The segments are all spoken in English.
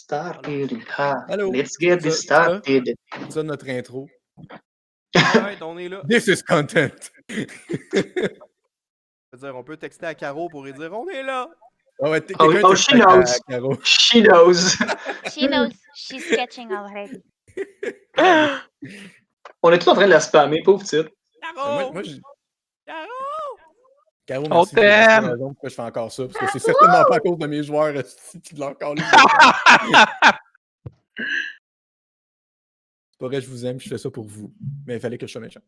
Started. Ha. Allô? Let's get this Ça, started. ça, notre intro. Alright, on est là. This is content. On peut texter à Caro pour lui dire on est là. Ah ouais, Oh, quelqu'un oh, texte she à knows. Caro. She knows. She knows. She's sketching already. On est tous en train de la spammer, pauvre petite. Caro! Moi, je... Caro! Caro, On merci. C'est la t'aime! raison pourquoi je fais encore ça. Parce que c'est certainement pas à cause de mes joueurs qui l'ont encore. C'est pas vrai, je vous aime, je fais ça pour vous. Mais il fallait que je sois méchant.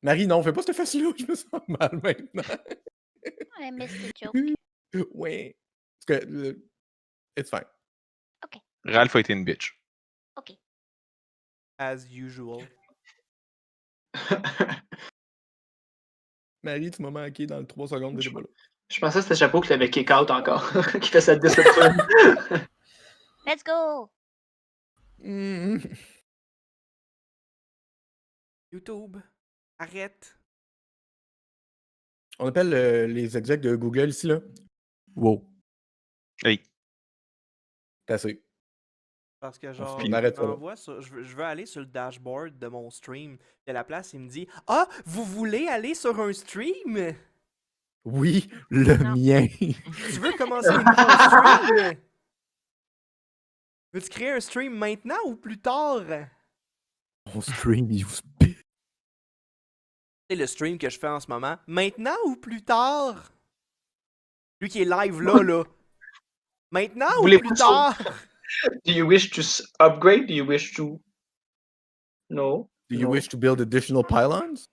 Marie, non, fais pas cette face-là, je me sens mal maintenant. I missed the joke. Ouais. Parce que, it's fine. Ralph a été une bitch. Okay. As usual. Marie, tu m'as manqué dans le 3 secondes de débat. Je pensais que c'était Chapeau qui l'avait kick out encore, qui fait sa discipline. Let's go. YouTube, arrête. On appelle les execs de Google ici, là. Wow. Hey. C'est assez. Parce que genre, On arrête ça, là. je veux aller sur le dashboard de mon stream. Et à la place, il me dit « Ah, vous voulez aller sur un stream? Oui, le Non. mien. Tu veux commencer un nouveau stream? Veux-tu créer un stream maintenant ou plus tard? » Mon stream, il vous C'est le stream que je fais en ce moment. Maintenant ou plus tard? Lui qui est live là. Maintenant ou Voulez-vous plus tard? Do you wish to upgrade? Do you wish to... No. Do you No. wish to build additional pylons?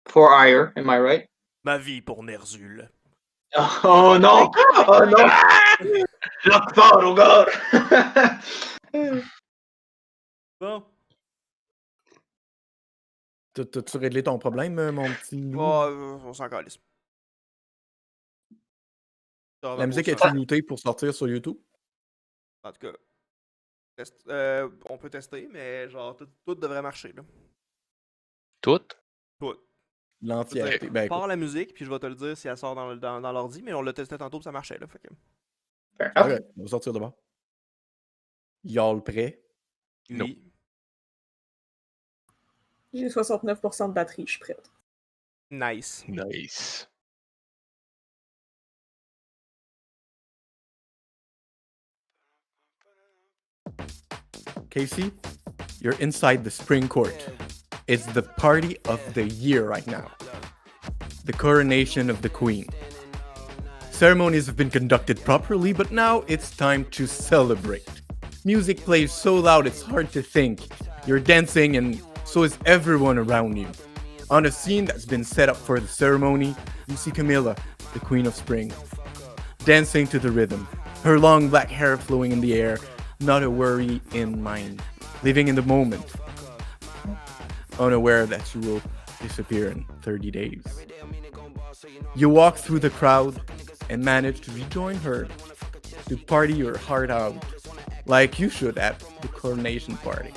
For hire, am I right? Ma vie pour Nerzul. Oh non! Oh non! Lock fort, oh god! Bon. T'as-tu réglé ton problème, mon petit loup? On s'en calisse. La musique est-tu lootée pour sortir sur YouTube? En tout cas, on peut tester, mais genre, tout devrait marcher, là. Tout? Tout. L'entièreté. Ben, Pars la musique, puis je vais te le dire si elle sort dans l'ordi, mais on l'a testé tantôt, puis ça marchait, là. Fait que... ok, on va sortir de bord. Y'all prêt? Oui. J'ai 69% de batterie, je suis prête. Nice. Nice. Casey, you're inside the spring court. It's the party of the year right now. The coronation of the queen. Ceremonies have been conducted properly, but now it's time to celebrate. Music plays so loud it's hard to think. You're dancing and so is everyone around you. On a scene that's been set up for the ceremony, you see Camilla, the queen of spring, dancing to the rhythm, her long black hair flowing in the air, not a worry in mind, living in the moment, unaware that she will disappear in 30 days. You walk through the crowd and manage to rejoin her to party your heart out, like you should at the coronation party.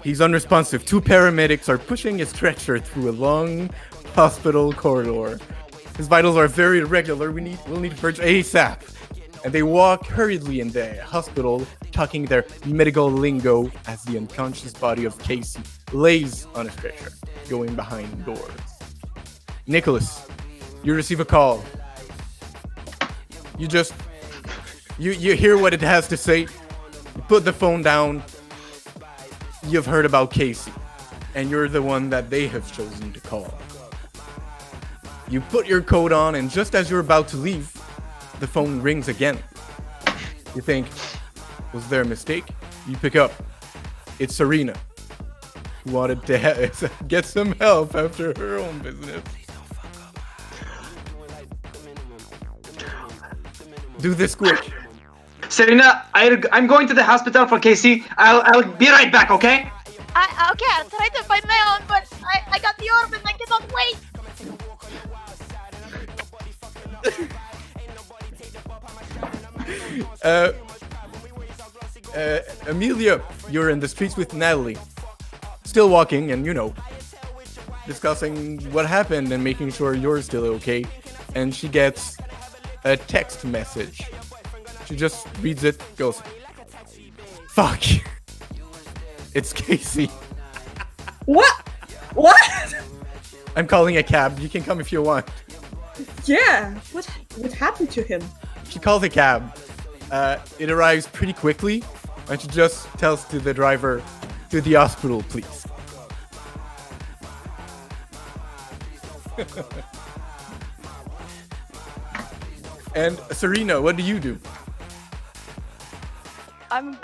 He's unresponsive. 2 paramedics are pushing a stretcher through a long hospital corridor. His vitals are very irregular. We'll need to purge ASAP. And they walk hurriedly in the hospital, talking their medical lingo as the unconscious body of Casey lays on a stretcher, going behind doors. Nicholas, you receive a call. You hear what it has to say. You put the phone down. You've heard about Casey, and you're the one that they have chosen to call. You put your coat on, and just as you're about to leave, the phone rings again. You think, was there a mistake? You pick up. It's Serena, who wanted to get some help after her own business. Do this quick. Serena, I'm going to the hospital for Casey. I'll be right back, okay? Okay, I'll try to find my own, but I got the orb and I cannot wait. Amelia, you're in the streets with Natalie. Still walking and, discussing what happened and making sure you're still okay. and she gets a text message. She just reads it, goes, "Fuck, it's Casey. What? What? I'm calling a cab. You can come if you want." Yeah. What happened to him? She calls a cab. It arrives pretty quickly, and she just tells to the driver, "To the hospital, please." And Serena, what do you do? I'm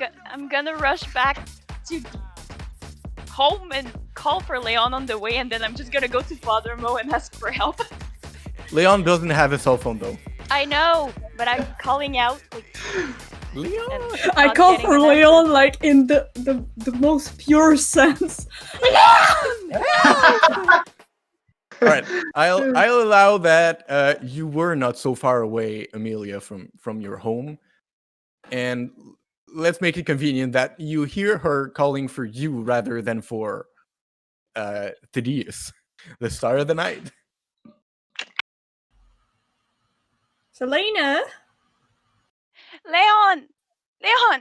gonna rush back to home and call for Leon on the way, and then I'm just gonna go to Father Mo and ask for help. Leon doesn't have a cell phone though. I know, but I'm calling out. Like, Leon? and I not call getting for an answer. Leon like in the most pure sense. All right, I'll allow that. You were not so far away, Amelia, from your home, and let's make it convenient that you hear her calling for you rather than for Thaddeus, the star of the night. Selena? Leon, Selena!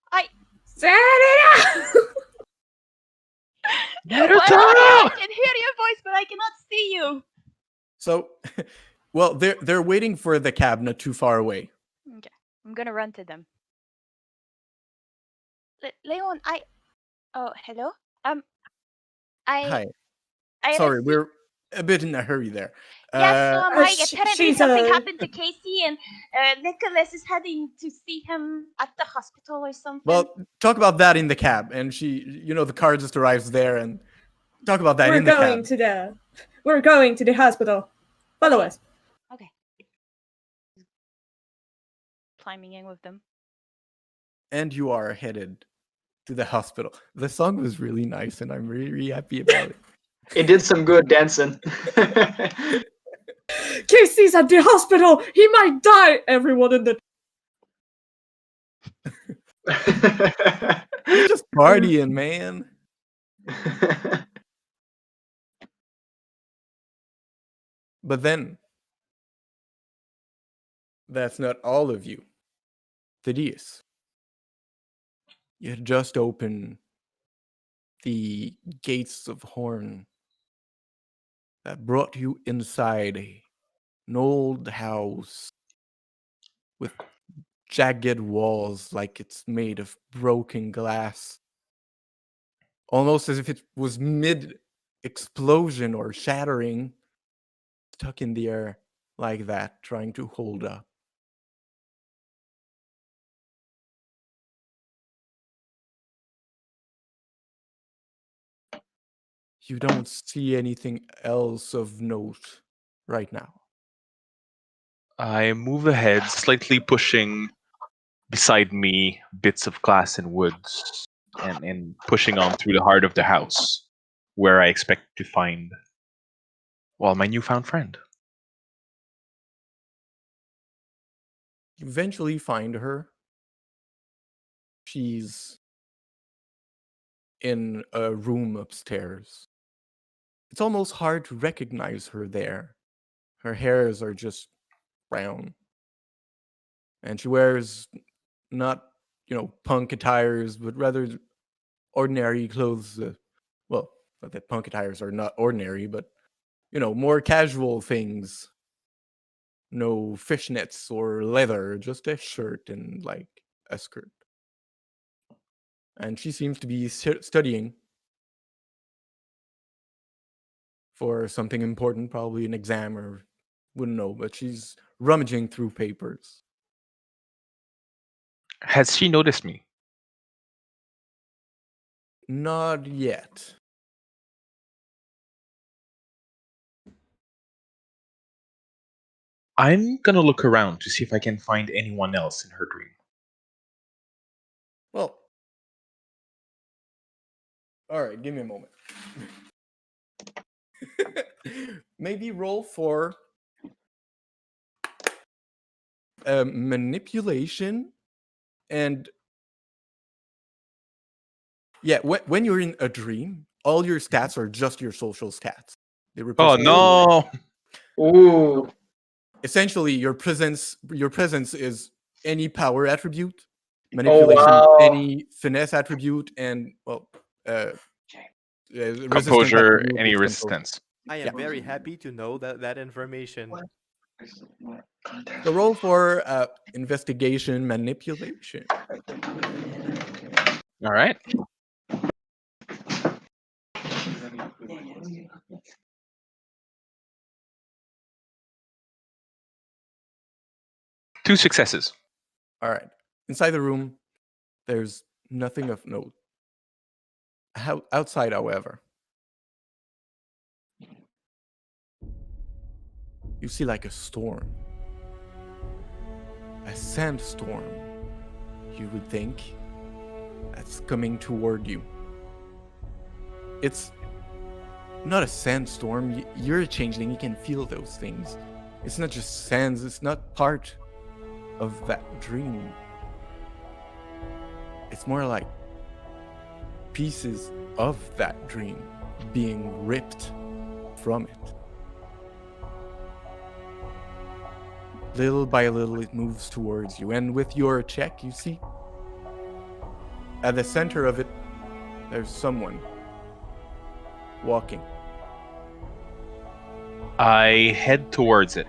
I can hear your voice, but I cannot see you. So, well, they're waiting for the cab not too far away. Okay, I'm gonna run to them. Leon, oh, hello. Hi. I Sorry, received- we're a bit in a hurry there. Yes, apparently she's something a- happened to Casey, and Nicholas is heading to see him at the hospital or something. Well, talk about that in the cab, and the car just arrives there, and talk about that in the cab. We're going to the hospital. Follow us. Okay. Climbing in with them. And you are headed to the hospital. The song was really nice, and I'm really, really happy about it. It did some good dancing. Casey's at the hospital. He might die. Everyone in the You're just partying, man. But then, that's not all of you. Thaddeus, you had just opened the gates of horn that brought you inside an old house with jagged walls like it's made of broken glass. Almost as if it was mid-explosion or shattering, stuck in the air like that, trying to hold up. You don't see anything else of note right now. I move ahead, slightly pushing beside me bits of glass and woods, and pushing on through the heart of the house, where I expect to find, well, my newfound friend. You eventually find her. She's in a room upstairs. It's almost hard to recognize her there. Her hairs are just brown. And she wears not, punk attires, but rather ordinary clothes. Well, not that punk attires are not ordinary, but, more casual things. No fishnets or leather, just a shirt and, a skirt. And she seems to be studying for something important, probably an exam or wouldn't know, but she's rummaging through papers. Has she noticed me? Not yet. I'm gonna look around to see if I can find anyone else in her dream. Well, all right, give me a moment. Maybe roll for manipulation, and yeah, when you're in a dream, all your stats are just your social stats. They Oh represent- no! Ooh. essentially your presence is any power attribute, manipulation wow. any finesse attribute, and resistance Composure, attribute any is composure. resistance. I am very happy to know that information. So roll for investigation manipulation. All right. Two successes. All right. Inside the room, there's nothing of note. Outside, however, you see like a storm. A sandstorm, you would think, that's coming toward you. It's not a sandstorm. You're a changeling. You can feel those things. It's not just sands. It's not part of that dream. It's more like pieces of that dream being ripped from it. Little by little, it moves towards you, and with your check, you see, at the center of it, there's someone walking. I head towards it.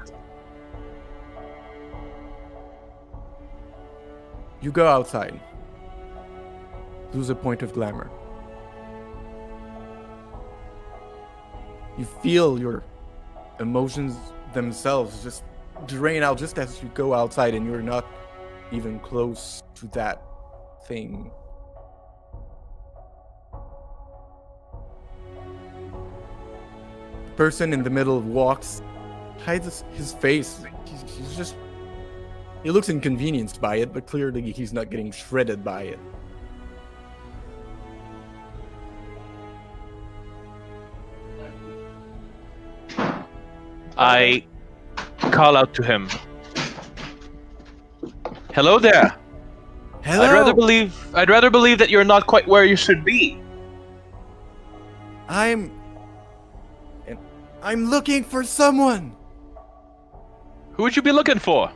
You go outside. Lose a point of glamour. You feel your emotions themselves just drain out just as you go outside, and you're not even close to that thing. The person in the middle walks, hides his face. He looks inconvenienced by it, but clearly he's not getting shredded by it. I call out to him. Hello there. Hello. I'd rather believe that you're not quite where you should be. I'm looking for someone. Who would you be looking for?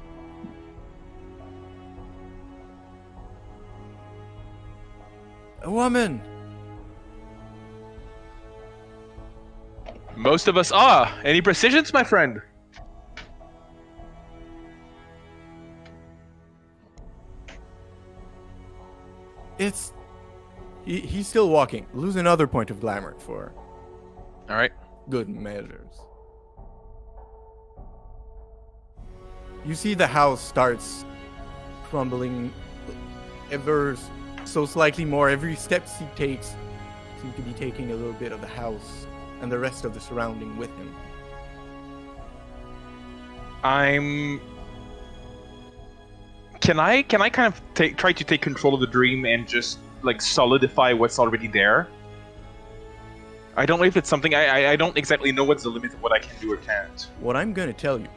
A woman. Most of us are. Any precisions, my friend? He's still walking. Lose another point of glamour for All right. good measures. You see the house starts crumbling ever so slightly more. Every step he takes seems to be taking a little bit of the house and the rest of the surrounding with him. Can I kind of try to take control of the dream and just like solidify what's already there? I don't know if it's something I don't exactly know what's the limit of what I can do or can't. What I'm going to tell you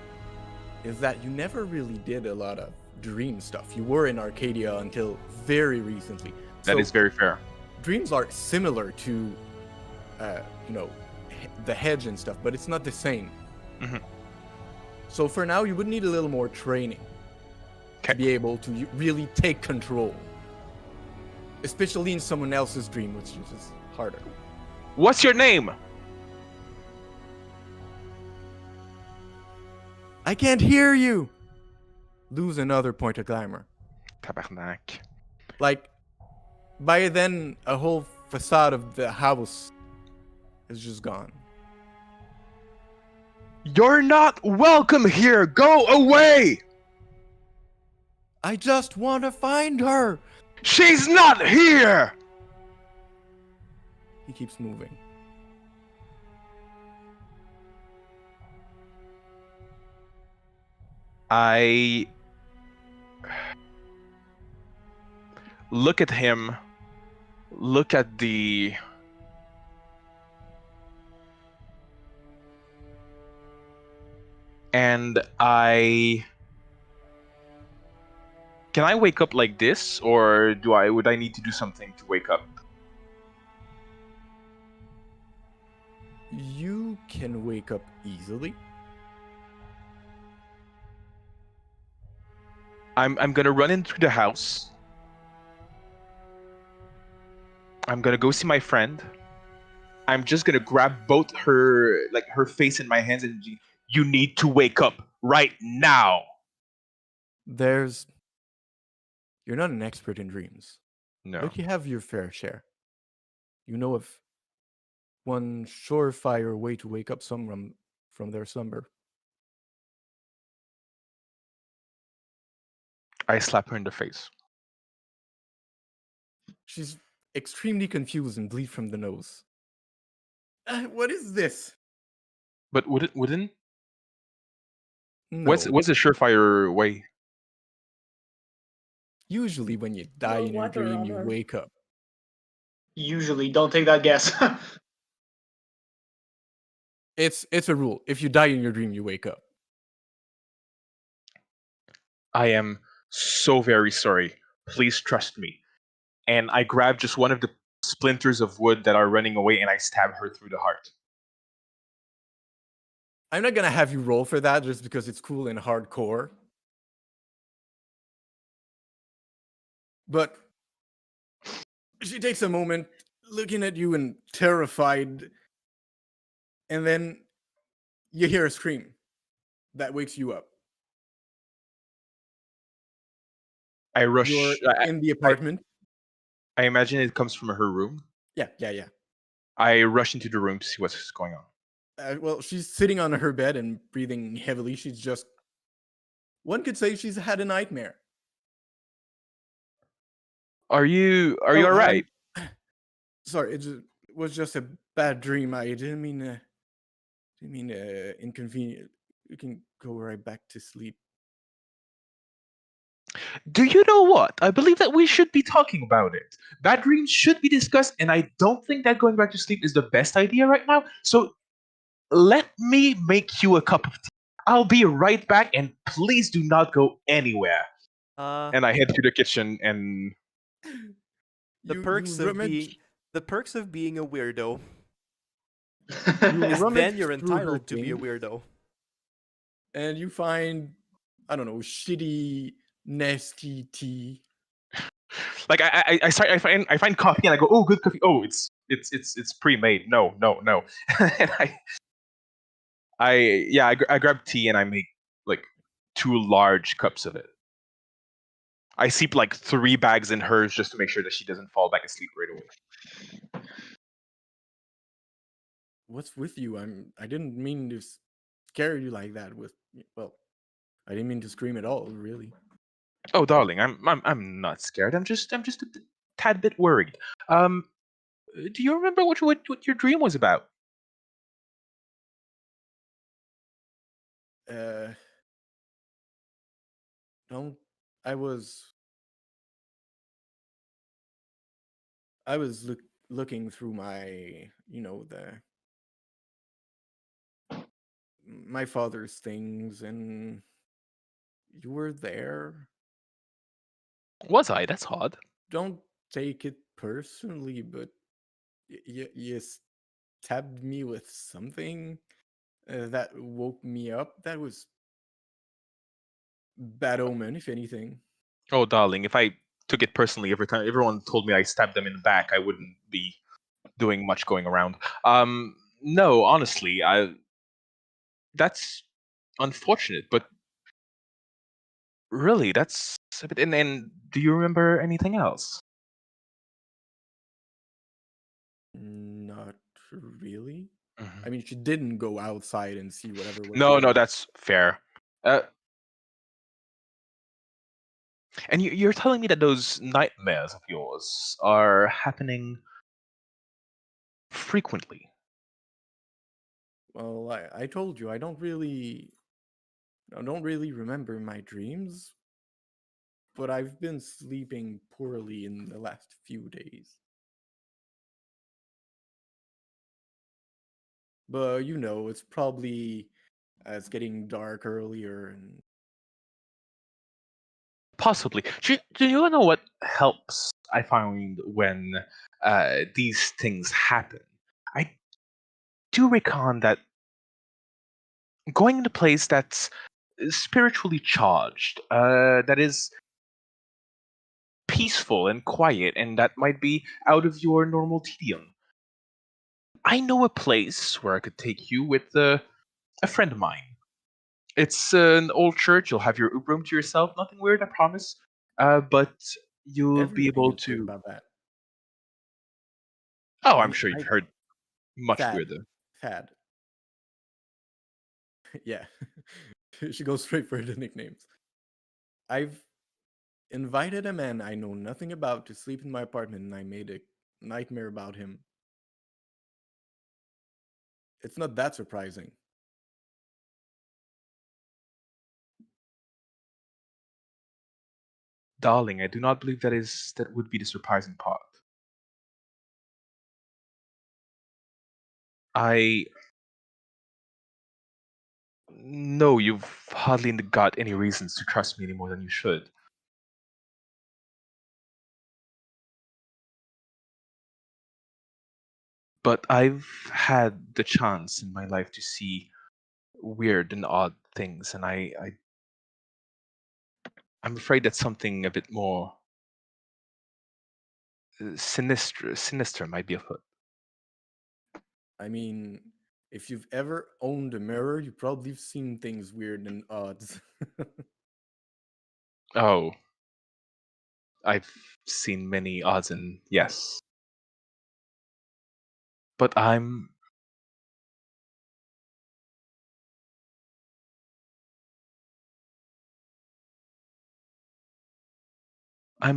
is that you never really did a lot of dream stuff. You were in Arcadia until very recently. That is very fair. Dreams are similar to, the hedge and stuff, but it's not the same. Mm-hmm. So for now, you would need a little more training to be able to really take control, especially in someone else's dream, which is just harder. What's your name? I can't hear you. Lose another point of glamour. Tabarnak. Like, by then, a whole facade of the house is just gone. You're not welcome here. Go away. I just want to find her. She's not here. He keeps moving. I look at him, look at the and can I wake up like this, or would I need to do something to wake up? You can wake up easily. I'm gonna run into the house. I'm gonna go see my friend. I'm just gonna grab both her face in my hands and you need to wake up right now. You're not an expert in dreams, No. but you have your fair share. You know of one surefire way to wake up someone from their slumber. I slap her in the face. She's extremely confused and bleeds from the nose. What is this? But wouldn't No. what's a surefire way? Usually when you die No in your water dream, on you her. wake up. Usually, don't take that guess. It's a rule. If you die in your dream, you wake up. I am so very sorry. Please trust me. And I grab just one of the splinters of wood that are running away and I stab her through the heart. I'm not gonna have you roll for that just because it's cool and hardcore. But she takes a moment looking at you and terrified, and then you hear a scream that wakes you up. I rush. You're in the I, apartment. I imagine it comes from her room. Yeah. I rush into the room to see what's going on. Well, she's sitting on her bed and breathing heavily. She's just, one could say she's had a nightmare. Are you Oh, all right? Sorry, it was just a bad dream. I didn't mean inconvenient. You can go right back to sleep. Do you know what? I believe that we should be talking about it. Bad dreams should be discussed, and I don't think that going back to sleep is the best idea right now. So let me make you a cup of tea. I'll be right back, and please do not go anywhere. And I head to the kitchen and The perks of being a weirdo is rummage then you're through her entitled to be a things. weirdo. And you find, I don't know, shitty, nasty tea. like I find coffee and I go, oh, good coffee. Oh, it's pre-made. No. And I grab tea and I make like 2 large cups of it. I seep like 3 bags in hers just to make sure that she doesn't fall back asleep right away. What's with you? I didn't mean to scare you like that. I didn't mean to scream at all, really. Oh, darling, I'm not scared. I'm just a tad bit worried. Do you remember what your dream was about? Don't. I was looking through my, my father's things, and you were there. Was I? That's odd. Don't take it personally, but you stabbed me with something that woke me up. That was bad omen, if anything. Oh, darling, if I took it personally every time everyone told me I stabbed them in the back, I wouldn't be doing much going around. No, honestly, that's unfortunate, but really, that's a bit. And do you remember anything else? Not really. Mhm. I mean, she didn't go outside and see whatever was No, going on. that's fair. And you're telling me that those nightmares of yours are happening frequently. Well, I told you I don't really remember my dreams, but I've been sleeping poorly in the last few days. But it's probably it's getting dark earlier, and Possibly. Do you know what helps? I find when these things happen. I do reckon that going in a place that's spiritually charged, that is peaceful and quiet, and that might be out of your normal tedium. I know a place where I could take you with a friend of mine. It's an old church. You'll have your room to yourself. Nothing weird, I promise. But you'll be Everything able is weird to. about that. Oh, I I'm mean, sure you've heard much Thad. weirder. Thad. Yeah. She goes straight for the nicknames. I've invited a man I know nothing about to sleep in my apartment, and I made a nightmare about him. It's not that surprising. Darling, I do not believe that would be the surprising part. I know you've hardly got any reasons to trust me any more than you should. But I've had the chance in my life to see weird and odd things, and I'm afraid that something a bit more sinister might be afoot. I mean, if you've ever owned a mirror, you probably have seen things weird and odd. Oh, I've seen many odds and yes. But I'm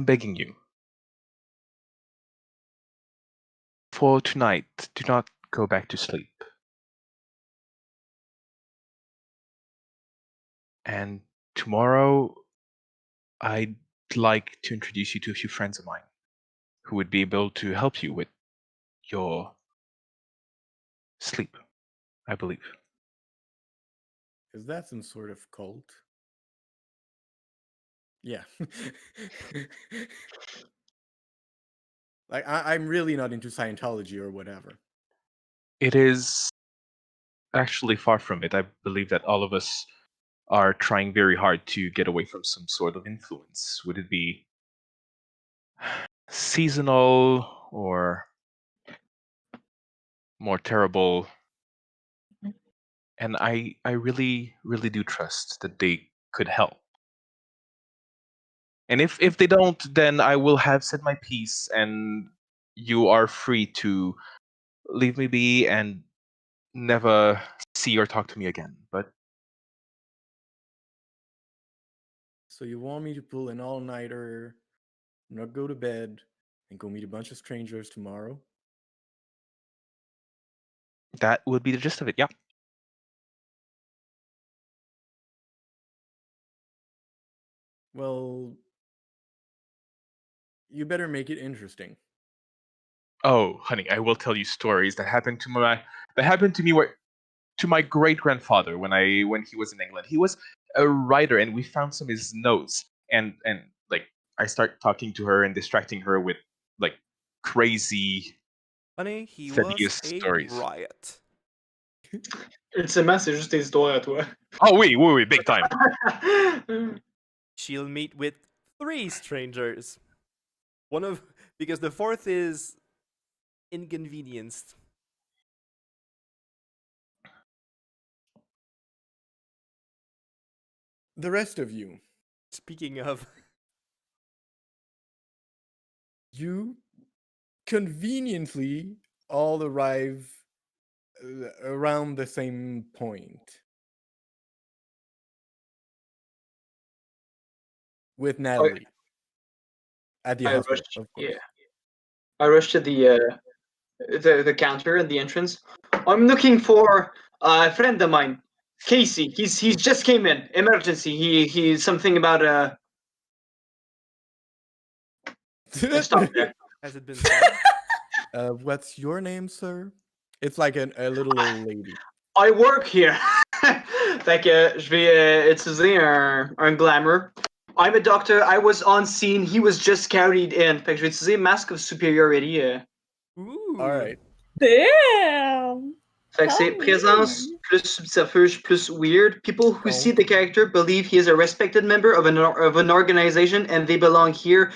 begging you. For tonight, do not go back to sleep. And tomorrow, I'd like to introduce you to a few friends of mine who would be able to help you with your sleep, I believe. Is that some sort of cult? Yeah. Like, I'm really not into Scientology or whatever. It is actually far from it. I believe that all of us are trying very hard to get away from some sort of influence. Would it be seasonal or more terrible? And I really, really do trust that they could help. And if they don't, then I will have said my piece, and you are free to leave me be and never see or talk to me again. But So you want me to pull an all-nighter, not go to bed, and go meet a bunch of strangers tomorrow? that would be the gist of it. Yeah. Well, you better make it interesting. Oh, honey, I will tell you stories that happened to me to my great grandfather when he was in England. He was a writer, and we found some of his notes, and like I start talking to her and distracting her with like crazy Honey, he was seditious a stories. riot. It's a mess, c'est juste tes histoires à toi. Oh wait, big time. She'll meet with 3 strangers. Because the fourth is inconvenienced. The rest of you, Speaking of, you conveniently all arrive around the same point. With Natalie. At the I hospital, rushed, of course. yeah. I rushed to the counter at the entrance. I'm looking for a friend of mine, Casey. He's just came in. Emergency. He's something about I'll stop there. has it been said? What's your name, sir? It's like a little old lady. I work here. Fait que je vais utiliser un glamour. I'm a doctor. I was on scene. He was just carried in. Fait que je vais utiliser Mask of Superiority. Ooh. All right. Damn. Fait que c'est présence plus subterfuge plus weird. People who see the character believe he is a respected member of an organization and they belong here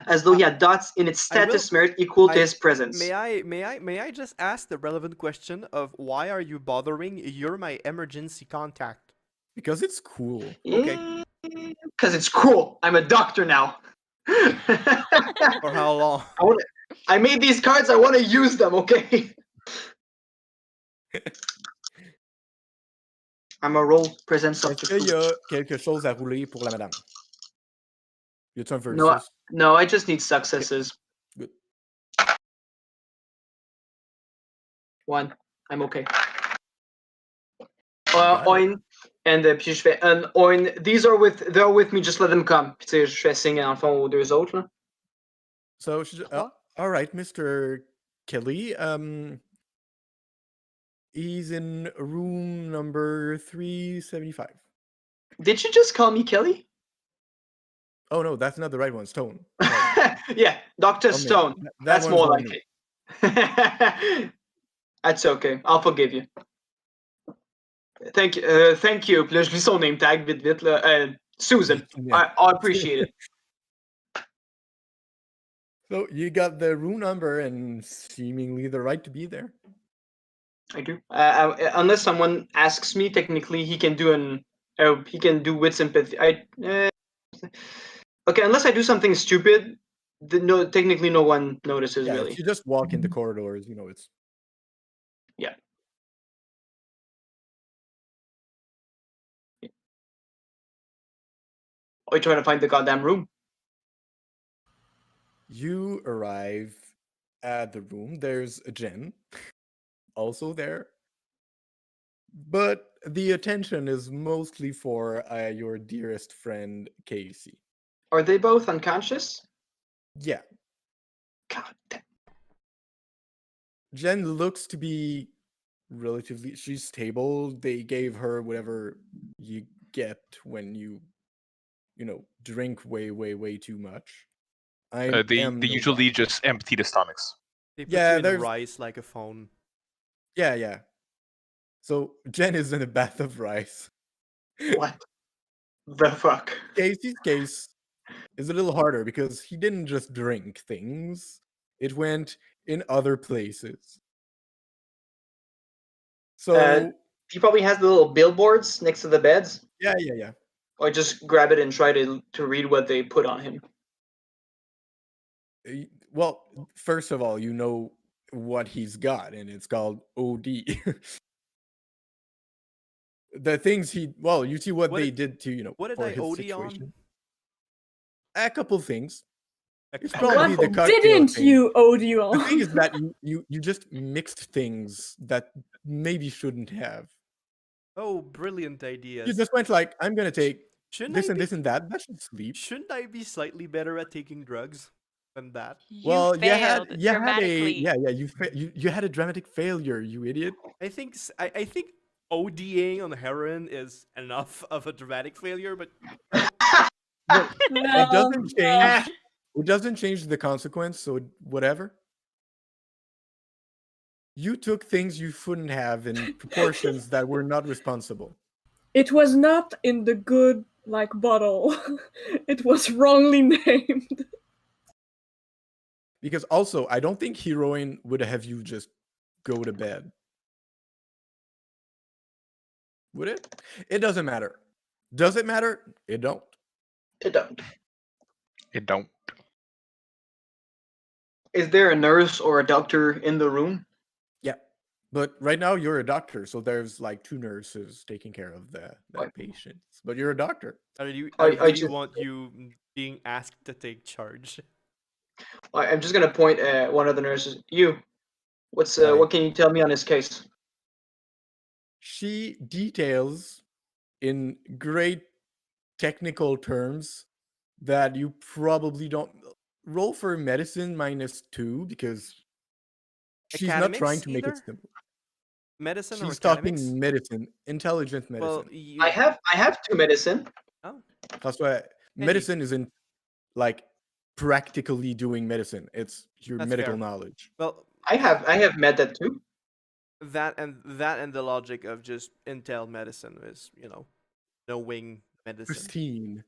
as though he had dots in its status merit equal to his presence. May I just ask the relevant question of why are you bothering? You're my emergency contact. Because it's cool. Okay. Because it's cool. I'm a doctor now. For how long? I made these cards. I want to use them. Okay. I'm a roll present Est-ce qu'il y a quelque chose à rouler pour la madame? Y a-t-il un versus? No, I just need successes. Good. 1. I'm okay. Oin, and puis je fais un Oin. They're with me. Just let them come. Puis tu sais, je fais signe en fond aux deux autres là. So, all right, Mr. Kelly. He's in room number 375. Did you just call me Kelly? Oh no, that's not the right one. Stone. Yeah, Dr. Stone. That's more like it. That's okay. I'll forgive you. Thank you. Puis là, je lis son name tag vite là. Susan. I appreciate it. So you got the room number and seemingly the right to be there. I do. Unless someone asks me, technically he can do with sympathy. Okay, unless I do something stupid, technically no one notices really. If you just walk in the corridors, it's. Yeah. Are you trying to find the goddamn room? You arrive at the room. There's a Jen also there. But the attention is mostly for your dearest friend, Casey. Are they both unconscious? Yeah. God damn. Jen looks to be she's stable. They gave her whatever you get when you drink way, way, way too much. They usually just empty the stomachs. They put you in rice like a phone. Yeah. So Jen is in a bath of rice. What the fuck? Casey's case is a little harder because he didn't just drink things. It went in other places. So he probably has the little billboards next to the beds. Yeah. Or just grab it and try to read what they put on him. Well, first of all, you know what he's got, and it's called OD. The things you see what they did to, what did for I his OD situation. On? A couple things. It's What probably the didn't thing. you OD on? The thing is that you just mixed things that maybe shouldn't have. Oh, brilliant ideas. You just went like, I'm gonna take this and that. That should sleep. Shouldn't I be slightly better at taking drugs than that? You had a dramatic failure, you idiot. I think ODing on heroin is enough of a dramatic failure, but it doesn't change. It doesn't change the consequence. So whatever. You took things you shouldn't have in proportions that were not responsible. It was not in the good bottle. It was wrongly named. Because also, I don't think heroin would have you just go to bed. Would it? It doesn't matter. Does it matter? It don't. It don't. It don't. Is there a nurse or a doctor in the room? Yeah. But right now you're a doctor, so there's 2 nurses taking care of the patients. But you're a doctor. I just want you being asked to take charge. I'm just gonna point at one of the nurses. You, what can you tell me on this case? She details in great technical terms that you probably don't roll for medicine -2 because she's not trying to make it simple. Medicine She's or academics? talking medicine, intelligent medicine. Well, I have 2 medicine. Oh. That's why medicine isn't practically doing medicine. It's your medical knowledge. Well, I have met that too. That and the logic of just intel medicine is, knowing medicine. Pristine.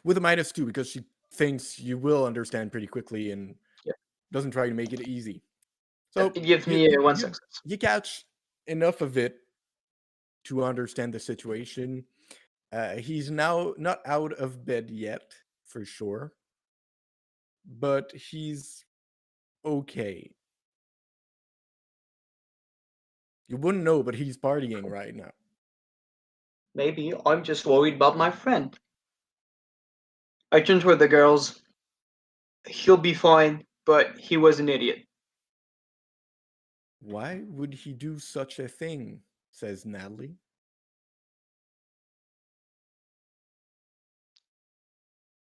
With a -2 because she thinks you will understand pretty quickly and Yep. doesn't try to make it easy. So It gives me one success. You catch enough of it to understand the situation. He's now not out of bed yet, for sure, but he's okay. You wouldn't know, but he's partying right now. Maybe I'm just worried about my friend. I turned toward the girls. He'll be fine, but he was an idiot. Why would he do such a thing? Says Natalie.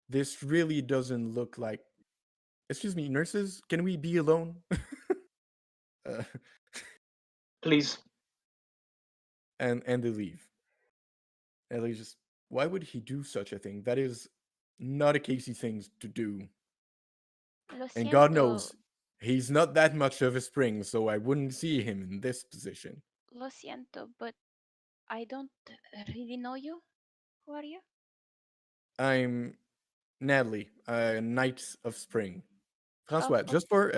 This really doesn't look like. Excuse me, nurses, can we be alone? uh, Please. and they leave. Ellie just, why would he do such a thing? That is not a Casey thing to do. Lo And God siento. knows, he's not that much of a spring, so I wouldn't see him in this position. Lo siento, but I don't really know you. Who are you? I'm Natalie, Knight of Spring. Francois, Oh. just for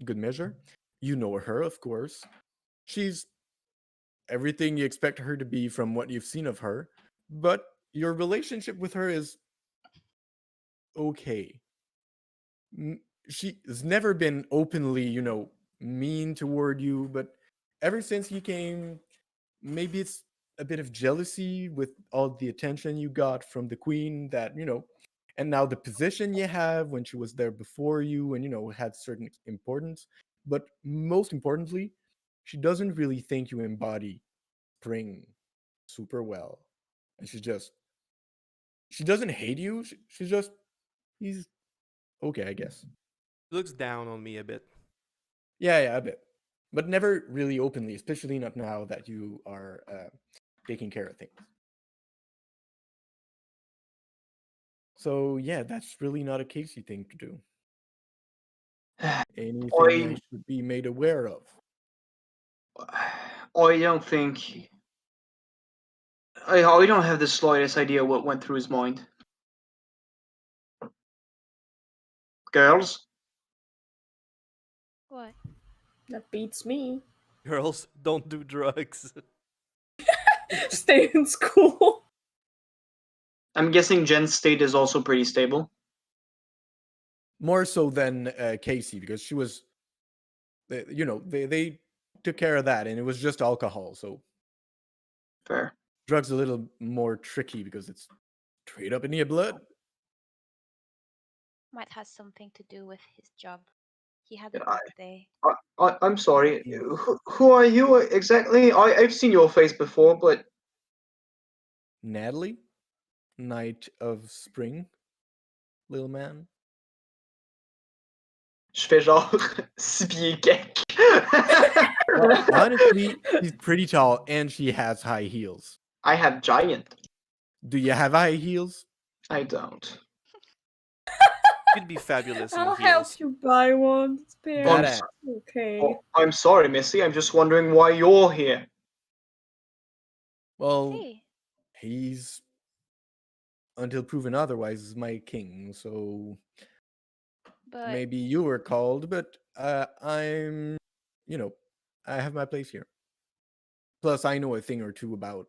good measure, you know her, of course. She's everything you expect her to be from what you've seen of her, but your relationship with her is okay. She's never been openly, mean toward you, but ever since you came, maybe it's a bit of jealousy with all the attention you got from the queen that, and now the position you have when she was there before you and, had certain importance. But most importantly, she doesn't really think you embody spring super well. And she doesn't hate you. She's just, he's okay, I guess. Looks down on me a bit. Yeah, a bit. But never really openly, especially not now that you are taking care of things. So, yeah, that's really not a Casey thing to do. Anything I should be made aware of? I don't think. I don't have the slightest idea what went through his mind. Girls? What? That beats me. Girls, don't do drugs. Stay in school. I'm guessing Jen's state is also pretty stable. More so than Casey, because she was, they took care of that, and it was just alcohol. So Fair. Drugs a little more tricky because it's straight up in your blood. Might have something to do with his job. He had a Yeah, bad day. I'm sorry. Who are you exactly? I've seen your face before, but Natalie, Knight of Spring, little man. je fais genre 6 pieds quelques. Well, honestly, she's pretty tall and she has high heels. I have giant. Do you have high heels? I don't. You'd be fabulous in I'll heels. help you buy one. Spare. Badass. Okay. Oh, I'm sorry, Missy. I'm just wondering why you're here. Well, Hey, he's, until proven otherwise, is my king. So but maybe you were called, but I'm, I have my place here. Plus, I know a thing or two about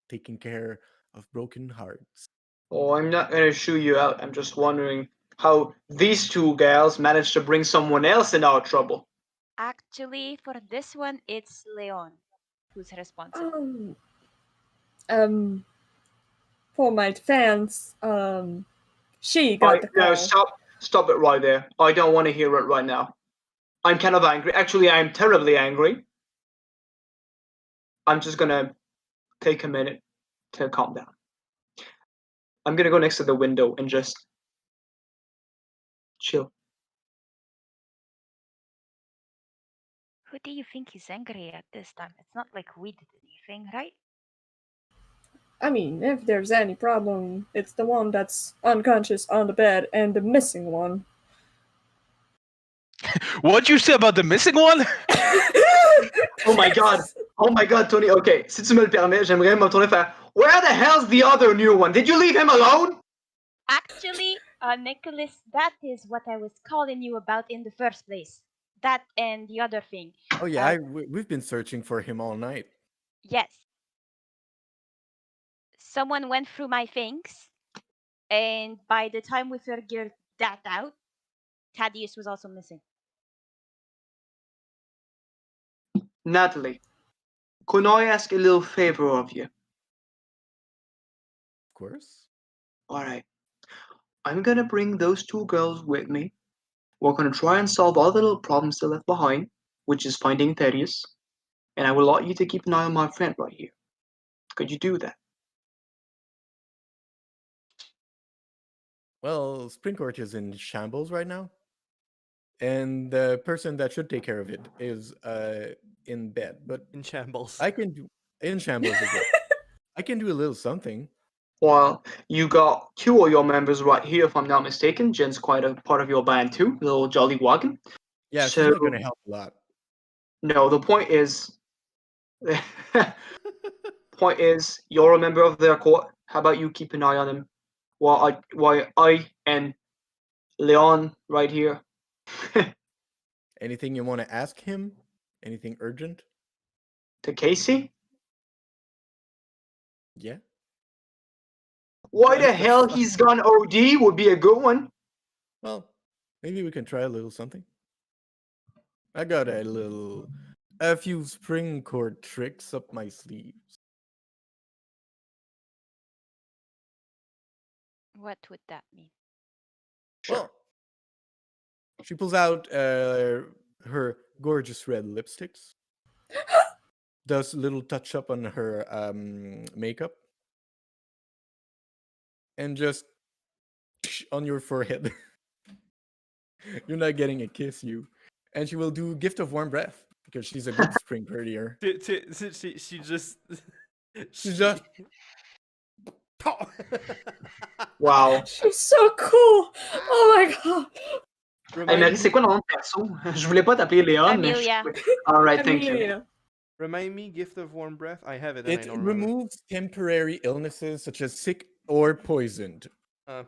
taking care of broken hearts. Oh, I'm not gonna shoo you out. I'm just wondering how these two gals managed to bring someone else in our trouble. actually, for this one, it's Leon who's responsible. For my defense, she got the call. No, stop it right there. I don't want to hear it right now. I'm kind of angry. Actually, I'm terribly angry. I'm just gonna take a minute to calm down. I'm gonna go next to the window and just chill. Who do you think is angry at this time? It's not like we did anything, right? I mean, if there's any problem, it's the one that's unconscious on the bed and the missing one. What'd you say about the missing one? Oh my god, Tony. Okay, si tu me le permets, j'aimerais me retourner faire. Where the hell's the other new one? Did you leave him alone? Actually, Nicholas, that is what I was calling you about in the first place. That and the other thing. Oh yeah, we've been searching for him all night. Yes. Someone went through my things, and by the time we figured that out, Thaddeus was also missing. Natalie, could I ask a little favor of you? Of course. Alright. I'm gonna bring those two girls with me. We're gonna try and solve all the little problems they left behind, which is finding Thaddeus. And I would like you to keep an eye on my friend right here. Could you do that? Well, Springcourt is in shambles right now. And the person that should take care of it is in bed. But In shambles. I can do in shambles as well. I can do a little something. Well, you got two of your members right here, if I'm not mistaken. Jen's quite a part of your band too, little Jolly Wagon. Yeah, she's So- not gonna help a lot. No, the point is, you're a member of their court. How about you keep an eye on him, while I and Leon right here. Anything you want to ask him? Anything urgent? To Casey? Yeah. Why the hell he's gone OD would be a good one. Well, maybe we can try a little something. I got a few spring court tricks up my sleeves. What would that mean? Well, she pulls out her gorgeous red lipsticks, does a little touch up on her makeup, and just on your forehead. You're not getting a kiss, you. And she will do gift of warm breath because she's a good spring courtier. She just. She's just Wow. She's so cool. Oh my god. Hey, Marie, c'est quoi le nom de perso? Je voulais pas t'appeler Léon, mais... Amelia. Alright, thank you. Amelia. Remind me, gift of warm breath. I have it. And I it don't remember. removes temporary illnesses such as sick or poisoned. I'm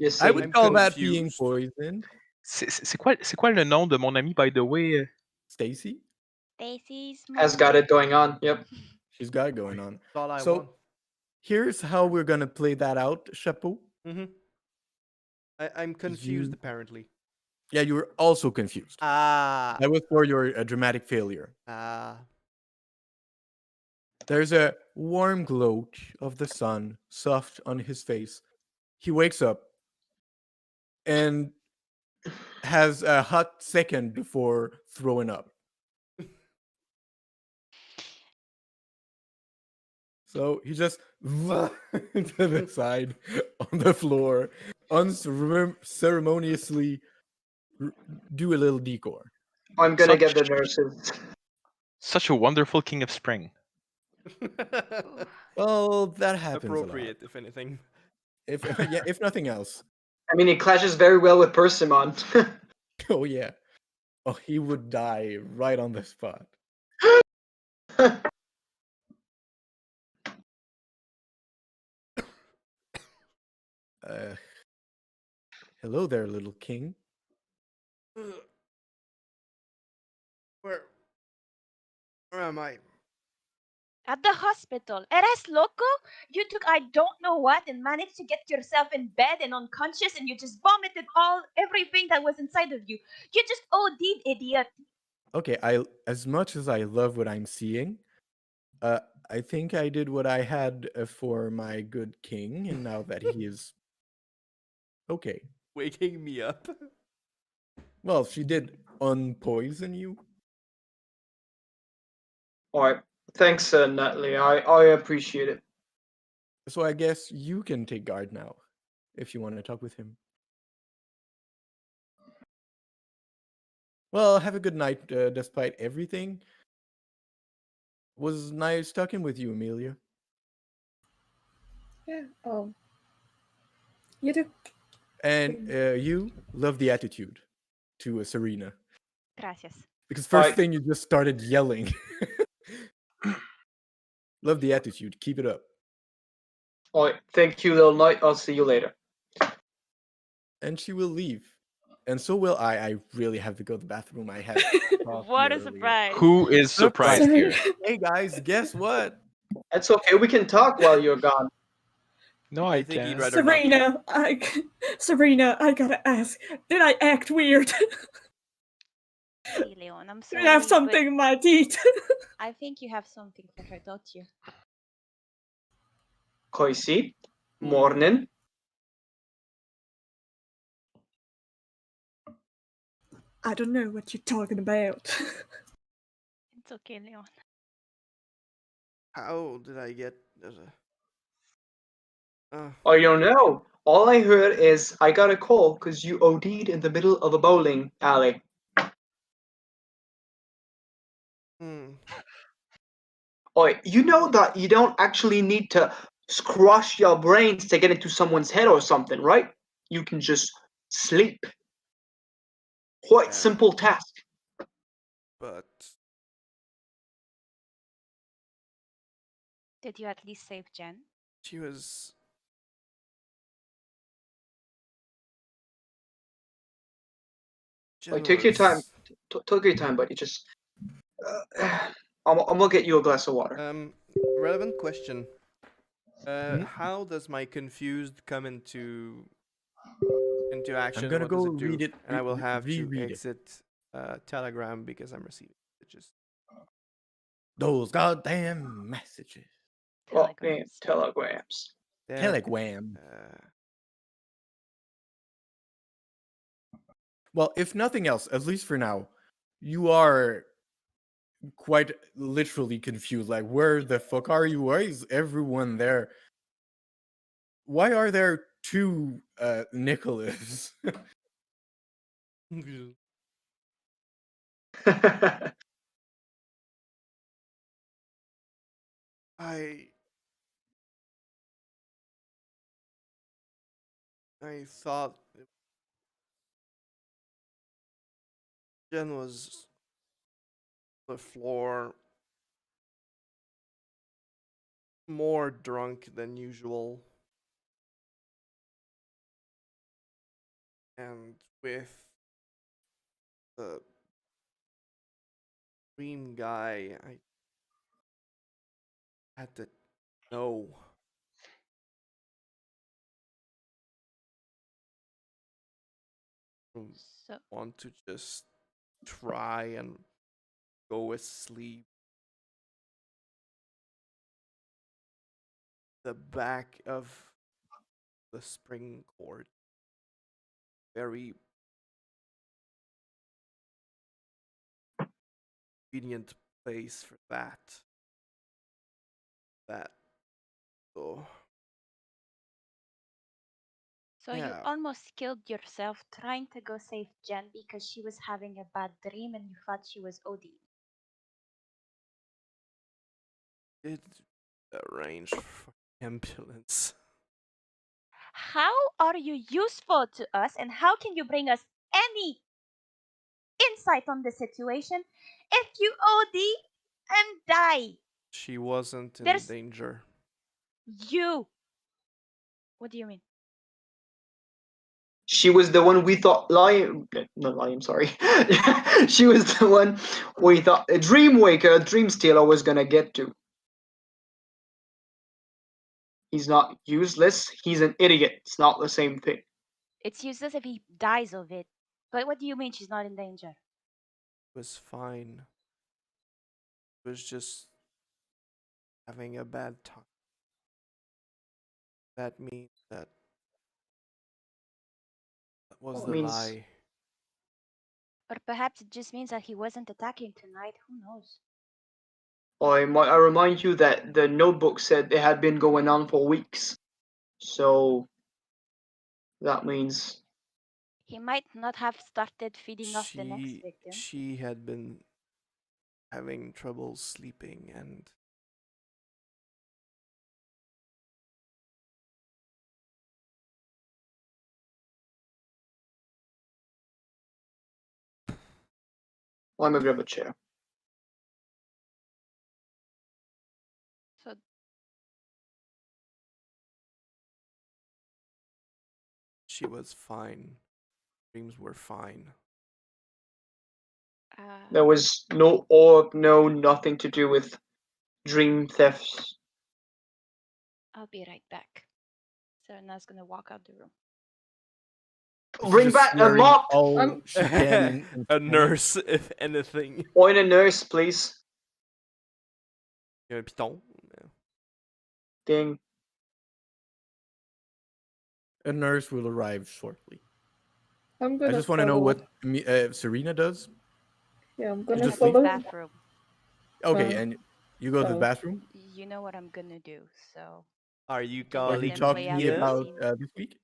just I saying. would I'm call that being confused. poisoned. C'est quoi le nom de mon ami, by the way? Stacy, Stacy's Has got it going on. Yep. she's got it going on. That's all I So- want. Here's how we're gonna play that out, Chapeau. Mm-hmm. I'm confused, You- apparently. Yeah, you were also confused. Ah. That was for your dramatic failure. There's a warm glow of the sun soft on his face. He wakes up and has a hot second before throwing up. So he just to the side on the floor, unceremoniously do a little decor. I'm gonna get the Such- nurses. Such a wonderful king of spring. Well, that happens Appropriate, if anything. a lot. If nothing else. I mean, it clashes very well with Persimmon. Oh yeah. Oh, he would die right on the spot. Hello there, little king. Where am I? At the hospital. Eres loco? You took I don't know what and managed to get yourself in bed and unconscious and you just vomited everything that was inside of you. You just OD'd, idiot. Okay, as much as I love what I'm seeing, I think I did what I had for my good king, and now that he is okay. Waking me up. Well, she did unpoison you. Alright. Thanks, Natalie. I appreciate it. So I guess you can take guard now, if you want to talk with him. Well, have a good night, despite everything. Was nice talking with you, Amelia. Yeah. You do. And you love the attitude to Serena. Gracias. Because first Alright. thing you just started yelling. Love the attitude. Keep it up. Alright, thank you, little knight. I'll see you later. And she will leave. And so will I. I really have to go to the bathroom. I had What a surprise. Who is surprised Sorry. here? Hey guys, guess what? It's okay. We can talk while you're gone. No, I I think he'd can't. rather not. Serena, I gotta ask, did I act weird? Hey, Leon, I'm Do sorry. I have but something in my teeth? I think you have something for her, don't you? Koisi, morning. I don't know what you're talking about. It's okay, Leon. How did I get? There's a. I don't know. All I heard is I got a call because you OD'd in the middle of a bowling alley. You know that you don't actually need to crush your brains to get into someone's head or something, right? You can just sleep. Quite Yeah. simple task. But Did you at least save Jen? she was. Jen Like, take your time. was- Take your time, buddy. Just, I'm gonna get you a glass of water. Relevant question. Mhm. How does my confused come into action? I'm gonna What does go it do? read it. And I will have to reread it. exit Telegram because I'm receiving messages. Those goddamn messages. Oh, man, Telegrams. telegrams. There. Telegram. Well, if nothing else, at least for now, you are quite literally confused. Like, where the fuck are you? Why is everyone there? Why are there two Nicholas? I thought Jen was on the floor more drunk than usual. And with the dream guy, I had to know. So, Want to just try and go asleep. The back of the spring court. Very convenient place for that. So so you yeah, almost killed yourself trying to go save Jen because she was having a bad dream and you thought she was OD. did arrange for ambulance. How are you useful to us and how can you bring us any insight on the situation if you OD and die? She wasn't in There's danger. you. What do you mean? She was the one we thought Lion. Not Lion, sorry. She was the one we thought a Dreamwaker, Dream Stealer was gonna get to. He's not useless. He's an idiot. It's not the same thing. It's useless if he dies of it. But what do you mean she's not in danger? It was fine. It was just having a bad time. That means that was the Means lie. Or perhaps it just means that he wasn't attacking tonight. Who knows? I remind you that the notebook said it had been going on for weeks. So that means He might not have started feeding off the next victim. She had been having trouble sleeping and I'm gonna grab a chair. So She was fine. Dreams were fine. There was no orb, no nothing to do with dream thefts. I'll be right back. Serena's gonna walk out the room. Bring She's back a wearing mop! all she can in A nurse, if anything. Point a nurse, please. Un piton. Ding. A nurse will arrive shortly. I'm I gonna just want to know follow. what Serena does. Yeah, I'm I'm gonna just to the follow. bathroom. Okay, Uh, and you go to the oh. bathroom. You know what I'm gonna do, so Are you Can let Are you calling them play talking out me the Ian? about scene. this week?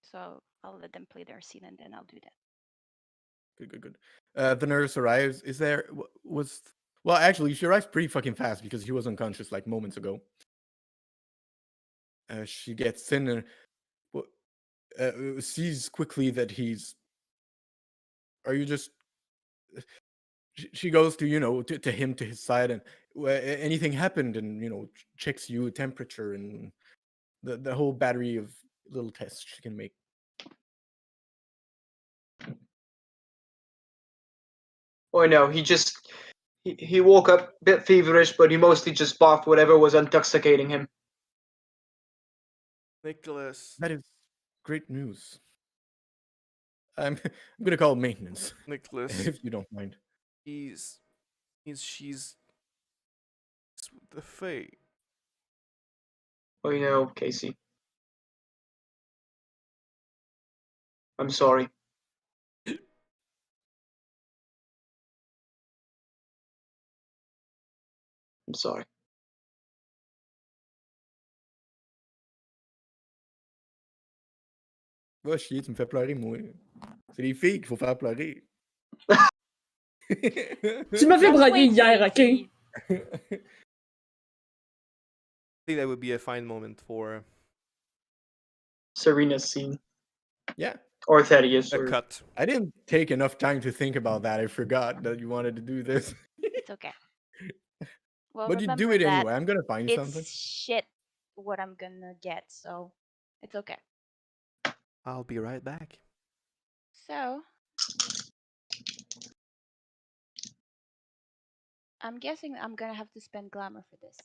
so I'll let them play their scene and then I'll do that. Good. The nurse arrives. Is there was well, actually, she arrives pretty fucking fast because he was unconscious like moments ago. She gets in and sees quickly that he's. Are you just? She goes to to him, to his side, and anything happened, and checks you temperature and the whole battery of little tests she can make. Oh no, he woke up a bit feverish, but he mostly just barfed whatever was intoxicating him. Nicholas. That is great news. I'm gonna call maintenance Nicholas. if you don't mind. she's the Fae. Oh no, Casey. I'm sorry. I'm sorry. Va chier, tu me fais pleurer, moi. C'est les filles qu'il faut faire pleurer. Tu m'as fait Just brailler wait, hier, ok? Casey. I think that would be a fine moment for Serena's scene. Yeah. Or Thaddeus. a Or... cut. I didn't take enough time to think about that. I forgot that you wanted to do this. It's okay. Well, But you do remember it that anyway. I'm gonna find you something. it's shit what I'm gonna get, so it's okay. I'll be right back. So I'm guessing I'm gonna have to spend glamour for this.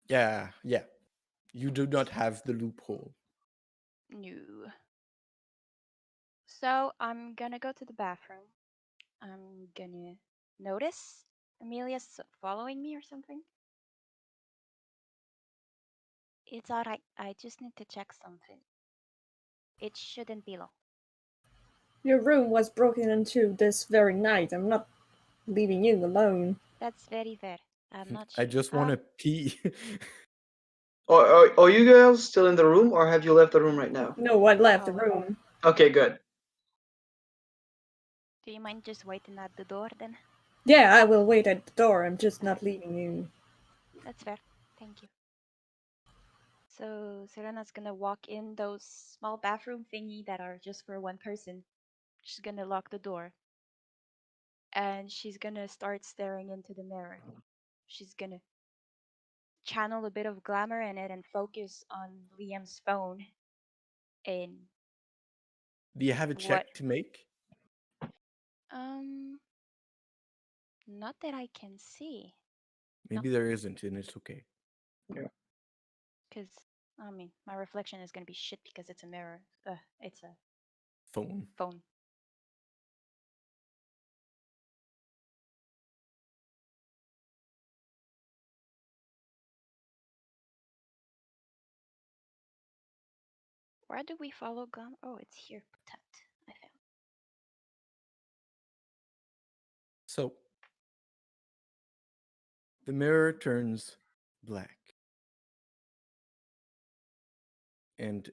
Yeah. You do not have the loophole. No. So I'm gonna go to the bathroom. I'm gonna notice Amelia's following me or something. It's alright. I just need to check something. It shouldn't be long. Your room was broken into this very night. I'm not leaving you alone. That's very fair. I'm not sure. I just want to pee. Are you girls still in the room, or have you left the room right now? No, I left the Oh. room. Okay, good. Do you mind just waiting at the door then? Yeah, I will wait at the door. I'm just not leaving you. That's fair. Thank you. So Serena's gonna walk in those small bathroom thingy that are just for one person. She's gonna lock the door. And she's gonna start staring into the mirror. She's gonna channel a bit of glamour in it and focus on Liam's phone. And Do you have a check What? to make? not that I can see. Maybe there isn't, and it's okay. Because, I mean, my reflection is going to be shit because it's a mirror. It's a Phone. phone. Where do we follow Gum? Oh, it's here. Protect. I found. So, the mirror turns black. And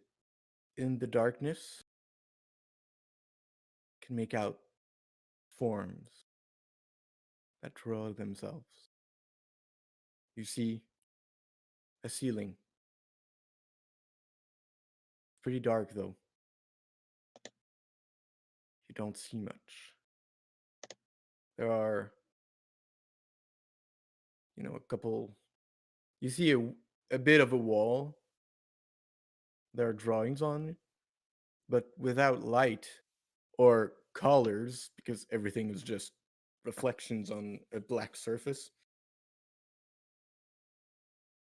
in the darkness, can make out forms that draw themselves. You see a ceiling. Pretty dark, though. You don't see much. There are, a couple. You see a bit of a wall. There are drawings on it, but without light or colors, because everything is just reflections on a black surface.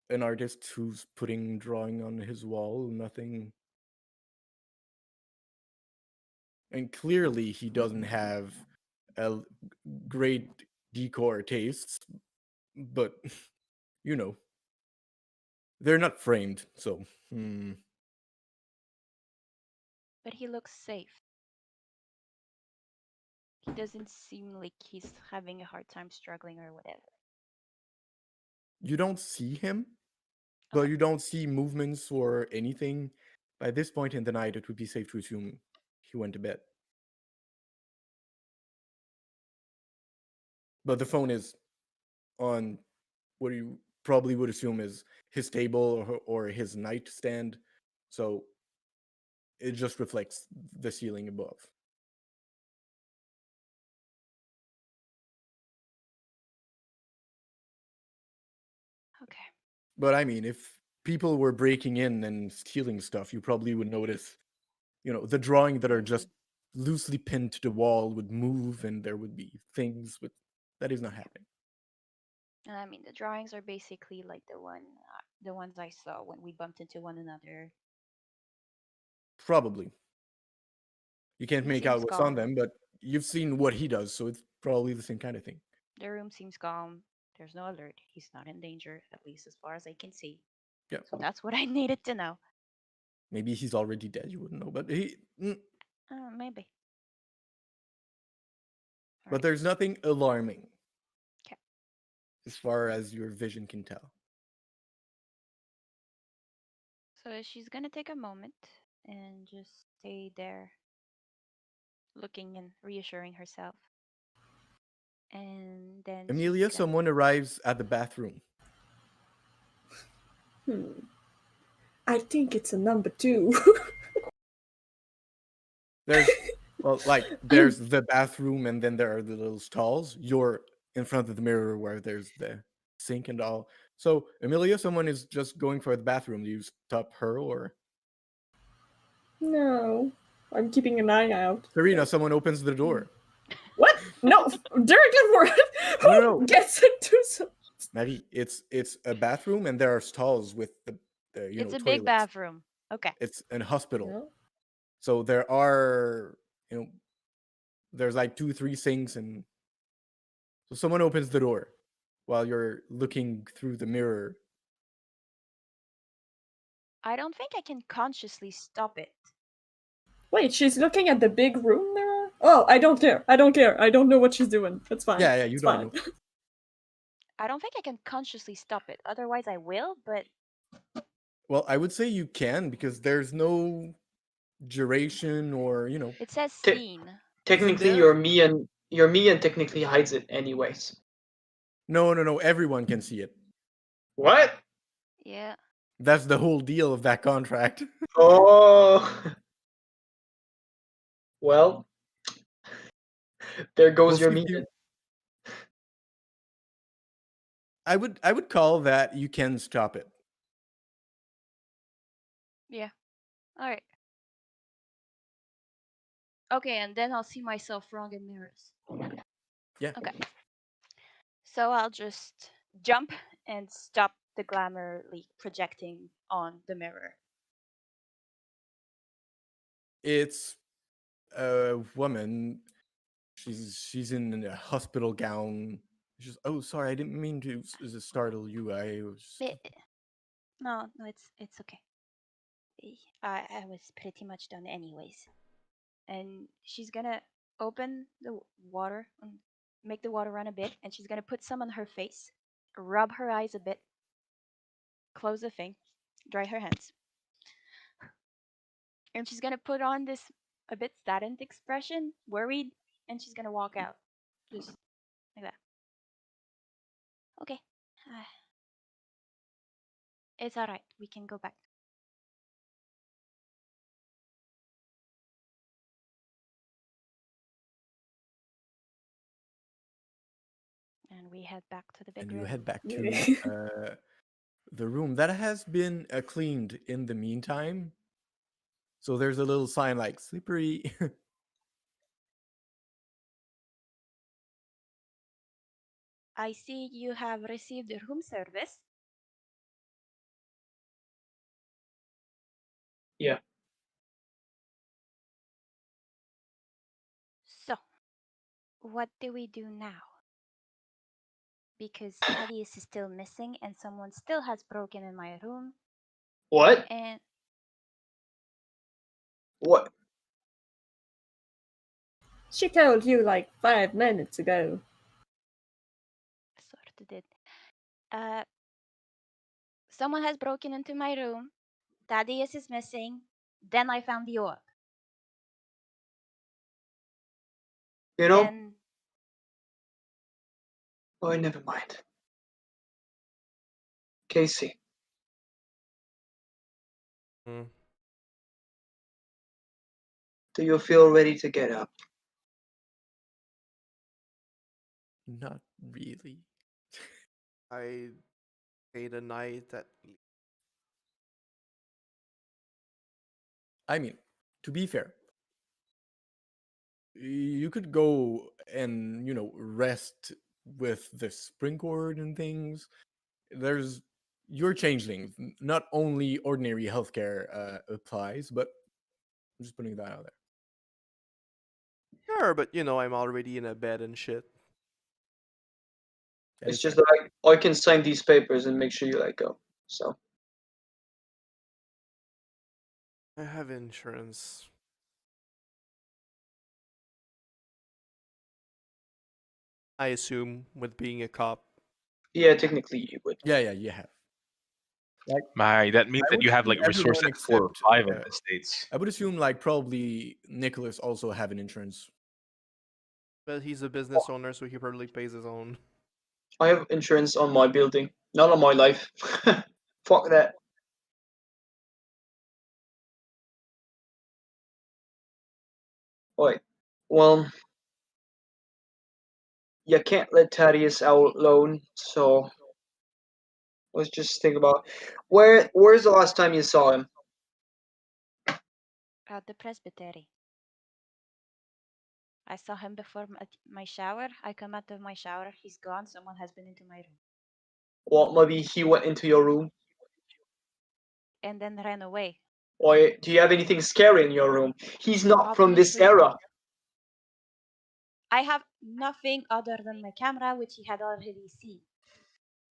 An artist who's putting drawing on his wall, nothing. And clearly he doesn't have a great decor tastes, but they're not framed, so But he looks safe. He doesn't seem like he's having a hard time struggling or whatever. you don't see him, but you don't see movements or anything. By this point in the night, it would be safe to assume he went to bed. But the phone is on what you probably would assume is his table or his nightstand, so it just reflects the ceiling above. Okay. But I mean, if people were breaking in and stealing stuff, you probably would notice, the drawing that are just loosely pinned to the wall would move and there would be things, but that is not happening. I mean, the drawings are basically like the ones I saw when we bumped into one another. Probably. You can't It make out seems what's on calm. them, but you've seen what he does, so it's probably the same kind of thing. The room seems calm. There's no alert. He's not in danger, at least as far as I can see. Yeah. So that's what I needed to know. Maybe he's already dead, you wouldn't know, but Maybe. But Alright. there's nothing alarming. 'Kay. As far as your vision can tell. So she's gonna take a moment and just stay there, looking and reassuring herself. And then Amelia, she's gonna... someone arrives at the bathroom. I think it's a number 2. There's the bathroom and then there are the little stalls. You're in front of the mirror where there's the sink and all. So, Amelia, someone is just going for the bathroom. Do you stop her or? No, I'm keeping an eye out. Serena, someone opens the door. What? No, Derek Edward. No. Who gets into some? Maddie, it's a bathroom and there are stalls with the It's a toilets. big bathroom. Okay. It's a hospital. No. So there are, there's like 2-3 sinks, and so someone opens the door while you're looking through the mirror. I don't think I can consciously stop it. Wait, she's looking at the big room mirror? Oh, I don't care. I don't care. I don't know what she's doing. That's fine. Yeah, you it's don't fine. know. I don't think I can consciously stop it. Otherwise, I will, but... Well, I would say you can because there's no duration or, It says Te- seen. Technically, there? your me and technically hides it anyways. No, everyone can see it. What? Yeah. That's the whole deal of that contract. Oh. Well, there goes your me. I would call that you can stop it. Yeah. Alright. Okay, and then I'll see myself wrong in mirrors. Yeah. Okay. So I'll just jump and stop the glamour leak projecting on the mirror. It's a woman. She's in a hospital gown. She's, oh, sorry, I didn't mean to startle you. I was. No, it's okay. I was pretty much done anyways. And she's gonna open the water, make the water run a bit, and she's gonna put some on her face, rub her eyes a bit, close the thing, dry her hands. And she's gonna put on this a bit saddened expression, worried, and she's gonna walk out. Just like that. Okay. It's alright. We can go back. And we head back to the big And room. you head back to the room that has been cleaned in the meantime. So there's a little sign like slippery. I see you have received room service. Yeah. So, what do we do now? Because Thaddeus is still missing and someone still has broken in my room. What? And What? She told you like 5 minutes ago. sort of did. Someone has broken into my room. Thaddeus is missing. Then I found the orb. You know? Then Oh, never mind. Casey, Hmm. do you feel ready to get up? Not really. I stayed a night at I mean, to be fair, you could go and, rest with the spring cord and things. There's your changeling. Not only ordinary healthcare applies, but I'm just putting that out there. Sure, but I'm already in a bed and shit. That It's is just fair. that I can sign these papers and make sure you let go. So, I have insurance. I assume with being a cop. yeah, technically you would. Yeah, you have. That means I that would you have assume like resource everyone at 4 or except, 5 in the States. I would assume probably Nicholas also have an insurance. But he's a business owner, so he probably pays his own. I have insurance on my building, not on my life. Fuck that. Wait. Well, you can't let Thaddeus out alone, so let's just think about where's the last time you saw him? at the presbytery. I saw him before my shower. I come out of my shower. He's gone. Someone has been into my room. Well, maybe he went into your room. And then ran away. Or do you have anything scary in your room? He's not from this Obviously. era. I have nothing other than my camera, which he had already seen.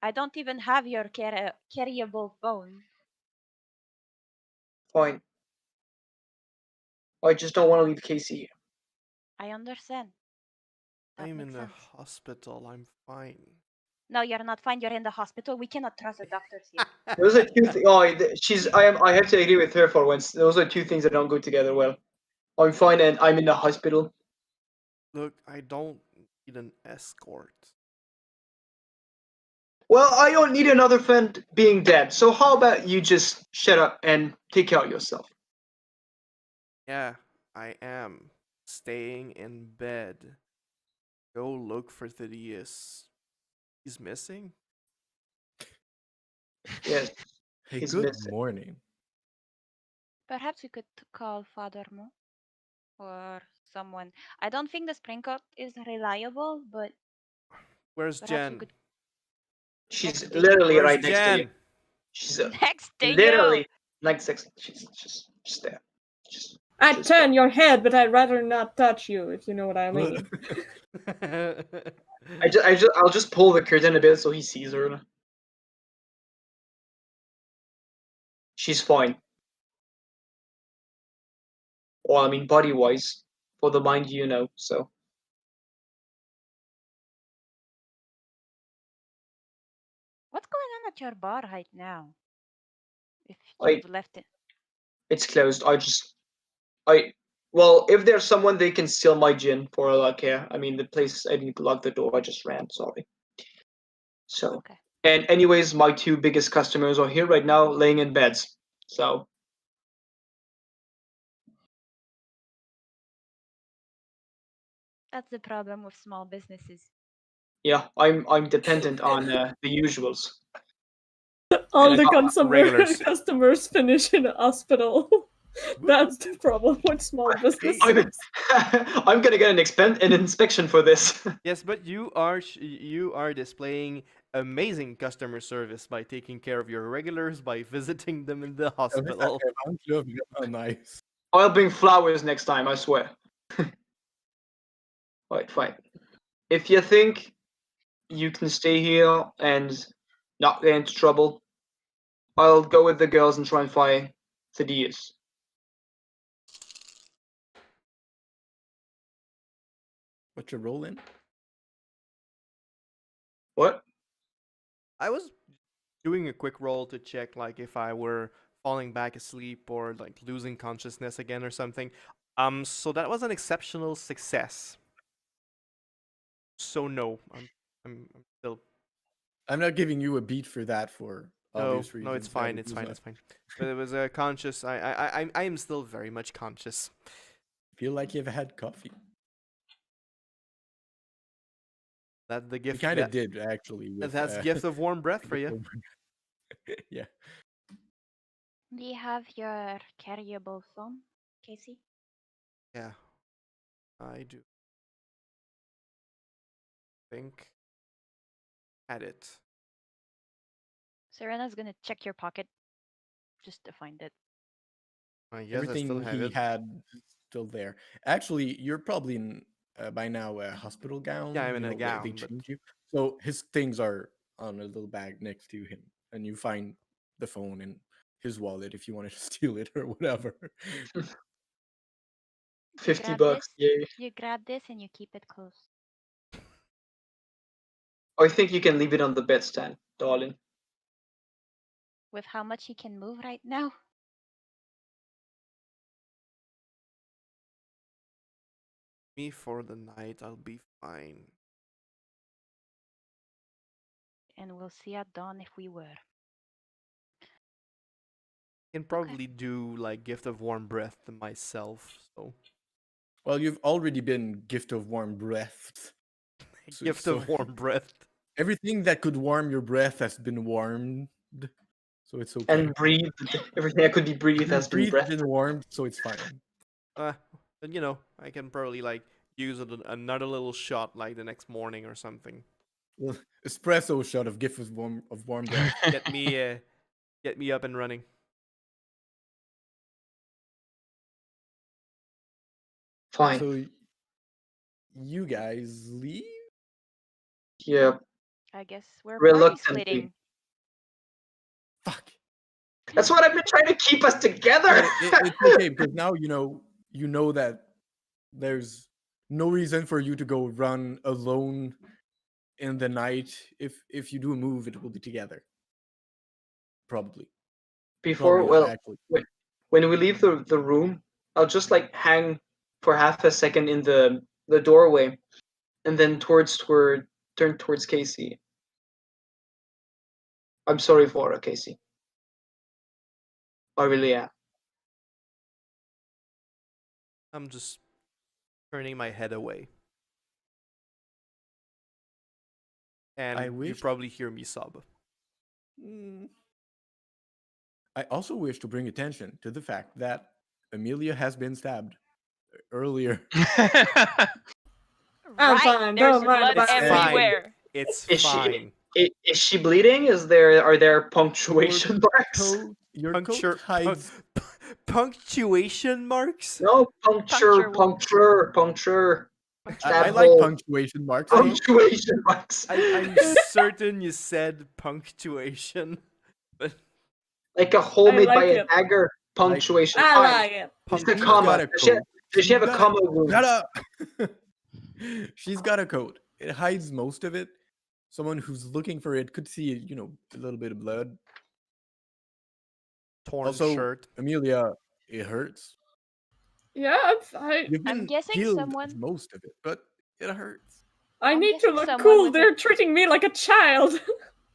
I don't even have your carryable phone. Fine. I just don't want to leave Casey here. I understand. That I'm in makes the sense. hospital. I'm fine. No, you're not fine. You're in the hospital. We cannot trust the doctors here. Those are two things. Oh, I have to agree with her for once. Those are two things that don't go together well. I'm fine and I'm in the hospital. Look, I don't need an escort. Well, I don't need another friend being dead. So how about you just shut up and take care of yourself? Yeah, I am staying in bed. Go look for Thaddeus. He's missing? Yes, Hey, he's good missing. morning. Perhaps we could call Father Mo or someone. I don't think the sprinkler is reliable, but Where's perhaps we Jen? could. She's Next to literally Where's right next to you. Jen? She's Next to literally you. next to she's just there. I'd Just turn your head, but I'd rather not touch you, if you know what I mean. I'll just pull the curtain a bit so he sees her. She's fine. Well, I mean, body-wise, for the mind, so. What's going on at your bar right now? If I- you've left it. It's closed. Well, if there's someone, they can steal my gin for all I care. I mean, the place, I need to lock the door. I just ran, sorry. So, Okay. and anyways, my two biggest customers are here right now, laying in beds. So, That's the problem with small businesses. Yeah, I'm dependent on the usuals. All And the regulars. customers finish in a hospital. That's the problem with small businesses. I'm gonna get an inspection for this. Yes, but you are displaying amazing customer service by taking care of your regulars by visiting them in the hospital. Oh, nice. I'll bring flowers next time, I swear. Alright, fine. If you think you can stay here and not get into trouble, I'll go with the girls and try and find Thaddeus. What's your role in? What? I was doing a quick roll to check like if I were falling back asleep or like losing consciousness again or something. So that was an exceptional success. So no, I'm still I'm not giving you a beat for that for obvious reasons. no, it's fine, it's fine, it's fine. But it was a conscious. I am still very much conscious. Feel like you've had coffee. That's the You gift. kind of did actually. With, That's gift of warm breath for you. Yeah. Do you have your carryable phone, Casey? Yeah, I do. Think had it. Serena's gonna check your pocket just to find it. I guess I still Everything have he it. had still there. Actually, you're probably in by now a hospital gown. Yeah, I'm in a They gown, but change you. So his things are on a little bag next to him, and you find the phone and his wallet if you wanted to steal it or whatever. 50 Grab bucks, this. yay. You grab this and you keep it close. I think you can leave it on the bedstand, darling. With how much he can move right now. me for the night, I'll be fine. And we'll see at dawn if we were. Can probably do like gift of warm breath to myself. So Well, you've already been gift of warm breath. gift of warm breath. Everything that could warm your breath has been warmed, so it's okay. And breathe. Everything that could be breathed has been breathed. been warmed, so it's fine. And you know, I can probably like use another little shot like the next morning or something. Well, espresso shot of gift of warm breath. Get me up and running. Fine. So you guys leave? Yeah. I guess we're party Reluctantly. splitting. Fuck. That's what I've been trying to keep us together. It's okay because now you know that there's no reason for you to go run alone in the night. If you do a move, it will be together. Probably. Before, Probably, well, actually. when we leave the room, I'll just like hang for half a second in the doorway, and then turn towards Casey. I'm sorry for her, Casey. I really am. I'm just turning my head away. And I you wish- probably hear me sob. I also wish to bring attention to the fact that Amelia has been stabbed earlier. I'm Right, fine, there's don't mind blood about it. everywhere. It's Is fine. Is she bleeding? Are there punctuation marks? Your Puncture, coat hides. punctuation marks? No, Puncture wound. puncture. I Stab like hole. punctuation marks. Punctuation marks. I'm certain you said punctuation. But Like a hole I made like by a it. dagger. Punctuation. I Fine. like it. Just a She's comma. got a coat. Does she have a She's got comma wound? Shut up. She's got a coat. It hides most of it. Someone who's looking for it could see, a little bit of blood. torn Also, shirt. Amelia, it hurts. Yeah, I'm fine. You've I'm been guessing healed of someone- most of it, but it hurts. I I'm need to guessing look someone cool. with They're a- treating me like a child.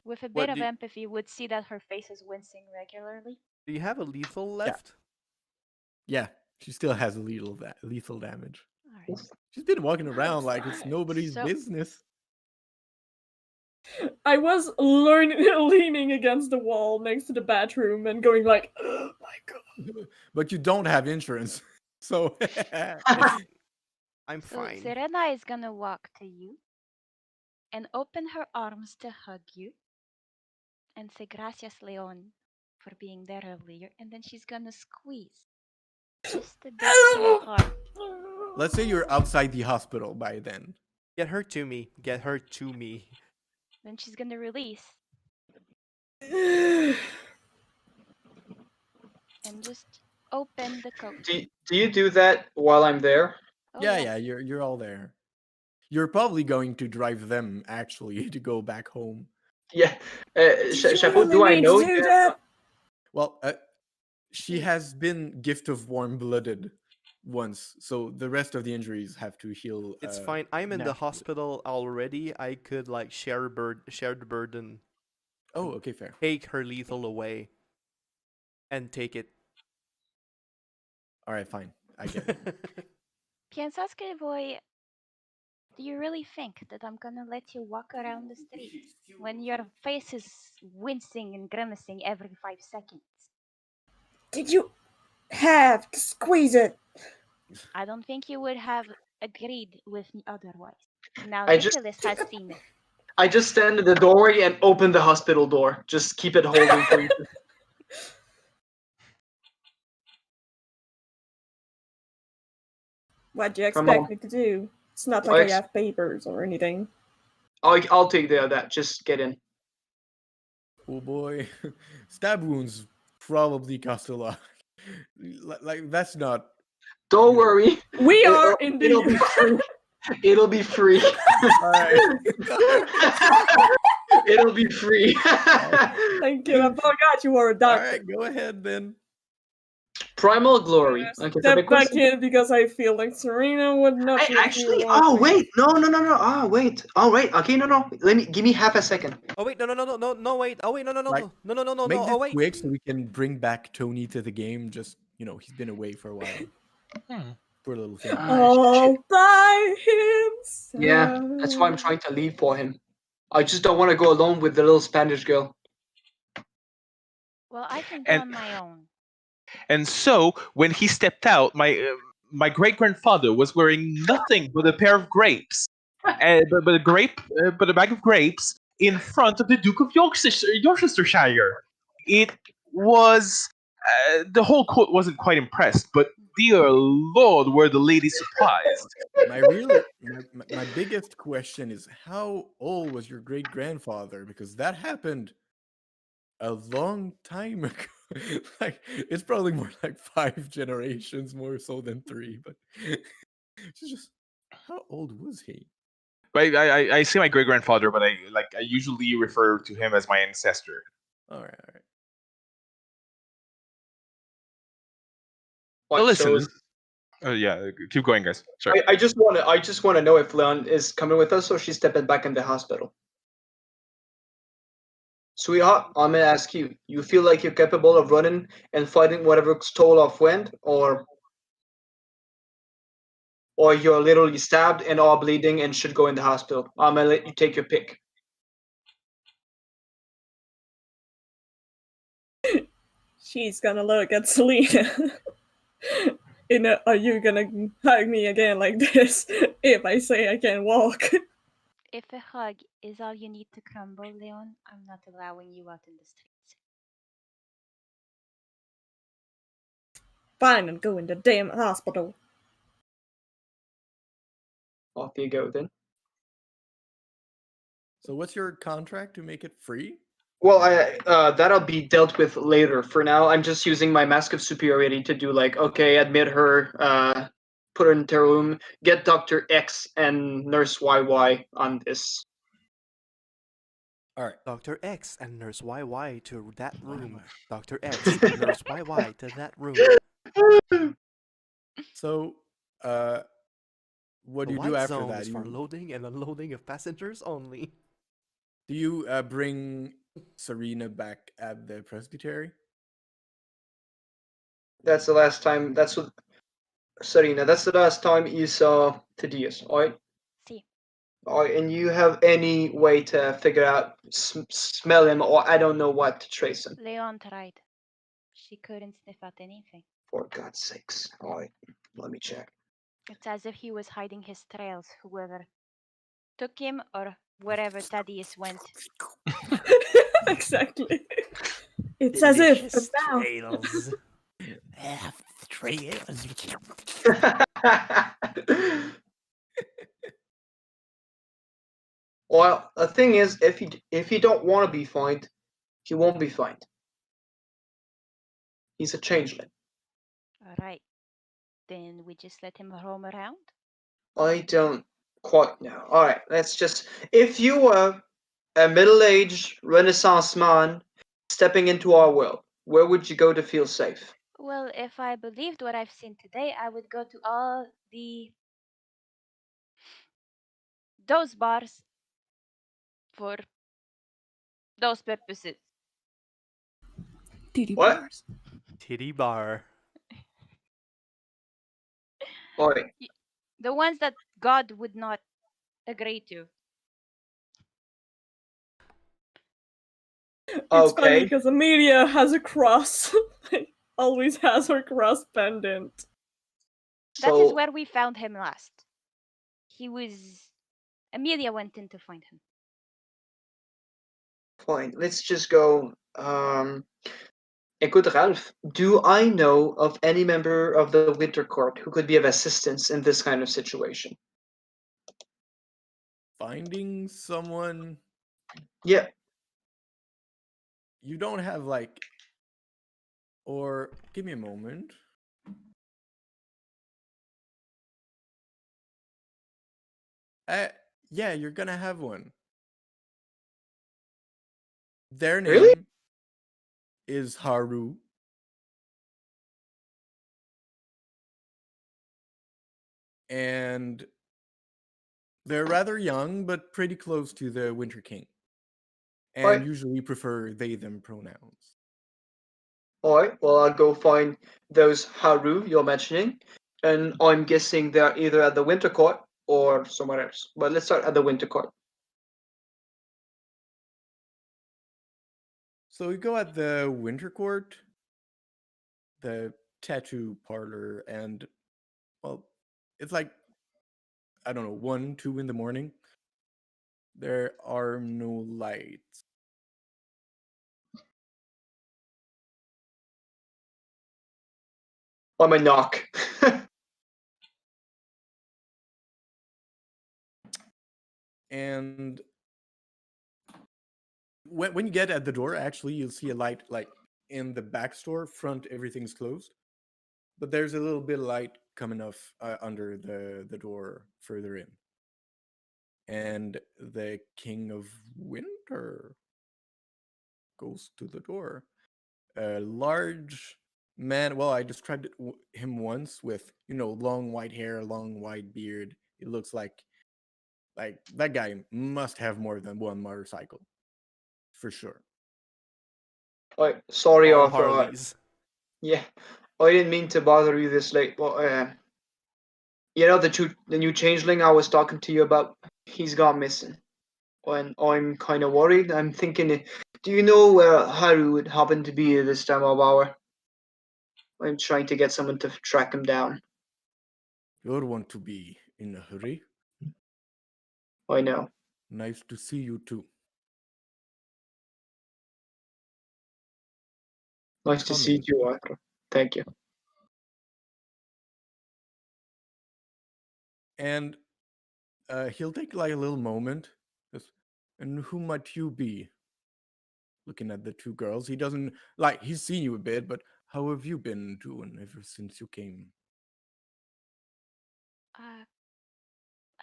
With a bit What of do you- empathy, would see that her face is wincing regularly. Do you have a lethal left? Yeah, she still has lethal damage. Alright. She's been walking around like it's fine. nobody's So- business. I was leaning against the wall next to the bathroom and going like, oh my god. But you don't have insurance, so I'm So fine. Serena is gonna walk to you and open her arms to hug you and say gracias, Leon, for being there earlier. And then she's gonna squeeze just a bit too hard. let's say you're outside the hospital by then. Get her to me. Get her to me. Then she's gonna release and just open the coat. Do you do that while I'm there? Oh, Yeah, yes. yeah, you're all there. You're probably going to drive them actually to go back home. Yeah. Did you Chapeau, really do I need know? to do that? Well, she has been gift of warm-blooded once, so the rest of the injuries have to heal. It's fine. I'm in the naturally. hospital already. I could like share the burden. Oh, okay, fair. Take her lethal away. And take it. All right, fine. I get it. Piensas que voy. Do you really think that I'm gonna let you walk around the street when your face is wincing and grimacing every 5 seconds? Did you have to squeeze it? I don't think you would have agreed with me otherwise. Now I just- Nicholas has seen it. I just stand at the doorway and open the hospital door. Just keep it holding for you. What do you Come expect on. me to do? It's not I like I ex- have papers or anything. I'll take that. Just get in. Oh boy, stab wounds probably cost a lot. Like that's not. Don't You know. worry. We It'll- are in It'll be the. free. It'll be free. All right. It'll be free. Thank you. I forgot you were a All doctor. right, go ahead then. Primal glory. Step Okay, so back in because I feel like Serena would not. I let me actually. walk Oh me. wait, no. Oh wait. All right. Okay, no. Give me half a second. Oh wait, no, wait. Oh wait, no, Like, no. Make Oh this wait. quick so we can bring back Tony to the game. Just he's been away for a while. Poor little thing. All by himself. Yeah, that's why I'm trying to leave for him. I just don't want to go alone with the little Spanish girl. Well, I can go And- on my own. And so when he stepped out, my great grandfather was wearing nothing but a pair of grapes, but a bag of grapes in front of the Duke of Yorkshire. It was the whole court wasn't quite impressed, but dear Lord, were the ladies surprised. My biggest question is how old was your great grandfather? Because that happened a long time ago. Like it's probably more like 5 generations more so than 3. But it's just how old was he? I say my great grandfather, but I usually refer to him as my ancestor. All right. What, Now listen, so yeah, keep going, guys. Sorry. I just want to know if Leon is coming with us or she's stepping back in the hospital. Sweetheart, I'm gonna ask you. You feel like you're capable of running and fighting whatever stole off wind, or you're literally stabbed and all bleeding and should go in the hospital? I'm gonna let you take your pick. She's gonna look at Selena. Are you gonna hug me again like this if I say I can't walk? If a hug is all you need to crumble, Leon, I'm not allowing you out in the streets. Fine, and go in the damn hospital. Off you go then. So what's your contract to make it free? Well, that'll be dealt with later. For now, I'm just using my mask of superiority to do okay, admit her, put her into a room, get Dr. X and Nurse YY on this. All right. Dr. X and Nurse YY to that room. Dr. X and Nurse YY to that room. So, what do The you do white after zone that? is for loading and unloading of passengers only. Do you bring Serena back at the presbytery? That's the last time. That's what, Serena. That's the last time you saw Thaddeus, alright? See, And you have any way to figure out, smell him, or I don't know what to trace him? Leon tried. She couldn't sniff out anything. For God's sakes. Alright, let me check. It's as if he was hiding his trails, whoever took him or wherever Thaddeus went. Exactly. It's as if the mouth. trails. Well, the thing is, if you don't want to be fined, he won't be fined. He's a changeling. Alright. Then we just let him roam around? I don't quite know. Alright, let's just. If you were a middle aged Renaissance man stepping into our world, where would you go to feel safe? Well, if I believed what I've seen today, I would go to all those bars for those purposes. Titty What? bars. Titty bar. Alright, The ones that God would not agree to. It's funny okay. because Amelia has a cross. Always has her cross pendant. That is So, where we found him last. He was. Amelia went in to find him. fine, let's just go. Écoute, Ralph, do I know of any member of the Winter Court who could be of assistance in this kind of situation? Finding someone Yeah, you don't have like, or give me a moment. Yeah, you're gonna have one. Their name really? is Haru. And they're rather young, but pretty close to the Winter King. And Right. usually prefer they them pronouns. Alright, well, I'll go find those Haru you're mentioning, and I'm guessing they're either at the Winter Court or somewhere else. But let's start at the Winter Court. So we go at the Winter Court, the tattoo parlor, and well, it's like, I don't know, 1, 2 in the morning. There are no lights. I'm a knock. And when you get at the door, actually, you'll see a light like in the back store. Front, everything's closed. But there's a little bit of light coming off under the door further in. And the King of Winter goes to the door. A large man. Well, I described him once with, long white hair, long white beard. It looks like that guy must have more than one motorcycle, for sure. Sorry, All Arthur. Harleys. Yeah, I didn't mean to bother you this late, but the new changeling I was talking to you about, he's gone missing. And I'm kind of worried. I'm thinking, do you know where Haru would happen to be at this time of hour? I'm trying to get someone to track him down. You don't want to be in a hurry. I know. Nice to see you too. Nice to Come see in. you, Arthur. Thank you. And he'll take like a little moment. And who might you be? Looking at the two girls. He doesn't he's seen you a bit, but how have you been doing ever since you came?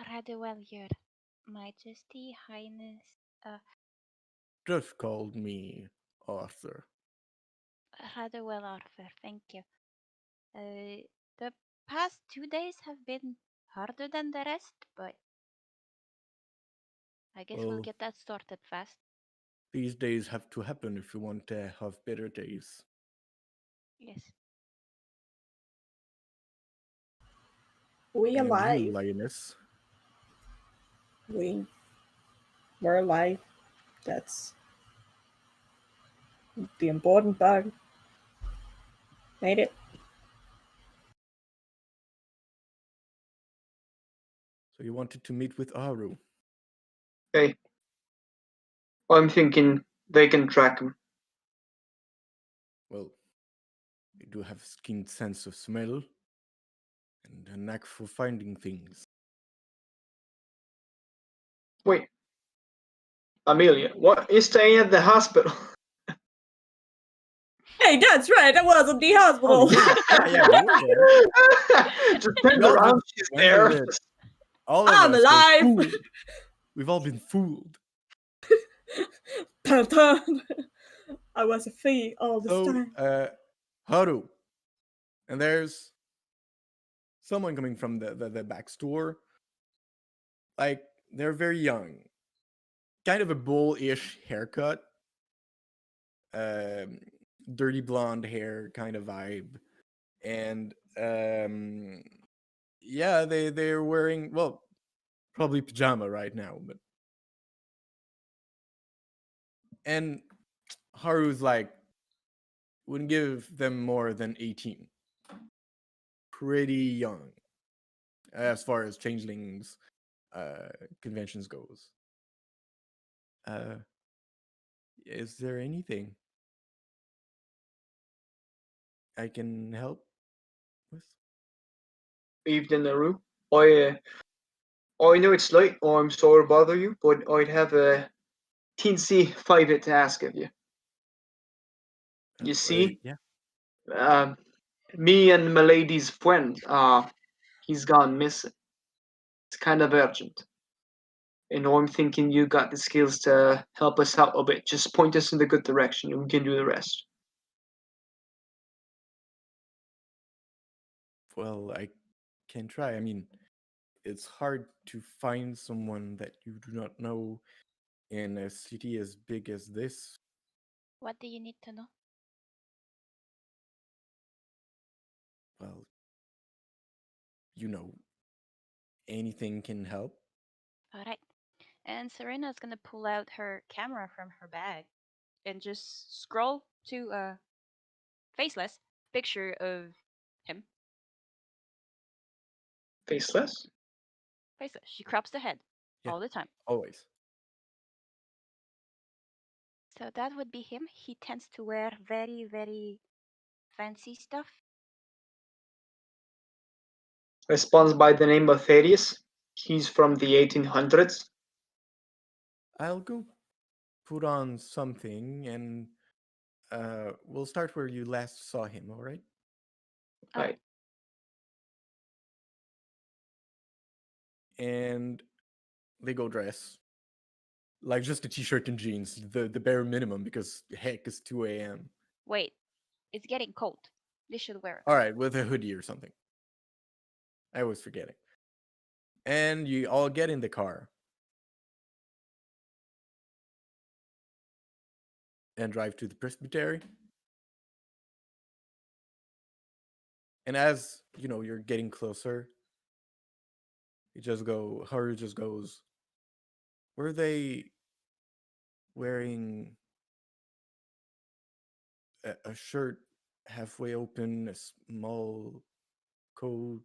Rather well, Your Majesty, Highness. Just called me Arthur. Rather well, Arthur. Thank you. The past 2 days have been harder than the rest, but I guess we'll Well, get that sorted fast. these days have to happen if you want to have better days. Yes. We And you, alive? lioness. We were alive. That's the important part. Made it. So you wanted to meet with Aru. Hey, I'm thinking they can track him. Well, they do have a keen sense of smell and a knack for finding things. Wait, Amelia, what? You're staying at the hospital? Hey, that's right. I was at the hospital. Yeah, we were there. Just turn We all around, just she's went there. with it. All of I'm us were alive. fooled. We've all been fooled. Dun, dun. I was a fee all this So, time. Haru. And there's someone coming from the back store. Like, they're very young. Kind of a bull-ish haircut. Dirty blonde hair kind of vibe. And, yeah, they're wearing, well, probably pajama right now, but... And Haru's like, wouldn't give them more than 18. Pretty young as far as changelings conventions goes. Is there anything I can help with? Evening, Naru. I know it's late, or I'm sorry to bother you, but I'd have a teensy favor to ask of you. You see, Yeah. me and my lady's friend, he's gone missing. It's kind of urgent. And I'm thinking you got the skills to help us out a bit. Just point us in the good direction, and we can do the rest. Well, I can try. I mean, it's hard to find someone that you do not know in a city as big as this. What do you need to know? Well, you know, anything can help. All right. And Serena's gonna pull out her camera from her bag and just scroll to a faceless picture of him. Faceless? Faceless. She crops the head Yeah. all the time. Always. So that would be him. He tends to wear very, very fancy stuff. Responds by the name of Thaddeus. He's from the 1800s. I'll go put on something and we'll start where you last saw him, all right? Right. And they go dress. Like just a t-shirt and jeans, the bare minimum, because heck, it's 2 a.m. Wait, it's getting cold. They should wear it. All right, with a hoodie or something. I always forget it. And you all get in the car and drive to the presbytery. And as you know, you're getting closer. Haru just goes, were they wearing a shirt halfway open, a small coat?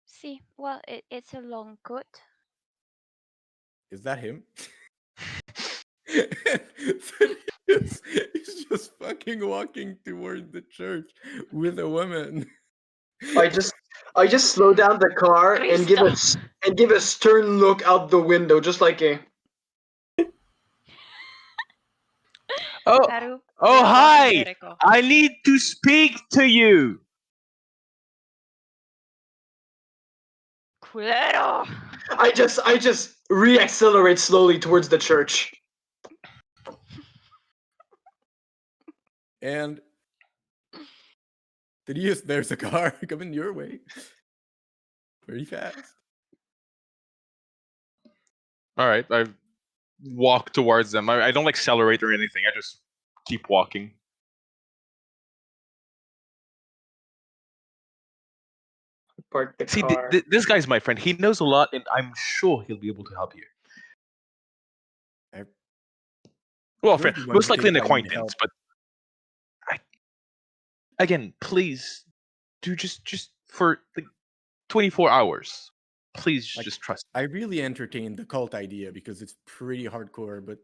See, well, it's a long coat. Is that him? He's just fucking walking toward the church with a woman. I just slow down the car and give a stern look out the window, just like a. Oh, Haru, oh, you're hi! Jericho. I need to speak to you. Culero! I just reaccelerate slowly towards the church. And there's a car coming your way. Very fast. All right, I walk towards them. I don't accelerate or anything. I just keep walking. park the See, car. this guy's my friend. He knows a lot, and I'm sure he'll be able to help you. I- Well, You're friend, the one most who likely an thinks I need acquaintance, help. but again, please do just for like 24 hours. Please Like, just trust. I really entertain the cult idea because it's pretty hardcore, but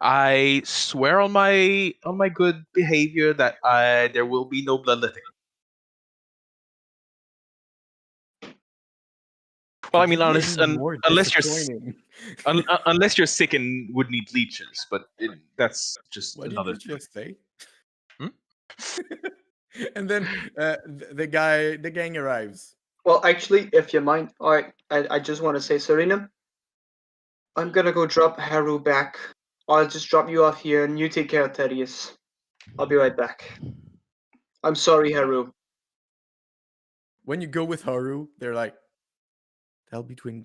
I swear on my good behavior that there will be no bloodletting. Well, I could mean, you be unless any more unless you're disappointing? unless you're sick and would need leeches, but that's just What did another you thing. just say? Hmm? And then the gang arrives. Well, actually, if you mind, alright, I just want to say, Serena, I'm gonna go drop Haru back. I'll just drop you off here and you take care of Thaddeus. I'll be right back. I'm sorry, Haru. When you go with Haru, they're like, that'll be $20.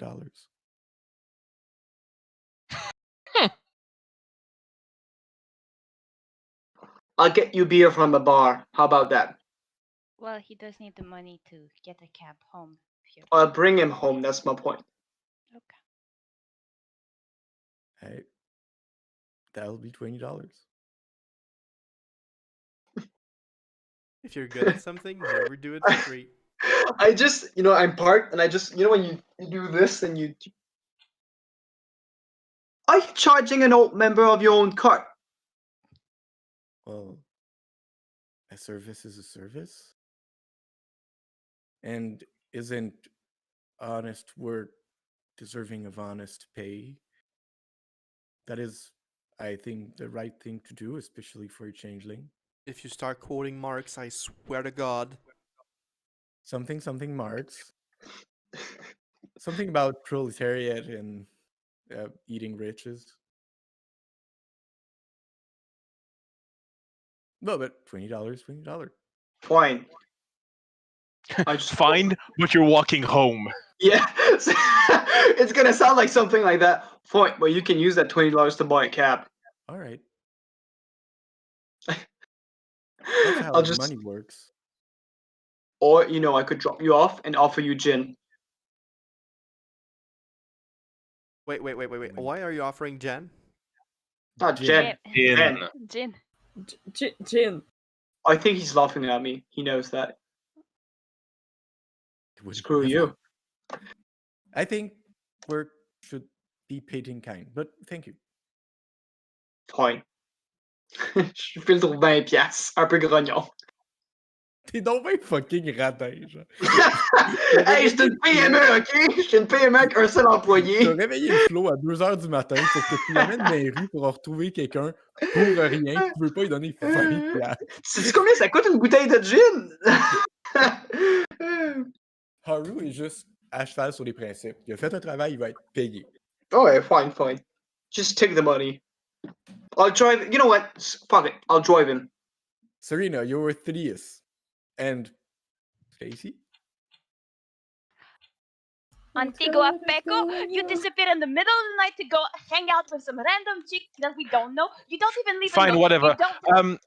I'll get you beer from the bar. How about that? Well, he does need the money to get a cab home. If you're... I'll bring him home, that's my point. Okay. Hey, that'll be $20. If you're good at something, never do it for free. I just, I'm parked and I just, when you do this and you... Are you charging an old member of your own cart? Well, a service is a service. And isn't honest work deserving of honest pay? That is, I think, the right thing to do, especially for a changeling. If you start quoting Marx, I swear to God. Something Marx. Something about proletariat and eating riches. No, but $20. Fine. I just Fine, but you're walking home. Yeah, it's gonna sound like something like that. Fine, but you can use that $20 to buy a cab. All right. That's how I'll just, money works. or I could drop you off and offer you gin. Wait. Why are you offering Jen? Not Jen. In Jen. Jin. Jin. I think he's laughing at me. He knows that. It would Screw never- you. I think work should be paid in kind, but thank you. Fine. Je file pour 20 piastres. Un peu grognon. T'es donc bien fucking radin, genre. Hey, je suis une PME, ok? Je suis une PME avec un seul T'as employé. réveillé le flow à 2h du matin pour que tu l'amènes dans les rues pour en retrouver quelqu'un pour rien, tu veux pas lui donner 20 piastres. Sais-tu combien ça coûte une bouteille de gin? Haru est juste à cheval sur les principes. Il a fait un travail, il va être payé. Okay, fine. Just take the money. I'll drive. You know what? Fuck it. I'll drive him. Serena, you're with Thaddeus. And Stacy? Antigua Peco, you disappear in the middle of the night to go hang out with some random chick that we don't know. You don't even leave. Fine, whatever. You don't...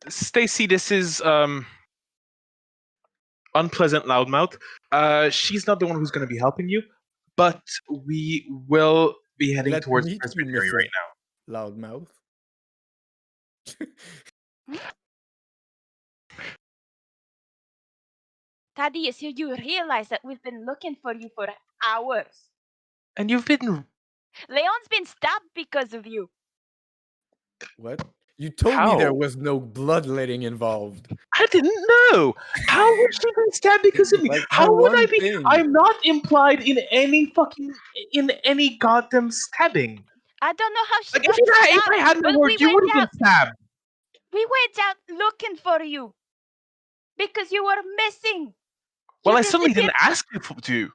Stacy, this is unpleasant loudmouth. She's not the one who's going to be helping you, but we will be heading Let towards me Presbytery Mrs. right now. Loudmouth. Thaddeus, you realize that we've been looking for you for hours. And you've been Leon's been stabbed because of you. What? You told me there was no bloodletting involved. I didn't know. How would she be stabbed because of me? Like, How for would I one be? thing. I'm not implied in any goddamn stabbing. I don't know how she Like got if stabbed, I hadn't but worked, you would have been stabbed. We went out looking for you because you were missing. Well, You I certainly didn't disappeared. ask you to.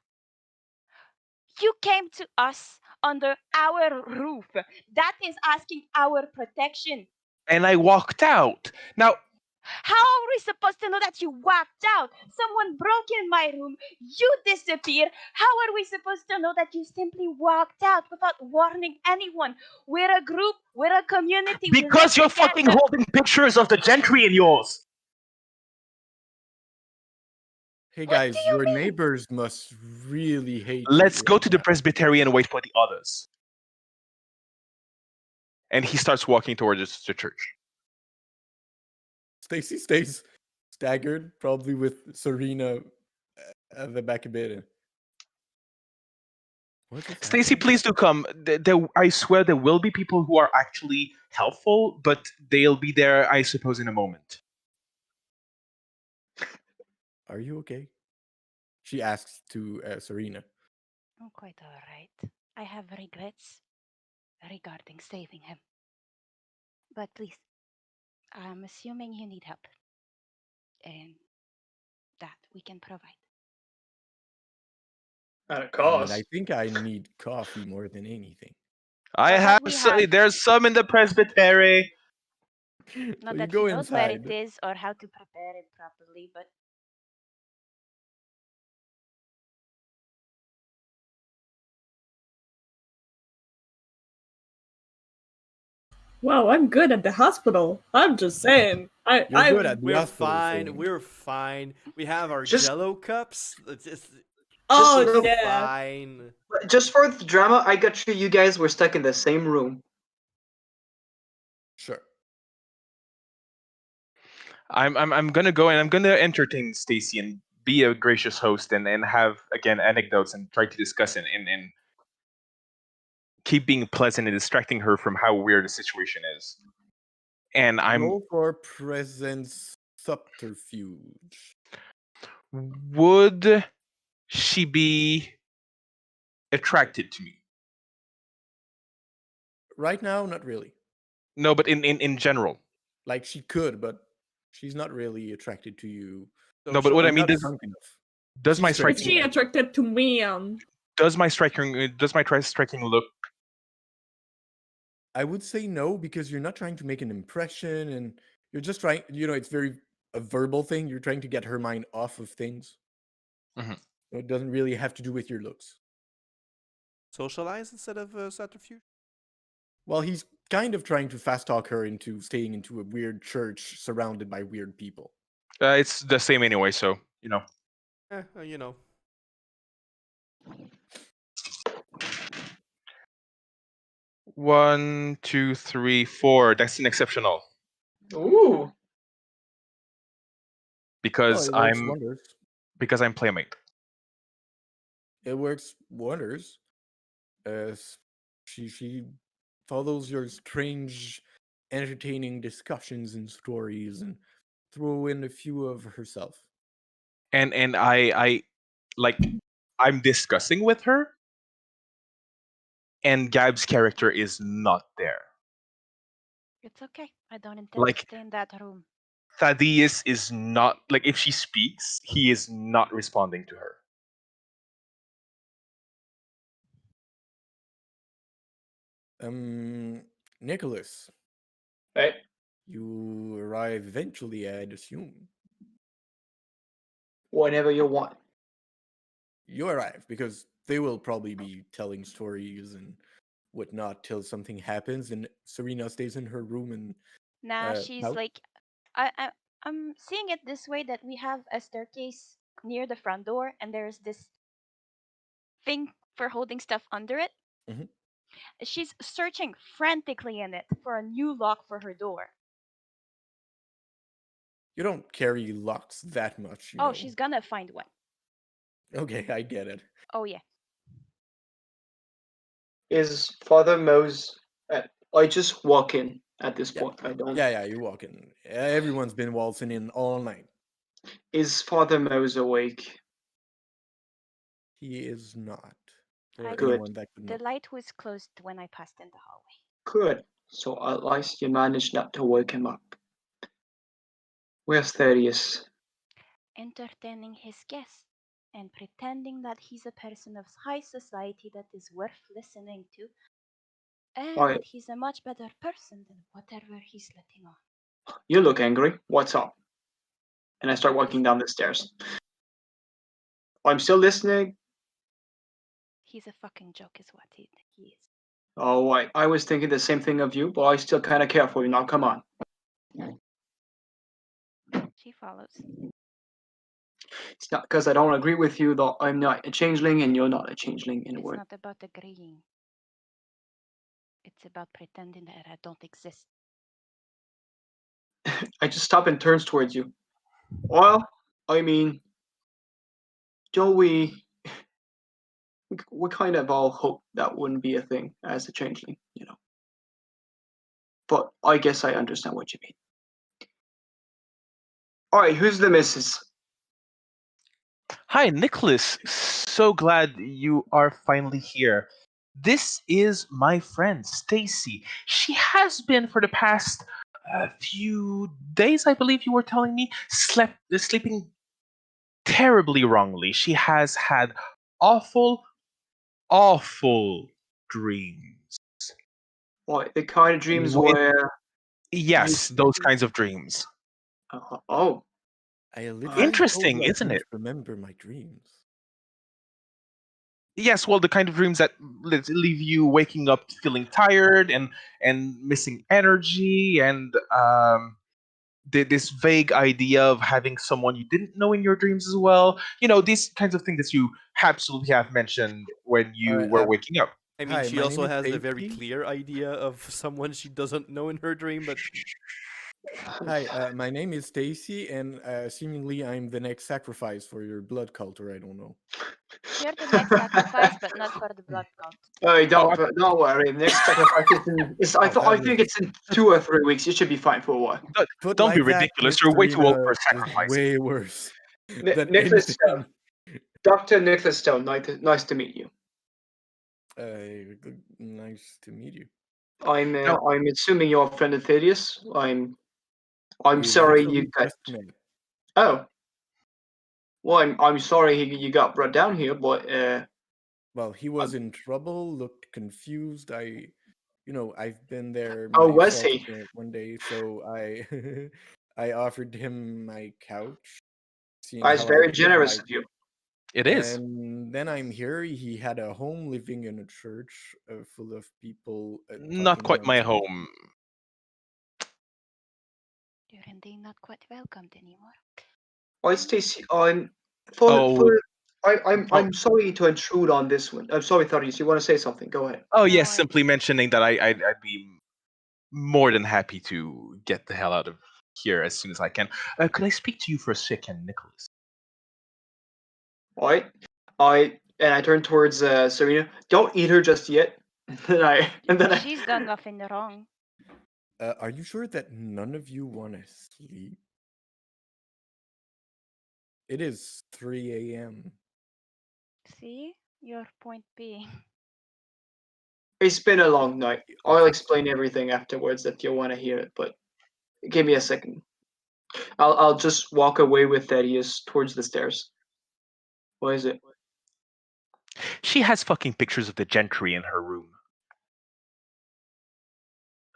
You came to us under our roof. That is asking our protection. And I walked out. Now, How are we supposed to know that you walked out? Someone broke in my room. You disappeared. How are we supposed to know that you simply walked out without warning anyone? We're a group. We're a community. we live because you're fucking together. holding pictures of the gentry in yours. Hey What guys, do you your mean? neighbors must really hate Let's you go right to the now. presbytery and wait for the others. And he starts walking towards the church. Stacy stays staggered, probably with Serena at the back a bit. What is Stacy, happening? please do come. I swear there will be people who are actually helpful, but they'll be there, I suppose, in a moment. Are you okay? She asks to Serena. I'm quite all right. I have regrets regarding saving him. But please, I'm assuming you need help. And that we can provide. At a I mean, cost. I think I need coffee more than anything. I But have, what we have, there's some in the presbytery. not So you that go he knows where inside. it is or how to prepare it properly, but Wow, I'm good at the hospital. I'm just saying. You're good at the We're hospital fine. thing. We're fine. We have our Just- Jello cups. It's Oh look- yeah. fine. Just for the drama, I got sure you guys were stuck in the same room. Sure. I'm gonna go and I'm gonna entertain Stacy and be a gracious host and have again anecdotes and try to discuss and keep being pleasant and distracting her from how weird the situation is. And I'm Roll for presence subterfuge. would she be attracted to me? Right now, not really. No, but in general. Like she could, but she's not really attracted to you. No, but what I You're mean not does drunk enough. does my She's straight Is striking she attracted to me? does my striking look? I would say no because you're not trying to make an impression, and you're just trying. It's very a verbal thing. You're trying to get her mind off of things. Mhm. So it doesn't really have to do with your looks. Socialize instead of subterfuge. Well, he's kind of trying to fast talk her into staying into a weird church surrounded by weird people. It's the same anyway, so you know. You know. 1, 2, 3, 4. That's an exceptional Ooh. because Well, it works wonders. I'm playmate. It works wonders. She follows your strange, entertaining discussions and stories, and throw in a few of herself. And I like I'm discussing with her, and Gab's character is not there. it's okay. I don't intend Like- to stay in that room. Thaddeus is not like if she speaks, he is not responding to her. Nicholas, Right? you arrive eventually, I'd assume. Whenever you want. You arrive because they will probably be telling stories and whatnot till something happens, and Serena stays in her room and Nah, she's out? like, I'm seeing it this way that we have a staircase near the front door, and there's this thing for holding stuff under it. Mhm. She's searching frantically in it for a new lock for her door. You don't carry locks that much, you Oh, know. she's gonna find one. Okay, I get it. Oh yeah. Is Father Mose. I just walk in at this Yeah. point. I don't. Yeah, you walk in. Everyone's been waltzing in all night. Is Father Mose awake? He is not. For I Good. anyone that could The know. light was closed when I passed in the hallway. Good. So at least you managed not to wake him up. Where's Thaddeus? Entertaining his guests and pretending that he's a person of high society that is worth listening to, and Why- that he's a much better person than whatever he's letting on. You look angry. What's up? And I start walking down the stairs. I'm still listening. He's a fucking joke, is what he is. Oh, I was thinking the same thing of you, but I still kind of care for you. Now, come on. She follows. It's not because I don't agree with you that I'm not a changeling and you're not a changeling in a It's word. not about agreeing. It's about pretending that I don't exist. I just stop and turns towards you. Well, I mean, don't we kind of all hope that wouldn't be a thing as a changeling, you know. But I guess I understand what you mean. All right, who's the missus? Hi, Nicholas. So glad you are finally here. This is my friend Stacy. She has been for the past few days, I believe you were telling me, sleeping terribly wrongly. She has had awful, awful dreams. What, the kind of dreams With, where you? yes, those kinds of dreams. Oh, I literally told Interesting, you I isn't couldn't it? remember my dreams. Yes, well, the kind of dreams that leave you waking up feeling tired and missing energy and this vague idea of having someone you didn't know in your dreams as well. You know, these kinds of things that you absolutely have mentioned when you Alright, were waking up. I mean, Hi, she my name also is has the very Stacy. clear idea of someone she doesn't know in her dream, but Hi, my name is Stacy, and seemingly I'm the next sacrifice for your blood cult, or I don't know. You're the next sacrifice, but not for the blood cult. don't worry. The next sacrifice I think it's in 2 or 3 weeks. You should be fine for a while. Put Don't be like that, ridiculous. You're way too old for a Mistrina, is sacrifice. way worse than Nicholas Stone, anything. Dr. Nicholas Stone. Nice to meet you. Nice to meet you. Now, I'm assuming you're a friend of Thaddeus. I'm We've sorry actually you got. just met. Oh, well, I'm sorry you got brought down here, but Well, he was in trouble, looked confused. I've been there oh, was myself he? one day, so I I offered him my couch, seeing That's how I very could. generous of you. it is. And then I'm here. He had a home living in a church full of people Not talking quite my nonsense. home. You're indeed not quite welcomed anymore. Why, Stacy? I'm Oh, oh, I'm sorry to intrude on this one. I'm sorry, Thaddeus. You want to say something? Go ahead. oh No, yes, simply mentioning that I'd be more than happy to get the hell out of here as soon as I can. Could I speak to you for a second, Nicholas? All right. I turn towards Serena. Don't eat her just yet. And then I she's done nothing wrong. Are you sure that none of you want to sleep? It is 3 a.m. See? Your point being. It's been a long night. I'll explain everything afterwards if you want to hear it, but give me a second. I'll just walk away with Thaddeus towards the stairs. What is it? She has fucking pictures of the gentry in her room.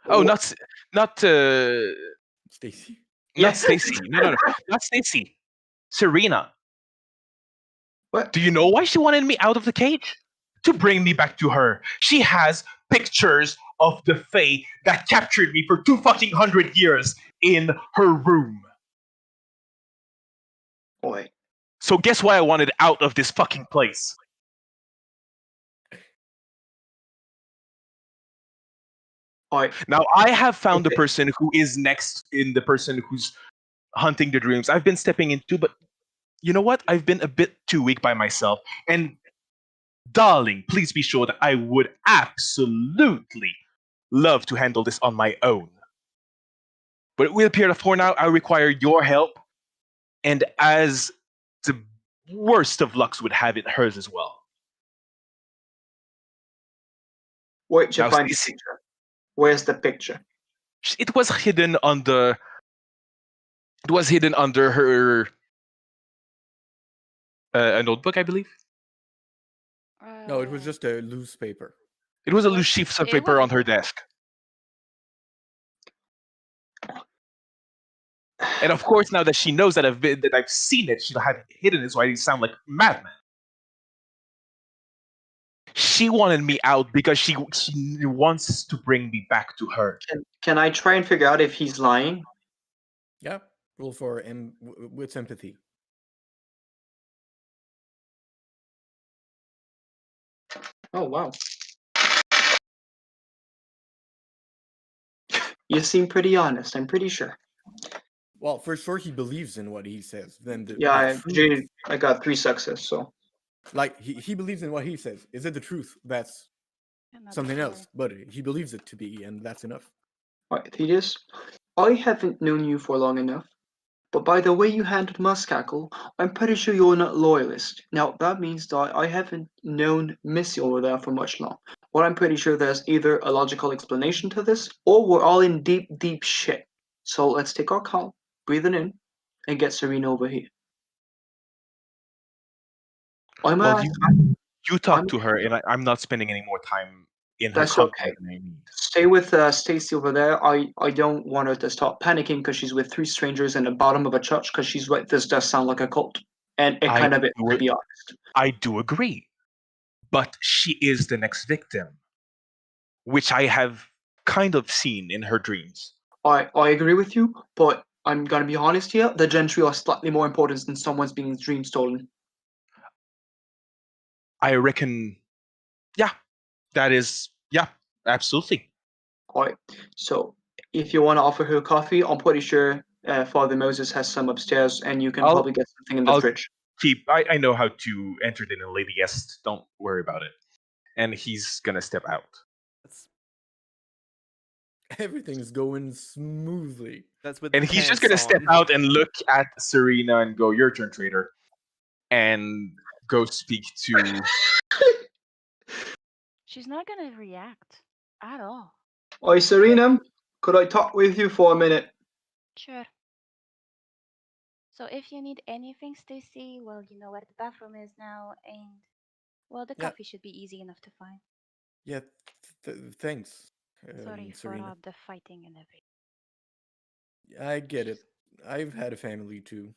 Oh, not Stacy. not Stacy. No, not Stacy. Serena. What? Do you know why she wanted me out of the cage? To bring me back to her. She has pictures of the Fae that captured me for 2 fucking 100 years in her room. Boy. So guess why I wanted out of this fucking place? Alright. Now I have found the Okay. person who is next in the person who's hunting the dreams. I've been stepping into, but you know what? I've been a bit too weak by myself. And darling, please be sure that I would absolutely love to handle this on my own. But it will appear that for now I require your help, and as the worst of lucks would have it, hers as well. Where'd you Now, find the Stacey, picture? Where's the picture? it was hidden under. It was hidden under her a notebook, I believe. No, it was just a loose paper. It was a Was- loose sheet of it paper was- on her desk. And of course, now that she knows that I've seen it, she'll have hidden it, so I sound like a madman. She wanted me out because she wants to bring me back to her. Can I try and figure out if he's lying? Yeah, roll for with sympathy. Oh wow. You seem pretty honest. I'm pretty sure. Well, for sure he believes in what he says. Then the Yeah, truth, I got 3 success. So like he believes in what he says. Is it the truth? That's I'm not something sure. else. But he believes it to be, and that's enough. alright, Thedis. I haven't known you for long enough, but by the way you handled Muskackle, I'm pretty sure you're not loyalist. Now that means that I haven't known Missy over there for much long. But I'm pretty sure there's either a logical explanation to this, or we're all in deep, deep shit. So let's take our calm, breathe it in, and get Serena over here. I'm Well, a, you talk I'm to her, and I'm not spending any more time in her That's company okay. than I need. Stay with Stacy over there. I don't want her to stop panicking because she's with 3 strangers in the bottom of a church. Because she's right. This does sound like a cult, and it I kind of is, do, to be honest. I do agree, but she is the next victim, which I have kind of seen in her dreams. I agree with you, but I'm gonna be honest here. The gentry are slightly more important than someone's being dream stolen. I reckon, yeah, that is, yeah, absolutely. Alright. So if you want to offer her coffee, I'm pretty sure Father Moses has some upstairs, and you can I'll, probably get something in the I'll fridge. keep. I know how to enter it in a lady guest. Don't worry about it. And he's gonna step out. That's Everything is going smoothly. with And the he's just pants gonna step on. out and look at Serena and go, "Your turn, traitor," and go speak to. She's not gonna react at all. Oi, Serena, could I talk with you for a minute? Sure. So if you need anything, Stacy, well, you know where the bathroom is now, and well, the Yeah. coffee should be easy enough to find. Yeah, thanks, Sorry for Serena. the fighting and everything. I get it. I've had a family too.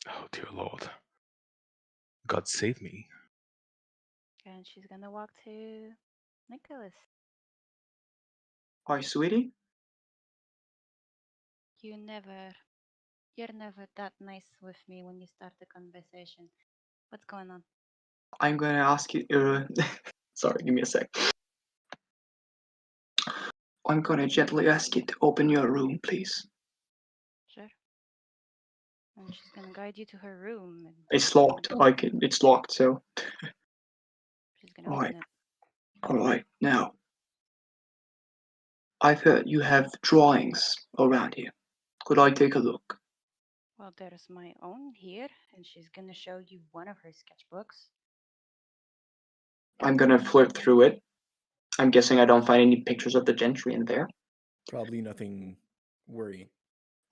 Oh dear Lord, God save me. And she's gonna walk to Nicholas. Hi, sweetie. You're never that nice with me when you start the conversation. What's going on? I'm gonna ask you. Sorry, give me a sec. I'm gonna gently ask you to open your room, please. Sure. And she's gonna guide you to her room. And It's locked. It's locked. So, she's gonna all open right, it. all right. Now, I've heard you have drawings around here. Could I take a look? Well, there's my own here, and she's gonna show you one of her sketchbooks. I'm gonna flip through it. I'm guessing I don't find any pictures of the gentry in there. Probably nothing worrying.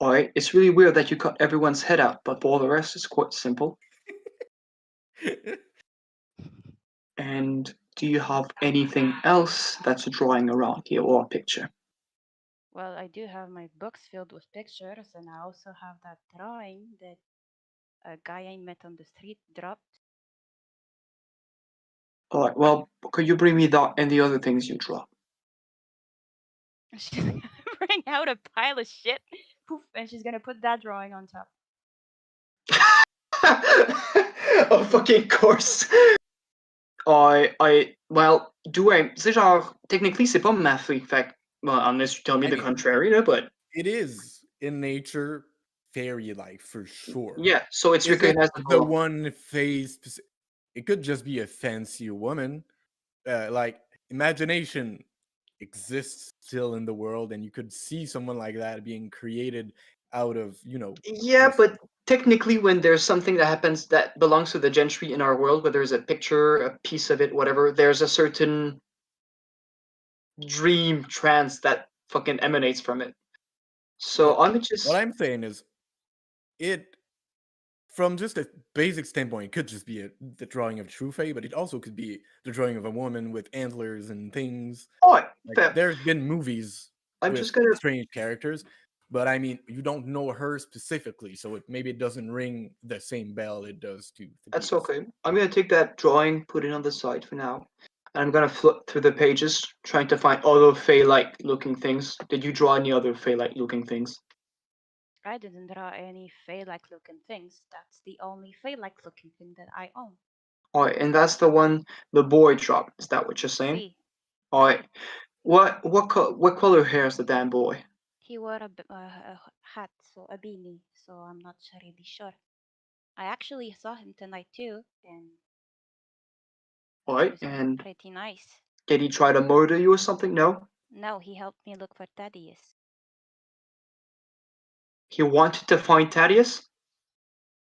All right. It's really weird that you cut everyone's head out, but for all the rest, it's quite simple. And do you have anything else that's a drawing around here or a picture? Well, I do have my books filled with pictures, and I also have that drawing that a guy I met on the street dropped. All right. Well, could you bring me that and the other things you draw? She's gonna bring out a pile of shit, poof, and she's gonna put that drawing on top. Oh, fucking course. Well, c'est genre, technically, c'est pas mathly, fait, well, unless you tell me I the mean, contrary, là, but it is in nature fairy-like for sure. yeah, so it's Is it the recognizable. one face? It could just be a fancy woman. Like imagination exists still in the world, and you could see someone like that being created out of Yeah, just but technically, when there's something that happens that belongs to the gentry in our world, whether it's a picture, a piece of it, whatever, there's a certain dream trance that fucking emanates from it. So But I'm just. what I'm saying is, it from just a basic standpoint, it could just be the drawing of true fae, but it also could be the drawing of a woman with antlers and things. Oh, Like fair. there's been movies I'm with just gonna. strange characters, but I mean, you don't know her specifically, so maybe it doesn't ring the same bell it does to That's Thebes. okay. I'm gonna take that drawing, put it on the side for now, and I'm gonna flip through the pages, trying to find other Fey-like looking things. Did you draw any other Fey-like looking things? I didn't draw any Fey-like looking things. That's the only Fey-like looking thing that I own. Alright, and that's the one the boy dropped. Is that what you're saying? See, Alright. What color hair is the damn boy? he wore a hat, so a beanie, so I'm not really sure. I actually saw him tonight too, and he Alright, was and pretty nice. did he try to murder you or something? No? No, he helped me look for Thaddeus. He wanted to find Thaddeus?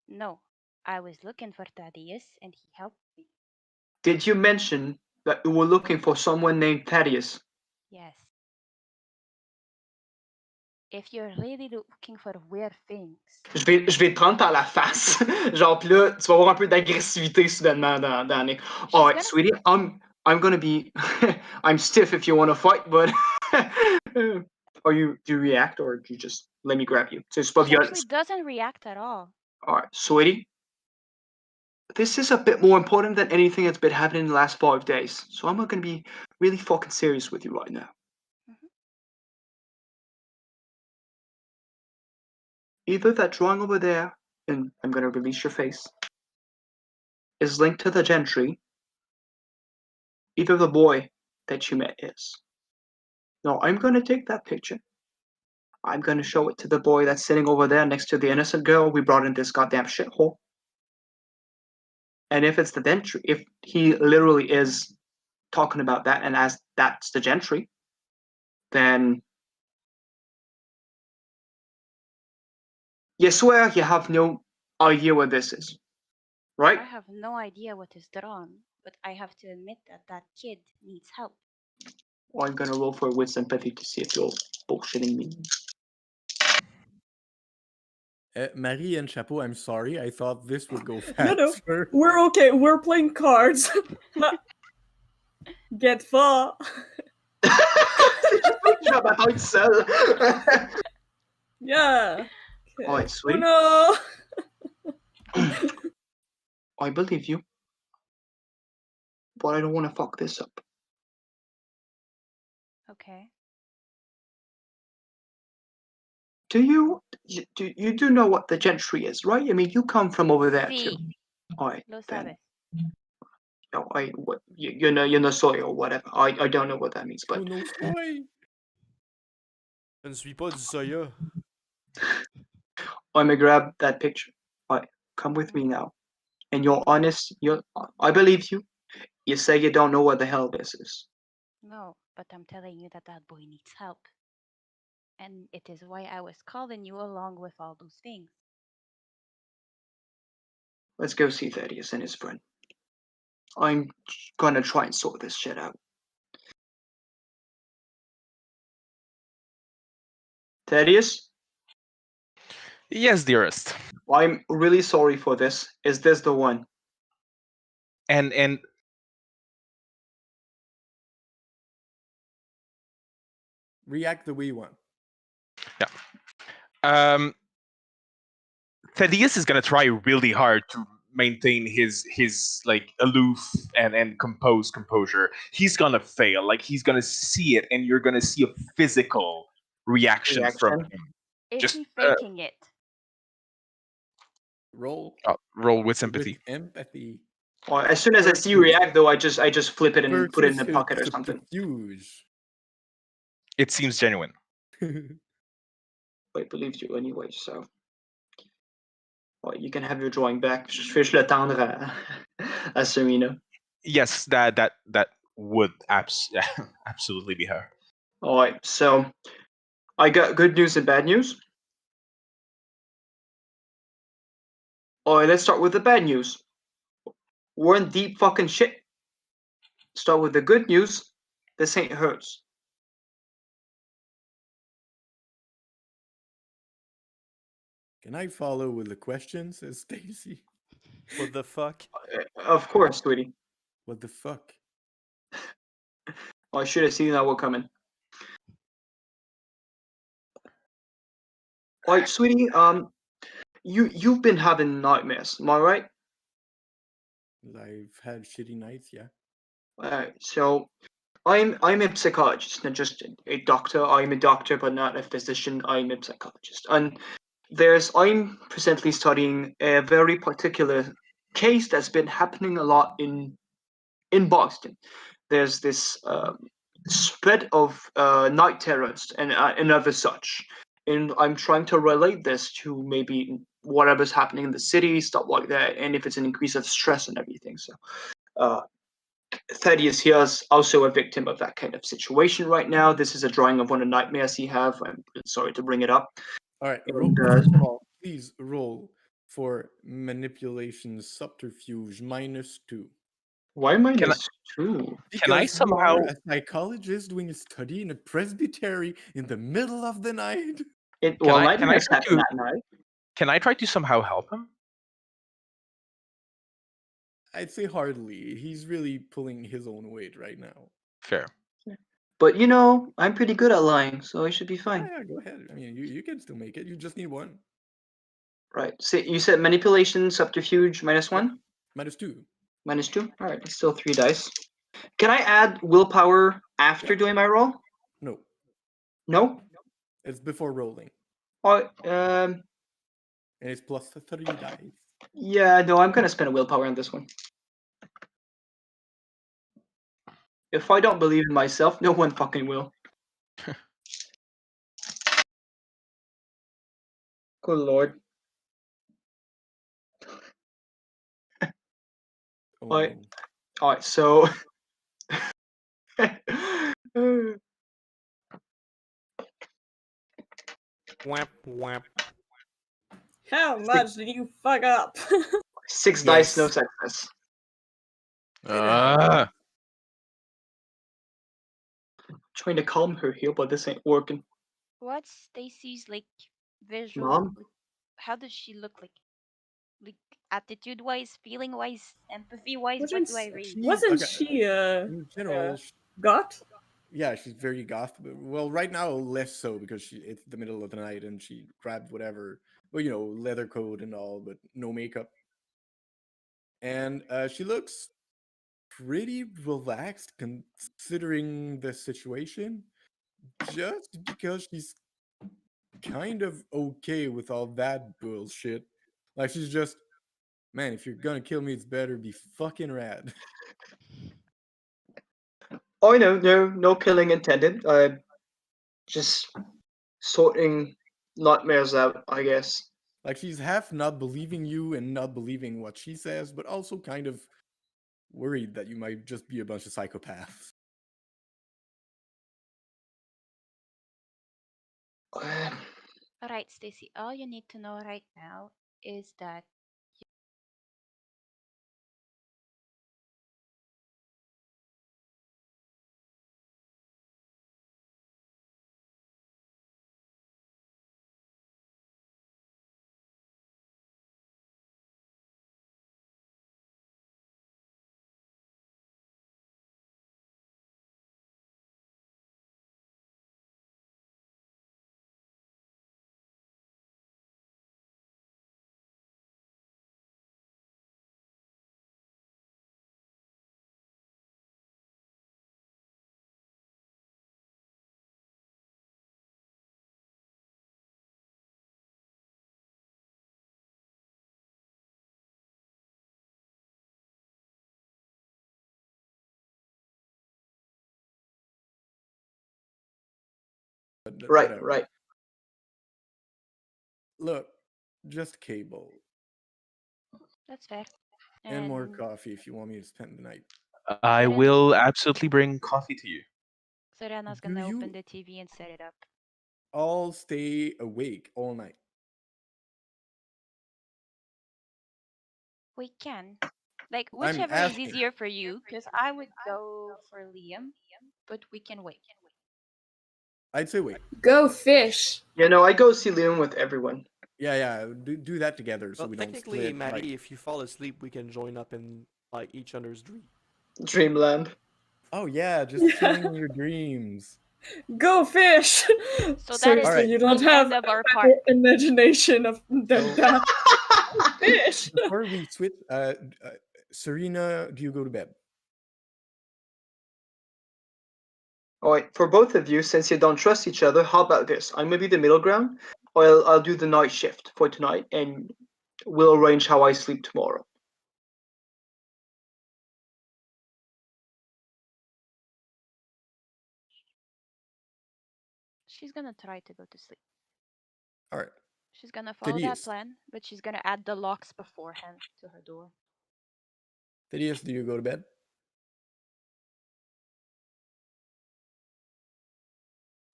No, I was looking for Thaddeus, and he helped me. Did you mention that you were looking for someone named Thaddeus? Yes. If you're really looking for weird things, Je vais te prendre par la face. Genre, pis là, tu vas avoir un peu d'agressivité soudainement dans les. she's Alright, gonna. sweetie, I'm gonna be. I'm stiff if you want to fight, but. Or do you react or do you just let me grab you? So it's pas She actually violence. doesn't react at all. Alright, sweetie. This is a bit more important than anything that's been happening in the last 5 days. So I'm not gonna be really fucking serious with you right now. Mhm. Either that drawing over there, and I'm gonna release your face, is linked to the gentry. Either the boy that you met is. No, I'm gonna take that picture. I'm gonna show it to the boy that's sitting over there next to the innocent girl we brought in this goddamn shithole. And if it's the gentry, if he literally is talking about that and as that's the gentry, then you swear you have no idea what this is, right? I have no idea what is drawn, but I have to admit that that kid needs help. Or I'm gonna roll for with sympathy to see if you're bullshitting me. Marie and Chapeau, I'm sorry. I thought this would go No, no. faster. We're okay. We're playing cards. Get far. Je vais m'attendre seul. Yeah. Alright, Oh sweetie. no. I believe you. But I don't want to fuck this up. Okay. You do know what the gentry is, right? I mean, you come from over there too. Sí, Alright, lo then. sabes. No, you know soy or whatever. I don't know what that means, but Oh no, soy! Je ne suis pas du soya. I'm gonna grab that picture. Alright, come with me now. And you're honest. I believe you. You say you don't know what the hell this is. No, but I'm telling you that that boy needs help. And it is why I was calling you along with all those things. Let's go see Thaddeus and his friend. I'm gonna try and sort this shit out. Thaddeus, Yes, dearest. I'm really sorry for this. Is this the one? And React the way you want. Thaddeus is gonna try really hard to maintain his like aloof and composure. He's gonna fail. Like he's gonna see it, and you're gonna see a physical reaction from Reaction? him. Is Just he faking it? Roll roll with with sympathy. empathy. As soon as I see you react, though, I just flip it and put it in the Versus pocket or his something. subterfuge. It seems genuine. I believed you anyway, so. You can have your drawing back. Je le tendre à Serena. Yes, that would absolutely be her. Alright, so I got good news and bad news. Alright, let's start with the bad news. We're in deep fucking shit. Start with the good news. This ain't hers. Can I follow with the question, says Stacy? What the fuck? Of course, sweetie. What the fuck? I should have seen that one coming. Alright, sweetie, you've been having nightmares, am I right? I've had shitty nights, yeah. So I'm a psychologist, not just a doctor. I'm a doctor, but not a physician. I'm a psychologist, and I'm presently studying a very particular case that's been happening a lot in Boston. There's this spread of night terrors and other such, and I'm trying to relate this to maybe whatever's happening in the city, stuff like that, and if it's an increase of stress and everything. So, Thaddeus here is also a victim of that kind of situation right now. This is a drawing of one of the nightmares he have. I'm sorry to bring it up. All right, And, first of all, please roll for manipulation subterfuge -2. why Can I, -2? can I Because you somehow are a psychologist doing a study in a presbytery in the middle of the night. Well, can I nightmares try happen to that night. can I try to somehow help him? I'd say hardly. He's really pulling his own weight right now. Fair. But I'm pretty good at lying, so I should be fine. Yeah, go ahead. I mean, you can still make it. You just need one. Right. So you said manipulation, subterfuge, -1? -2. -2? Alright, it's still 3 dice. Can I add willpower after doing my roll? No, No? it's before rolling. Oh, And it's plus 3 dice. yeah, no, I'm gonna spend a willpower on this one. If I don't believe in myself, no one fucking will. Good lord. Oh, Alright. no. Alright, so Whap whap. How much did you fuck up? 6 dice, no Yes. success. Ah, Trying to calm her here, but this ain't working. What's Stacy's like visual? Mom? How does she look like? Like attitude wise, feeling wise, empathy wise, what Wasn't do I read? wasn't okay, she in general, got? yeah, she's very goth. But, well, right now less so because it's the middle of the night and she grabbed whatever, well, leather coat and all, but no makeup. And she looks pretty relaxed considering the situation, just because she's kind of okay with all that bullshit. Like she's just, man, if you're gonna kill me, it's better be fucking rad. Oh, no killing intended. I'm just sorting nightmares out, I guess. Like she's half not believing you and not believing what she says, but also kind of worried that you might just be a bunch of psychopaths. Alright, Stacy, all you need to know right now is that But Right, whatever. right. Look, just cable that's fair. and more coffee if you want me to spend the night. I Seren- will absolutely bring coffee to you. Serena's Do gonna you- open the TV and set it up. I'll stay awake all night. We can. Like, whichever is asking. easier for you, because I would go for Liam, but we can wait. I'd say wait. Go fish. I go see Liam with everyone. Yeah, do that together so Well, we don't technically, split. Maddie, like- if you fall asleep, we can join up in like each other's dream. Dreamland. Oh yeah, just chilling in your dreams. Go fish. So that Seriously, is Alright. you don't the have end of our a part. imagination of than So- that. Fish. Before we switch, Serena, do you go to bed? Alright, for both of you, since you don't trust each other, how about this? I'm gonna be the middle ground, or I'll do the night shift for tonight, and we'll arrange how I sleep tomorrow. She's gonna try to go to sleep. All right. She's gonna follow that Thaddeus. plan, but she's gonna add the locks beforehand to her door. Thaddeus, do you go to bed?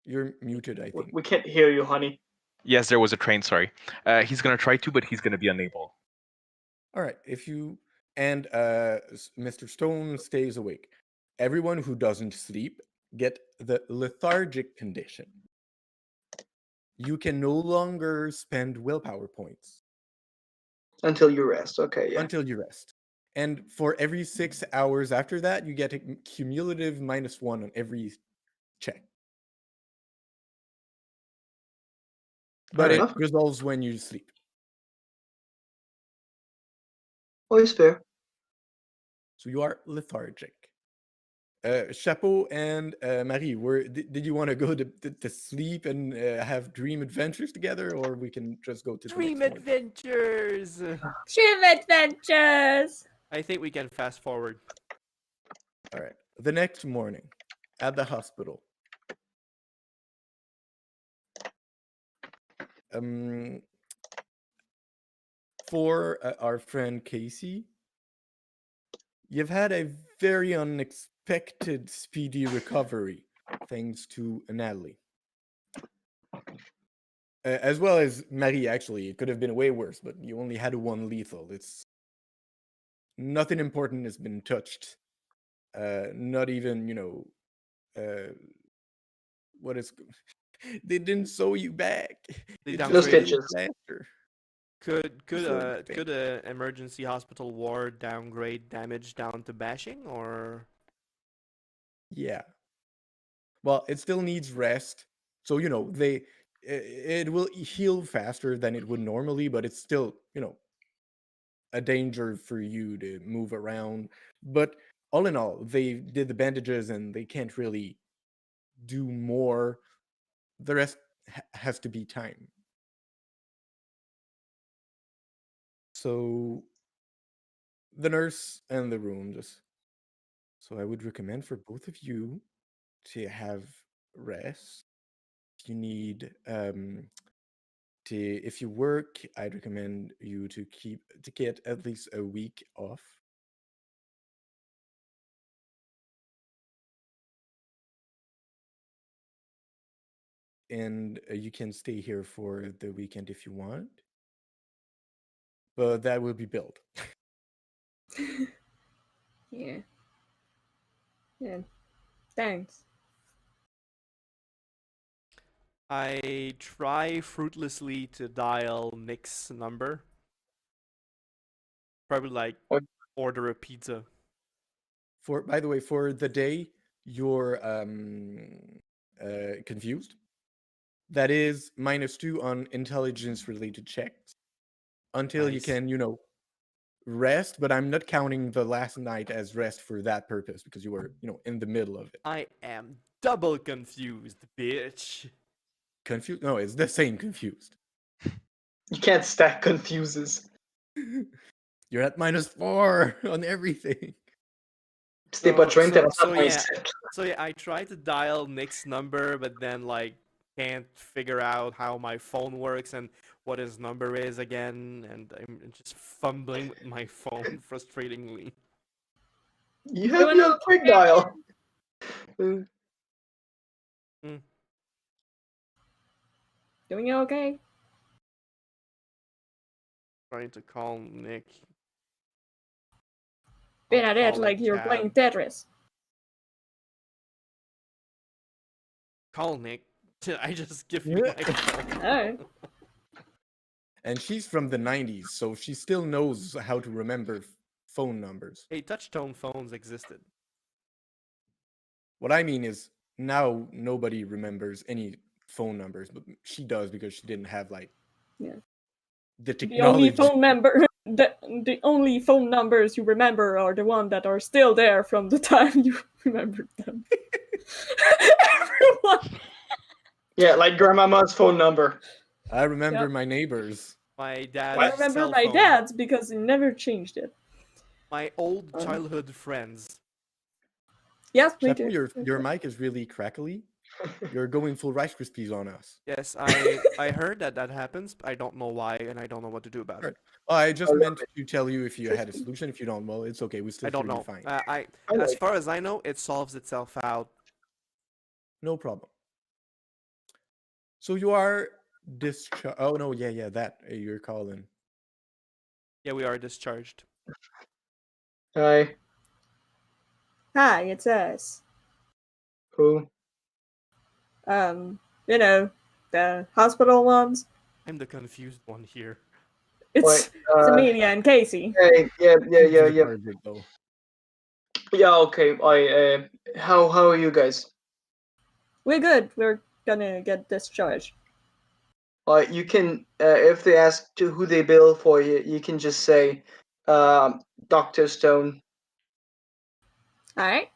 You're muted, I think. We can't hear you, honey. Yes, there was a train. Sorry. He's gonna try to, but he's gonna be unable. All right. If you and Mr. Stone stays awake. Everyone who doesn't sleep get the lethargic condition. You can no longer spend willpower points Until you rest. Okay, yeah. until you rest. And for every 6 hours after that, you get a cumulative -1 on every check. But Fair it enough. resolves when you sleep. Always fair. So you are lethargic. Chapeau and Marie, did you want to go to sleep and have dream adventures together, or we can just go to the Dream next morning? adventures. Dream adventures. I think we can fast forward. All right. The next morning, at the hospital. For our friend Casey, you've had a very unexpected speedy recovery, thanks to Natalie. As well as Marie, actually. It could have been way worse, but you only had one lethal. It's nothing important has been touched. Not even, what is... They didn't sew you back. They It's No just a little stitches. plaster. Could a emergency hospital ward downgrade damage down to bashing, or Yeah. Well, it still needs rest. So, it will heal faster than it would normally, but it's still, a danger for you to move around. But all in all, they did the bandages and they can't really do more. The rest has to be time. So the nurse and the room just... So I would recommend for both of you to have rest. If you need if you work, I'd recommend you to get at least a week off. And you can stay here for the weekend if you want. But that will be billed. Yeah. Yeah. Thanks. I try fruitlessly to dial Nick's number. Probably like What? order a pizza. By the way, for the day you're confused, that is -2 on intelligence related checks until you Nice. can, rest. But I'm not counting the last night as rest for that purpose because you were, in the middle of it. I am double confused, bitch. Confused? No, it's the same confused. You can't stack confuses. You're at -4 on everything. Stay but train So yeah, I tried to dial Nick's number, but then like can't figure out how my phone works and what his number is again, and I'm just fumbling with my phone frustratingly. You have your quick dial. Doing okay? Trying to call Nick. Been at it Call like a you're cab. playing Tetris. Call Nick. I just give you my phone. Alright. And she's from the 90s, so she still knows how to remember phone numbers. Hey, touch-tone phones existed. What I mean is now nobody remembers any phone numbers, but she does because she didn't have the The technology. the only phone numbers you remember are the ones that are still there from the time you remembered them. Everyone. Yeah, like grandmama's phone number. I remember my neighbors. My dad's I remember cell my phone. dad's because he never changed it. My old childhood friends. Yes, me Chapo, too. your mic is really crackly. You're going full Rice Krispies on us. Yes, I heard that happens. I don't know why, and I don't know what to do about Right. it. I just love meant to tell you if you had a solution. If you don't, well, it's okay. We still I don't hear you know. fine. I I as like far as I know, it solves itself out. No problem. So you are discharged. Oh no, yeah, that you're calling. Yeah, we are discharged. Hi. Hi, it's us. Who? You know, the hospital ones. I'm the confused one here. It's Amelia and Casey. Hey, yeah. Who's the target, though? Yeah, okay. How are you guys? We're good. We're gonna get discharged. You can, if they ask to who they bill for you, you can just say, Dr. Stone. Alright.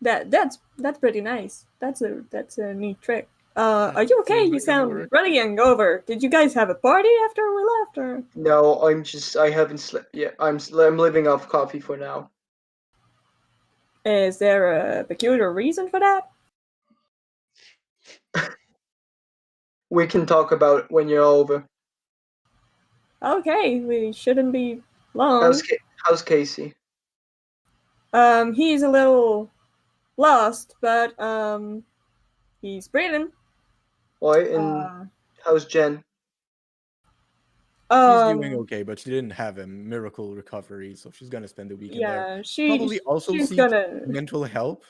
That's pretty nice. That's a neat trick. Are you okay? Seems You like it'll sound work. really hungover. Did you guys have a party after we left, or No, I haven't slept yet. I'm living off coffee for now. is there a peculiar reason for that? We can talk about it when you're over. Okay, we shouldn't be long. How's Casey? He's a little lost, but he's breathing. Why? And how's Jen? She's doing okay, but she didn't have a miracle recovery, so she's gonna spend the weekend there. Yeah, Probably also she's seek gonna mental help.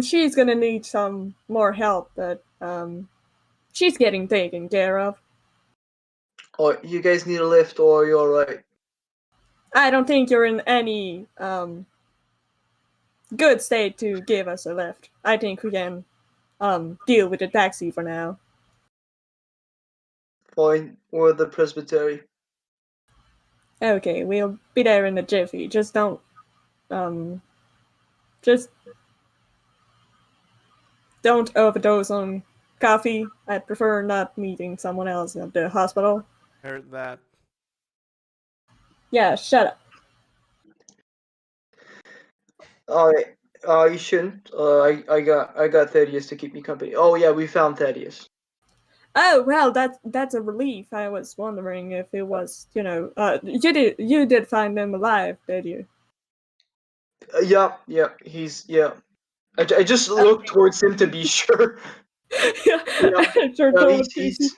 she's gonna need some more help, but she's getting taken care of. Oh, you guys need a lift, or you're alright? I don't think you're in any good state to give us a lift. I think we can deal with the taxi for now. Fine, or the presbytery. Okay, we'll be there in a jiffy. Just don't just don't overdose on coffee. I'd prefer not meeting someone else at the hospital. Heard that. Yeah, shut up. Alright, you shouldn't. I got Thaddeus to keep me company. Oh yeah, we found Thaddeus. Oh well, that's a relief. I was wondering if it was, you did find him alive, did you? Yeah, I just looked towards him to be sure. I sure No, told Casey.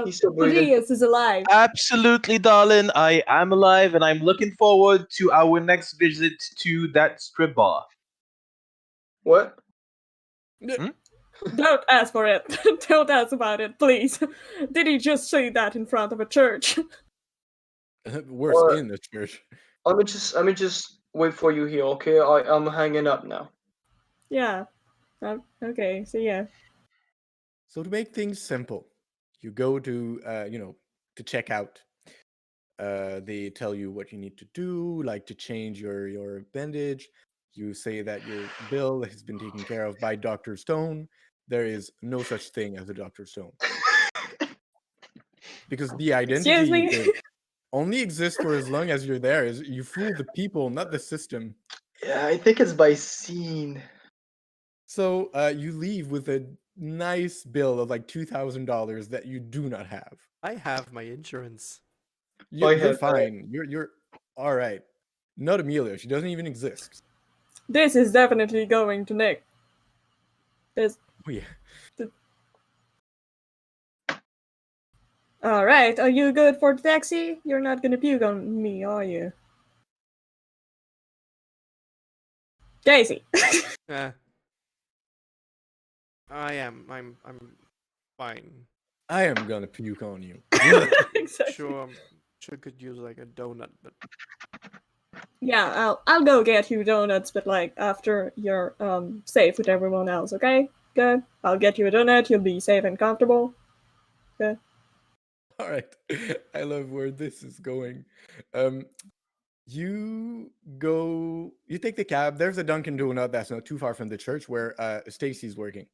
he's still breathing. Thaddeus is alive. Absolutely, darling. I am alive, and I'm looking forward to our next visit to that strip bar. What? Don't ask for it. Don't ask about it, please. Did he just say that in front of a church? Worse, Or- in the church. Let me just wait for you here, okay? I'm hanging up now. Yeah. Okay, so yeah. So to make things simple, you go to to check out. They tell you what you need to do, like to change your bandage. You say that your bill has been taken care of by Dr. Stone. There is no such thing as a Dr. Stone. Because the Excuse identity me? only exists for as long as you're there. You fool the people, not the system. Yeah, I think it's by scene. So you leave with a nice bill of like $2,000 that you do not have. I have my insurance. You're have that. fine. You're all right. Not Amelia. She doesn't even exist. This is definitely going to Nick. This. Oh yeah. Alright, are you good for the taxi? You're not gonna puke on me, are you? Daisy! Eh. I'm fine. I am gonna puke on you. Exactly. Sure could use like a donut, but Yeah, I'll go get you donuts, but like after you're safe with everyone else, okay? Good. I'll get you a donut, you'll be safe and comfortable. Good. All right. I love where this is going. You take the cab. There's a Dunkin' Donut that's not too far from the church where Stacy's working.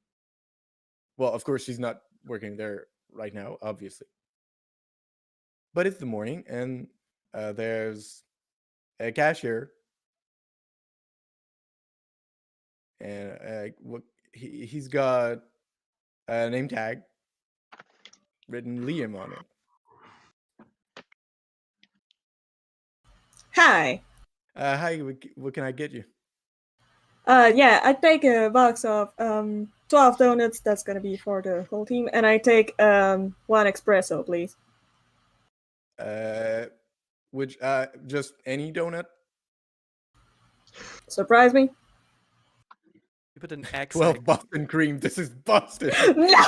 Well, of course she's not working there right now, obviously. But it's the morning, and there's a cashier and what he's got a name tag written Liam on it. Hi. Hi, what can I get you? Yeah, I take a box of 12 donuts. That's gonna be for the whole team, and I take one espresso, please. Which just any donut? Surprise me? You put an X. 12 Boston cream. This is Boston. No!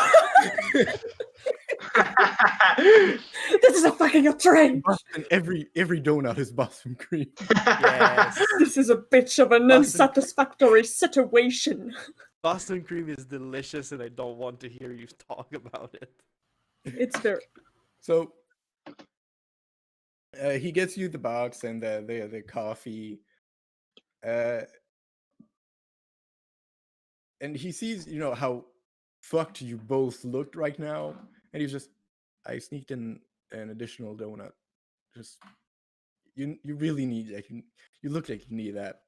This is a fucking outrage! Boston, every donut is Boston cream. Yes. This is a bitch of an Boston- unsatisfactory situation. Boston cream is delicious, and I don't want to hear you talk about it. It's very. So he gets you the box and the coffee, and he sees how fucked you both looked right now, and he's just, I sneaked in an additional donut. Just you really need that. You look like you need that.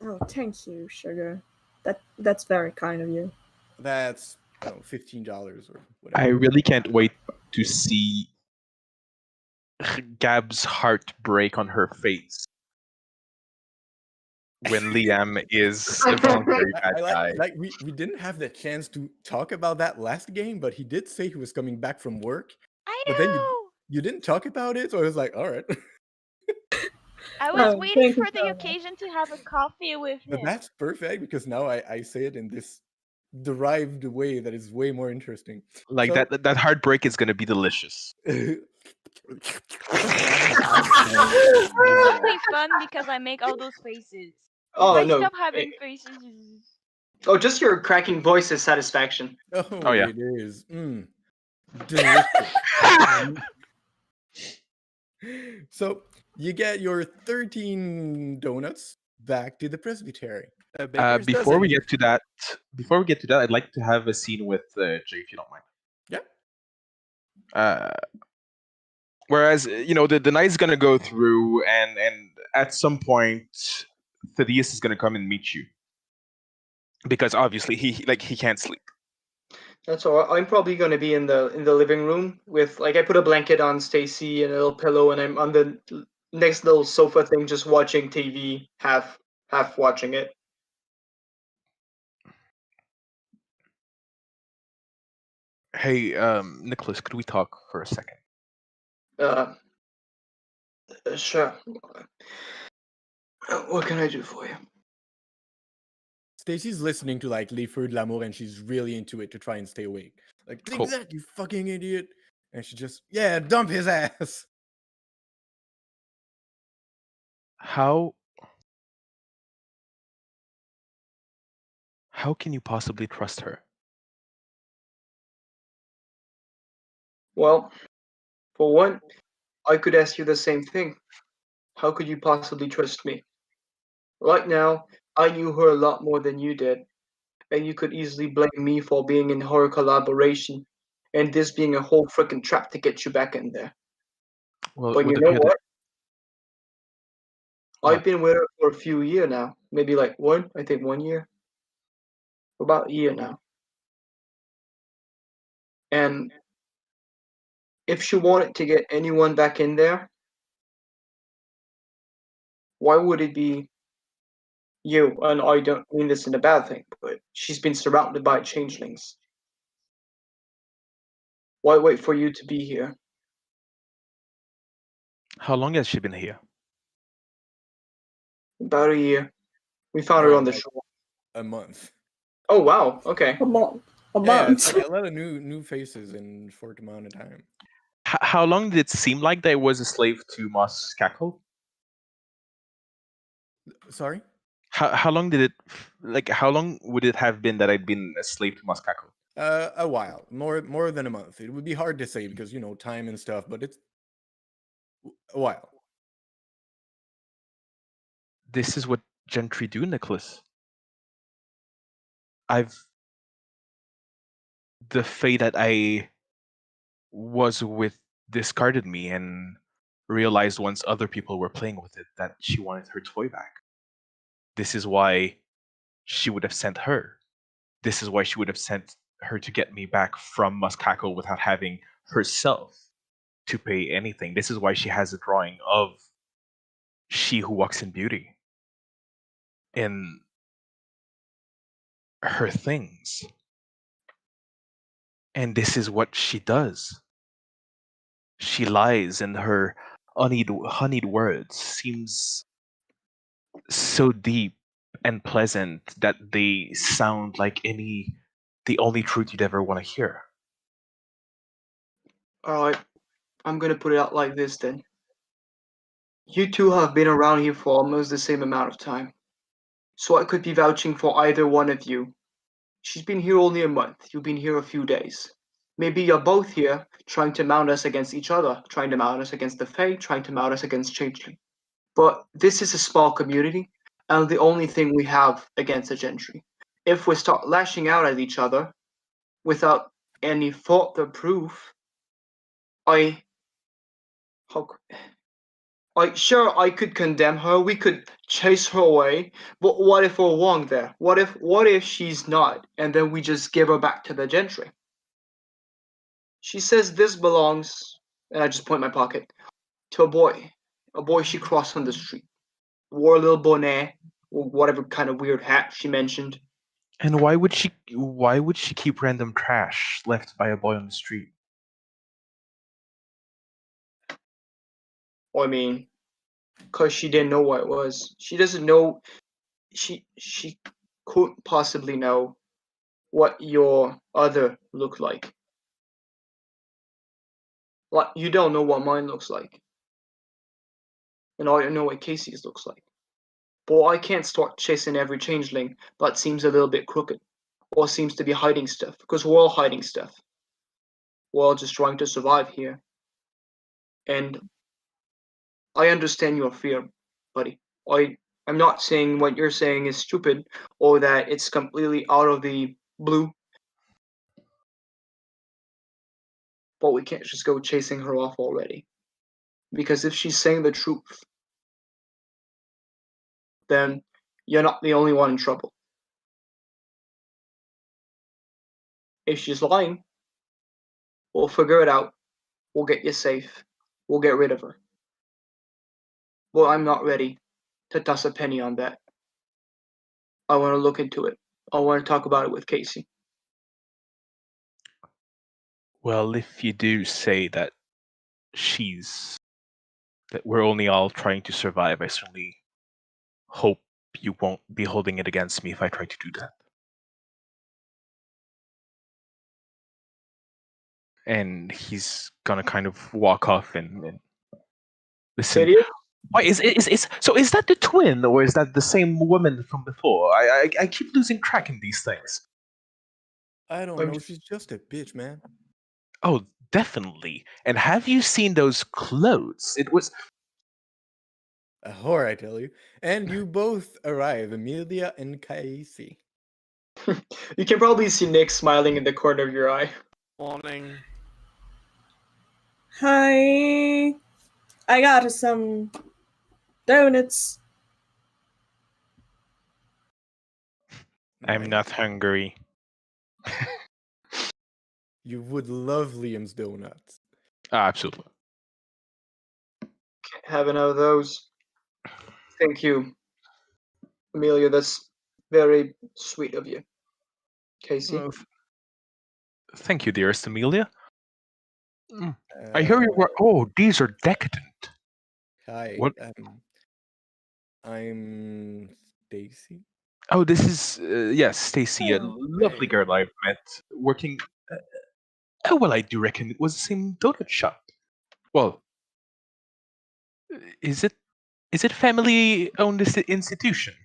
Oh, thank you, sugar. That's very kind of you. That's $15 or whatever. I really can't wait to see Gab's heart break on her face when Liam is a very bad guy. We didn't have the chance to talk about that last game, but he did say he was coming back from work. I But then know. you didn't talk about it, so I was like, all right. I was Oh, waiting thank you for the so much. occasion to have a coffee with But him. that's perfect because now I say it in this derived way that is way more interesting. Like So- that heartbreak is gonna be delicious. It's only fun because I make all those faces. Oh If I no! stop having faces. Oh, just your cracking voice is satisfaction. Oh, yeah. it is. Delicious. So you get your 13 donuts back to the presbytery. Baker's Before we dozen. get to that, I'd like to have a scene with Jay, if you don't mind. Yeah. Whereas the night's gonna go through, and at some point, Thaddeus is gonna come and meet you because obviously he can't sleep. That's all. I'm probably going to be in the living room with I put a blanket on Stacy and a little pillow, and I'm on the next little sofa thing, just watching TV, half watching it. Hey, Nicholas, could we talk for a second? Sure. What can I do for you? Stacy's listening to Les Feux de l'Amour and she's really into it to try and stay awake. Cool. Zigzag, you fucking idiot. And she just, dump his ass. How can you possibly trust her? Well, for one, I could ask you the same thing. How could you possibly trust me? Right now, I knew her a lot more than you did, and you could easily blame me for being in her collaboration, and this being a whole frickin' trap to get you back in there. Well, But it would you know appear that what? What? I've been with her for a few years now. Maybe 1 year. About a year now. And if she wanted to get anyone back in there, why would it be you? And I don't mean this in a bad thing, but she's been surrounded by changelings. Why wait for you to be here? How long has she been here? About a year. We found her No, on the like- shore. A month. Oh wow, okay. A month. A Yeah, month. it's a lot of new faces in a short amount of time. How long did it seem like that I was a slave to Moss Cackle? Sorry? How long did it how long would it have been that I'd been a slave to Moss Cackle? A while. More than a month. It would be hard to say because, time and stuff, but it's a while. This is what gentry do, Nicholas. The fate that I was with discarded me and realized once other people were playing with it that she wanted her toy back. This is why she would have sent her. This is why she would have sent her to get me back from Muskako without having herself to pay anything. This is why she has a drawing of She Who Walks in Beauty in her things. And this is what she does. She lies, and her honeyed words seems so deep and pleasant that they sound like the only truth you'd ever want to hear. Alright, I'm gonna put it out like this then. You two have been around here for almost the same amount of time. So I could be vouching for either one of you. She's been here only a month, you've been here a few days. Maybe you're both here trying to mount us against each other, trying to mount us against the Fae, trying to mount us against Changeling. But this is a small community, and the only thing we have against the Gentry. If we start lashing out at each other without any further proof, sure, I could condemn her, we could chase her away, but what if we're wrong there? What if she's not, and then we just give her back to the Gentry? She says this belongs, and I just point my pocket, to a boy she crossed on the street. Wore a little bonnet, or whatever kind of weird hat she mentioned. And why would she keep random trash left by a boy on the street? I mean, because she didn't know what it was. She doesn't know. She couldn't possibly know what your other looked like. Like, you don't know what mine looks like. And I don't know what Casey's looks like. But I can't start chasing every changeling that seems a little bit crooked, or seems to be hiding stuff, because we're all hiding stuff. We're all just trying to survive here. And I understand your fear, buddy. I'm not saying what you're saying is stupid or that it's completely out of the blue. But we can't just go chasing her off already. Because if she's saying the truth, then you're not the only one in trouble. If she's lying, we'll figure it out. We'll get you safe. We'll get rid of her. Well, I'm not ready to toss a penny on that. I want to look into it. I want to talk about it with Casey. Well, if you do say that we're only all trying to survive, I certainly hope you won't be holding it against me if I try to do that. And he's gonna kind of walk off and listen. Idiot? Why is so? Is that the twin, or is that the same woman from before? I keep losing track in these things. I don't I'm know. She's just a bitch, man. Oh, definitely. And have you seen those clothes? It was. A whore, I tell you. And you both arrive, Amelia and Casey. You can probably see Nick smiling in the corner of your eye. Morning. Hi. I got us some donuts. I'm Nice. not hungry. You would love Liam's donuts. Absolutely. Can't have enough of those. Thank you, Amelia. That's very sweet of you. Casey? Thank you, dearest Amelia. I hear you were. Oh, these are decadent. Hi. What? I'm Stacy. Oh, this is yes, Stacy, a Oh, lovely girl I've met working. Oh, well, I do reckon it was the same donut shop. Well, is it family owned institution?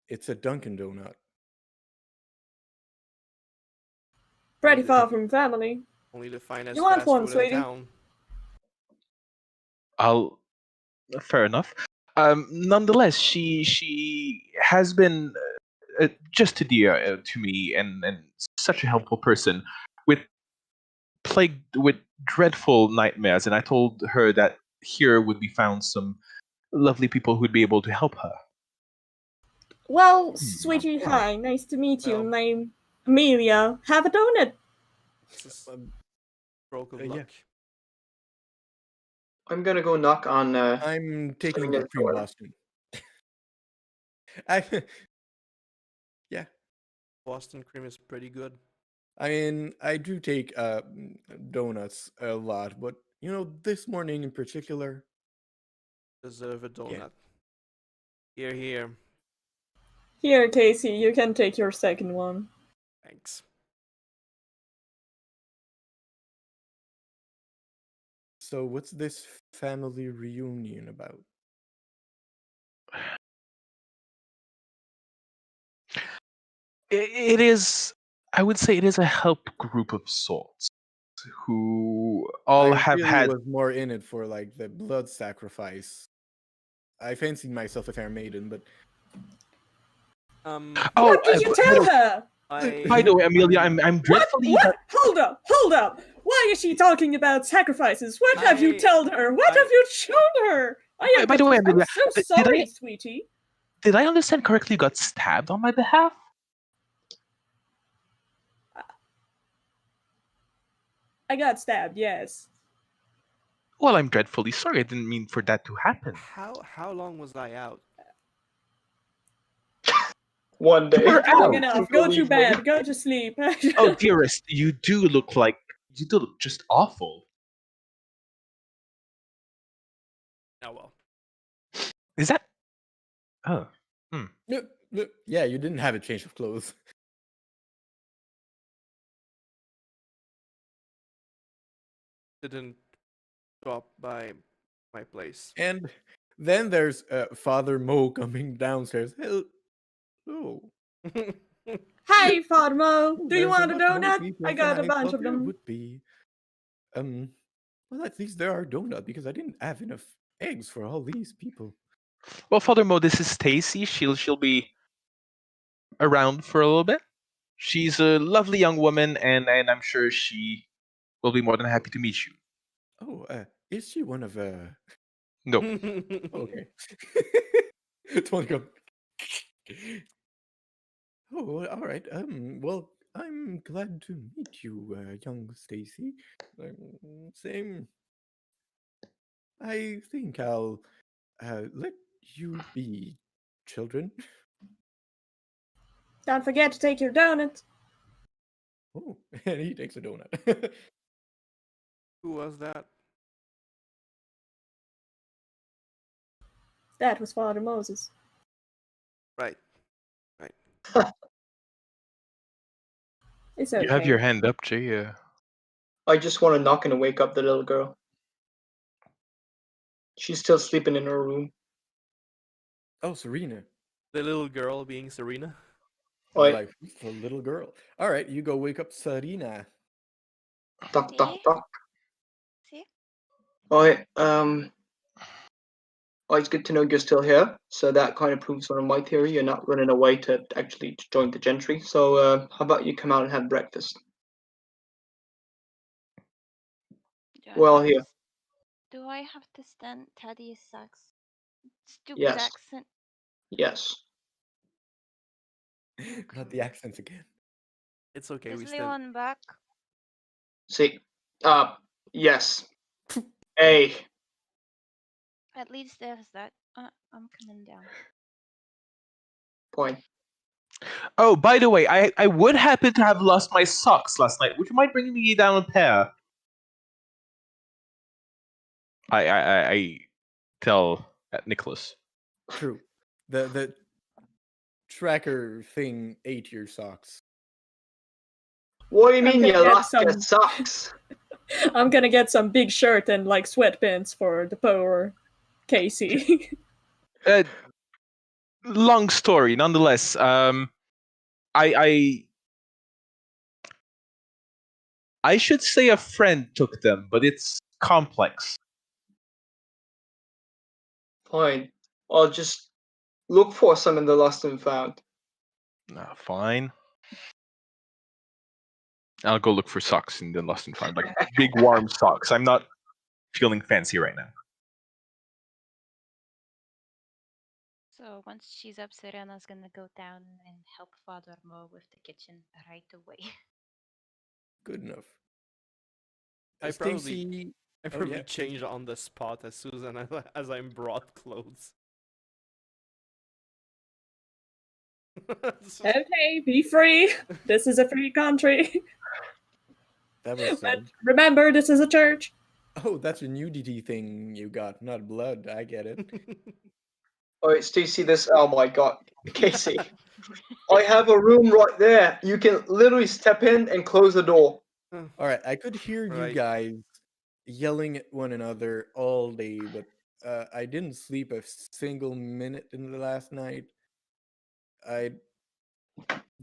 It's a Dunkin' Donut. pretty far from family. Only the finest You want fast one, food in sweetie? town. I'll. Fair enough. Nonetheless, she has been just a dear to me and such a helpful person, with plagued with dreadful nightmares. And I told her that here would be found some lovely people who'd be able to help her. Well, sweetie, hi. Nice to meet you. Well- Name Amelia. Have a donut. This is stroke of yeah. luck. I'm gonna go knock on. I'm taking Swing the it cream forward. Boston. I, yeah. Boston cream is pretty good. I mean, I do take donuts a lot, but you know, this morning in particular, Deserve a donut. Yeah. Here, here. Here, Casey, you can take your second one. Thanks. so what's this family reunion about? It is, I would say, it is a help group of sorts who all I have really had. was more in it for like the blood sacrifice. I fancied myself a fair maiden, but Oh, What did you tell her? by the way, Amelia, I'm dreadfully. What? Hold up! Why is she talking about sacrifices? What have you I- told her? What have you shown her? I am By the way, I'm Amelia, so did sorry, I- sweetie. Did I understand correctly? You got stabbed on my behalf? I got stabbed, yes. Well, I'm dreadfully sorry. I didn't mean for that to happen. How long was I out? One day. You're out. Long enough. Go to bed. Go to sleep. Oh, dearest, you do look just awful. Oh well. Is that? Oh, yeah, you didn't have a change of clothes. Didn't drop by my place. And then there's Father Mo coming downstairs. Hello. Hi, Fatmo. Do you There's want a lot more donut? people I got a than bunch thought of there them. would be. Well, at least there are donuts because I didn't have enough eggs for all these people. well, Father Mo, this is Stacy. She'll be around for a little bit. She's a lovely young woman, and I'm sure she will be more than happy to meet you. Oh, is she one of No, Okay. It's one go. Oh, all right. Well, I'm glad to meet you, young Stacy. Same. I think I'll let you be children. Don't forget to take your donut. Oh, and he takes a donut. Who was that? That was Father Moses. Right. It's okay. you have your hand up, Jay. I just want to knock and wake up the little girl. She's still sleeping in her room. Oh, Serena. The little girl being Serena. Oi, Like, who's the little girl. All right, you go wake up Serena. tock, tock, tock. See? Oi, it's good to know you're still here. So that kind of proves one of my theory. You're not running away to actually join the gentry. So how about you come out and have breakfast? Do I Well, have here. to do I have to stand Teddy's stupid Yes. accent? Yes. Not the accents again. It's okay. Is We stand. Leon back? See. Yes. Hey. At least there's that. I'm coming down. Point. Oh, by the way, I would happen to have lost my socks last night. Would you mind bringing me down a pair? I tell Nicholas. True. The tracker thing ate your socks. What do you mean gonna you get lost your some- socks? I'm gonna get some big shirt and like sweatpants for the poor Casey. Long story, nonetheless. I should say a friend took them, but it's complex. Fine. I'll just look for some in the lost and found. Fine. I'll go look for socks in the lost and found, like big warm socks. I'm not feeling fancy right now. So So once she's up, Serena's gonna go down and help Father Mo with the kitchen right away. Good enough. I probably Stacy. I Oh probably yeah. change on the spot as soon as I'm brought clothes. Okay, be free. This is a free country. That was But said. remember, this is a church. Oh, that's a nudity thing you got, not blood. I get it. Oh, Stacy, this. Oh my God, Casey. I have a room right there. You can literally step in and close the door. All right, I could hear you Right. guys yelling at one another all day, but I didn't sleep a single minute in the last night. I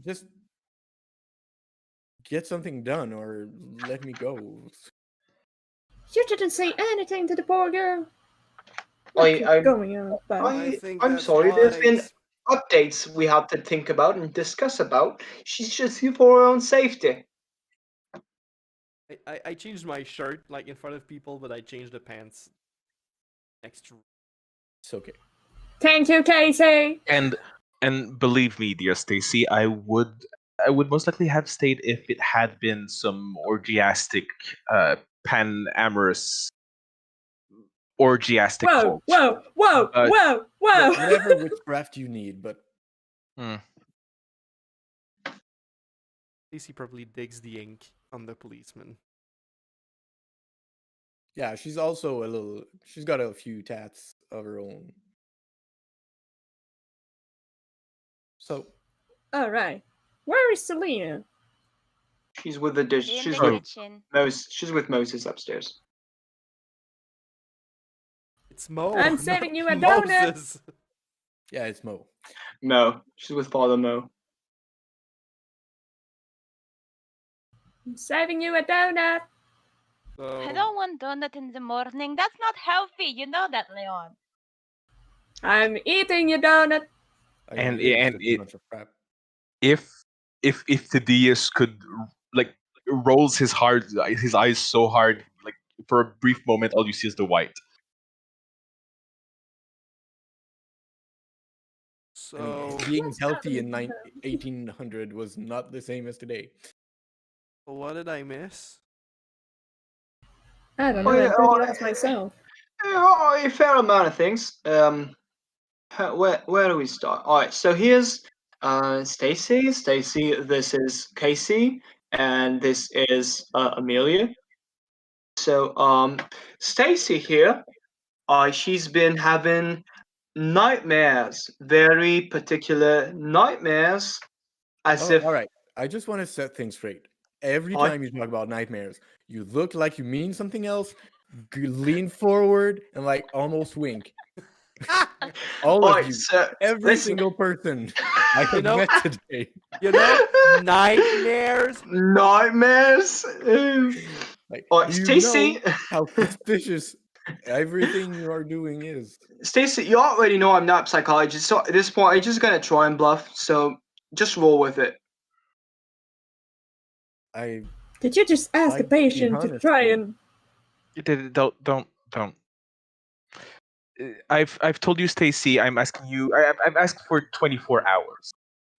just get something done or let me go. You didn't say anything to the poor girl. What I, is I'm, going on, pal? I think I'm that's sorry. There's been wise. updates we have to think about and discuss about. She's just here for her own safety. I changed my shirt like in front of people, but I changed the pants next to. It's okay. Thank you, Casey. And believe me, dear Stacy, I would most likely have stayed if it had been some pan-amorous orgiastic Whoa, cult. whoa, whoa, But whoa, whoa. Whatever witchcraft you need, but hmm, Casey probably digs the ink on the policeman. yeah, she's also a little. She's got a few tats of her own. So All right. Where is Selena? She's with the dish. In She's the with kitchen. Moses. She's with Moses upstairs. It's Mo. I'm not saving you a donut. Moses. yeah, it's Mo. Mo. She's with Father Mo. I'm saving you a donut. So I don't want donut in the morning. That's not healthy. You know that, Leon. I'm eating your donut. I And- hate and such a it- bunch of crap. if Thaddeus could like rolls his eyes so hard, like for a brief moment, all you see is the white. I mean, so being What's healthy in happening? 1800 was not the same as today. what did I miss? I don't know. Oh, I'm pretty yeah, lost myself. A fair amount of things. Where do we start? All right. So here's Stacy. Stacy. This is Casey, and this is Amelia. So Stacy here. She's been having nightmares, very particular nightmares, as Oh, if all right. I just want to set things straight. Every I- time you talk about nightmares, you look like you mean something else, lean forward, and like almost wink. All of Alright, you, so every listen. single person I have know- met today. You know, nightmares. Nightmares. Like, Alright, do you Stacy. know how suspicious everything you are doing is? Stacy, you already know I'm not a psychologist, so at this point, I'm just gonna try and bluff. So just roll with it. I Did you just ask a I'd be patient to honest, try though. and? Don't. I've told you, Stacy. I'm asking you. I'm asking for 24 hours.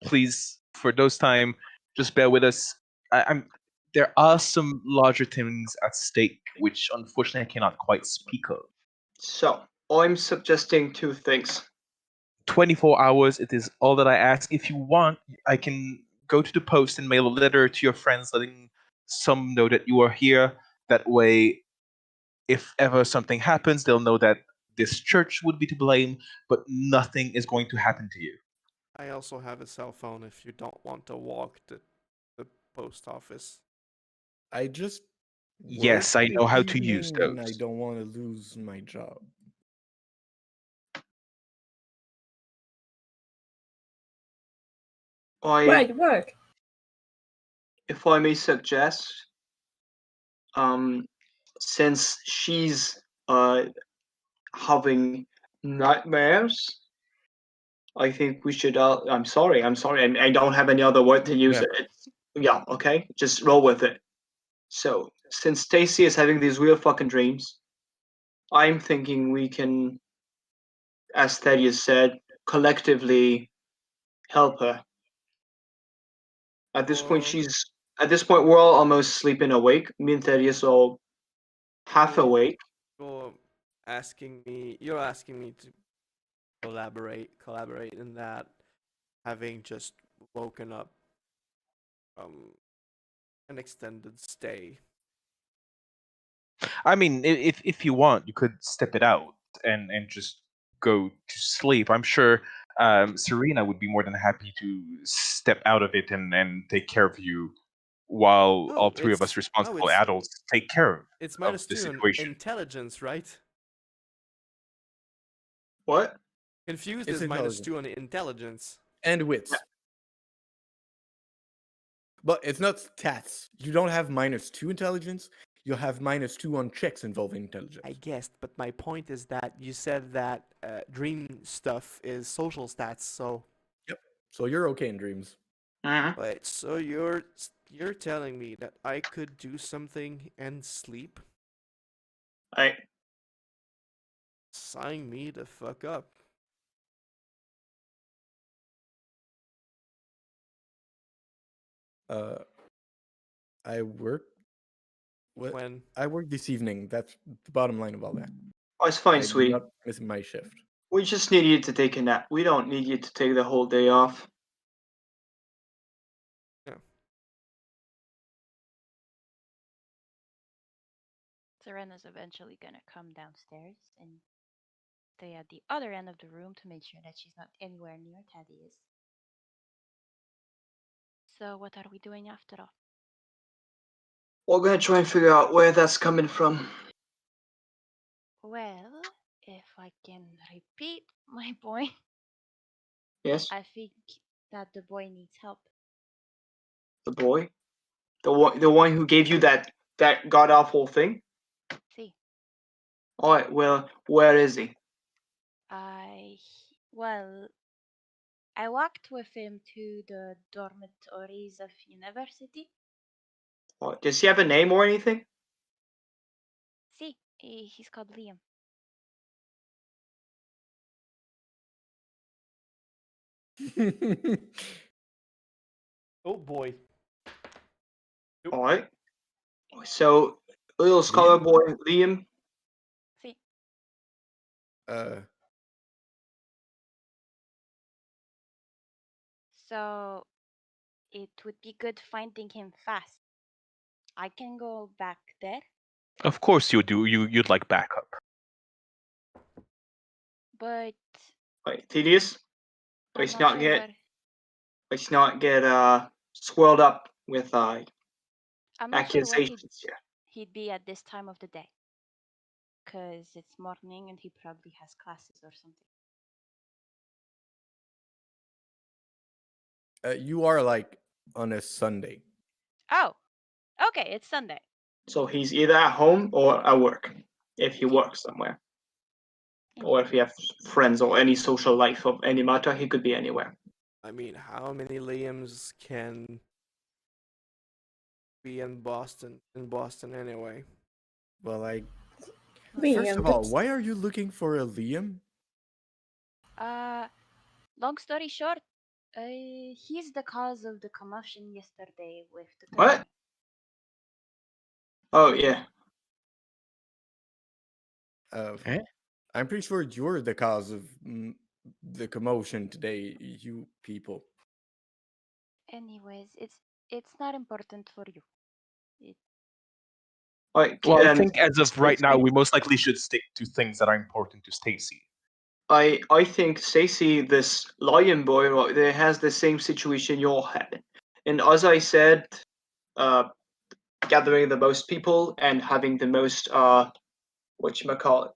Please, for those time, just bear with us. I'm. There are some larger things at stake, which unfortunately I cannot quite speak of. So I'm suggesting two things. 24 hours. It is all that I ask. If you want, I can go to the post and mail a letter to your friends, letting some know that you are here. That way, if ever something happens, they'll know that this church would be to blame, but nothing is going to happen to you. I also have a cell phone if you don't want to walk to the post office. I just Yes, work I know this how to use evening, and I those. don't want to lose my job. Where you work? If I may suggest, since she's having nightmares, I think we should. I'm sorry. I don't have any other word to use. Yeah. Yeah. Okay. Just roll with it. So since Stacy is having these weird fucking dreams, I'm thinking we can, as Thaddeus said, collectively help her. At this point, Well, we're all almost sleeping awake. Me and Thaddeus are all half well, awake. you're asking me to collaborate in that, having just woken up from an extended stay. I mean, if you want, you could step it out and just go to sleep. I'm sure Serena would be more than happy to step out of it and take care of you, while all three of us responsible adults take care It's of the -2 on situation. intelligence, right? What? Confused It's is intelligence. -2 on intelligence. And wits. But it's not stats. You don't have -2 intelligence. You'll have -2 on checks involving intelligence. I guessed, but my point is that you said that dream stuff is social stats, so. So you're okay in dreams. Mhm. Wait, so you're telling me that I could do something and sleep? Sign me the fuck up. I work. What? When? I work this evening. That's the bottom line of all that. Oh, it's fine, I'm sweetie. not missing my shift. We just need you to take a nap. We don't need you to take the whole day off. Serena's eventually gonna come downstairs and stay at the other end of the room to make sure that she's not anywhere near Thaddeus. So what are we doing after all? We're gonna try and figure out where that's coming from. Well, if I can repeat my point, Yes, I think that the boy needs help. the boy, the one who gave you that god awful thing. See, All right, well, where is he? well, I walked with him to the dormitories of university. Does he have a name or anything? See, he's called Liam. Oh boy. All right. So, little scholar boy Liam. See, so it would be good finding him fast. I can go back there, Of course you do. You'd like backup. but Right, Thaddeus. I'm Let's not not sure get where. let's not get swirled up with I'm not sure where accusations here. he'd be at this time of the day. 'Cause it's morning and he probably has classes or something. You are like on a Sunday. Oh, okay, it's Sunday. So he's either at home or at work, if he Yeah. works somewhere, or if he has friends or any social life of any matter. He could be anywhere. I mean, how many Liams can be in Boston? Anyway. Well, like, Liam, first of all, that's- why are you looking for a Liam? Long story short, he's the cause of the commotion yesterday with the What? Oh yeah. Eh? I'm pretty sure you're the cause of the commotion today, you people. Anyways, it's not important for you. Well, I think as of right now, we most likely should stick to things that are important to Stacy. I think Stacy, this lion boy, right there, has the same situation you're having. And as I said, gathering the most people and having the most whatchamacallit,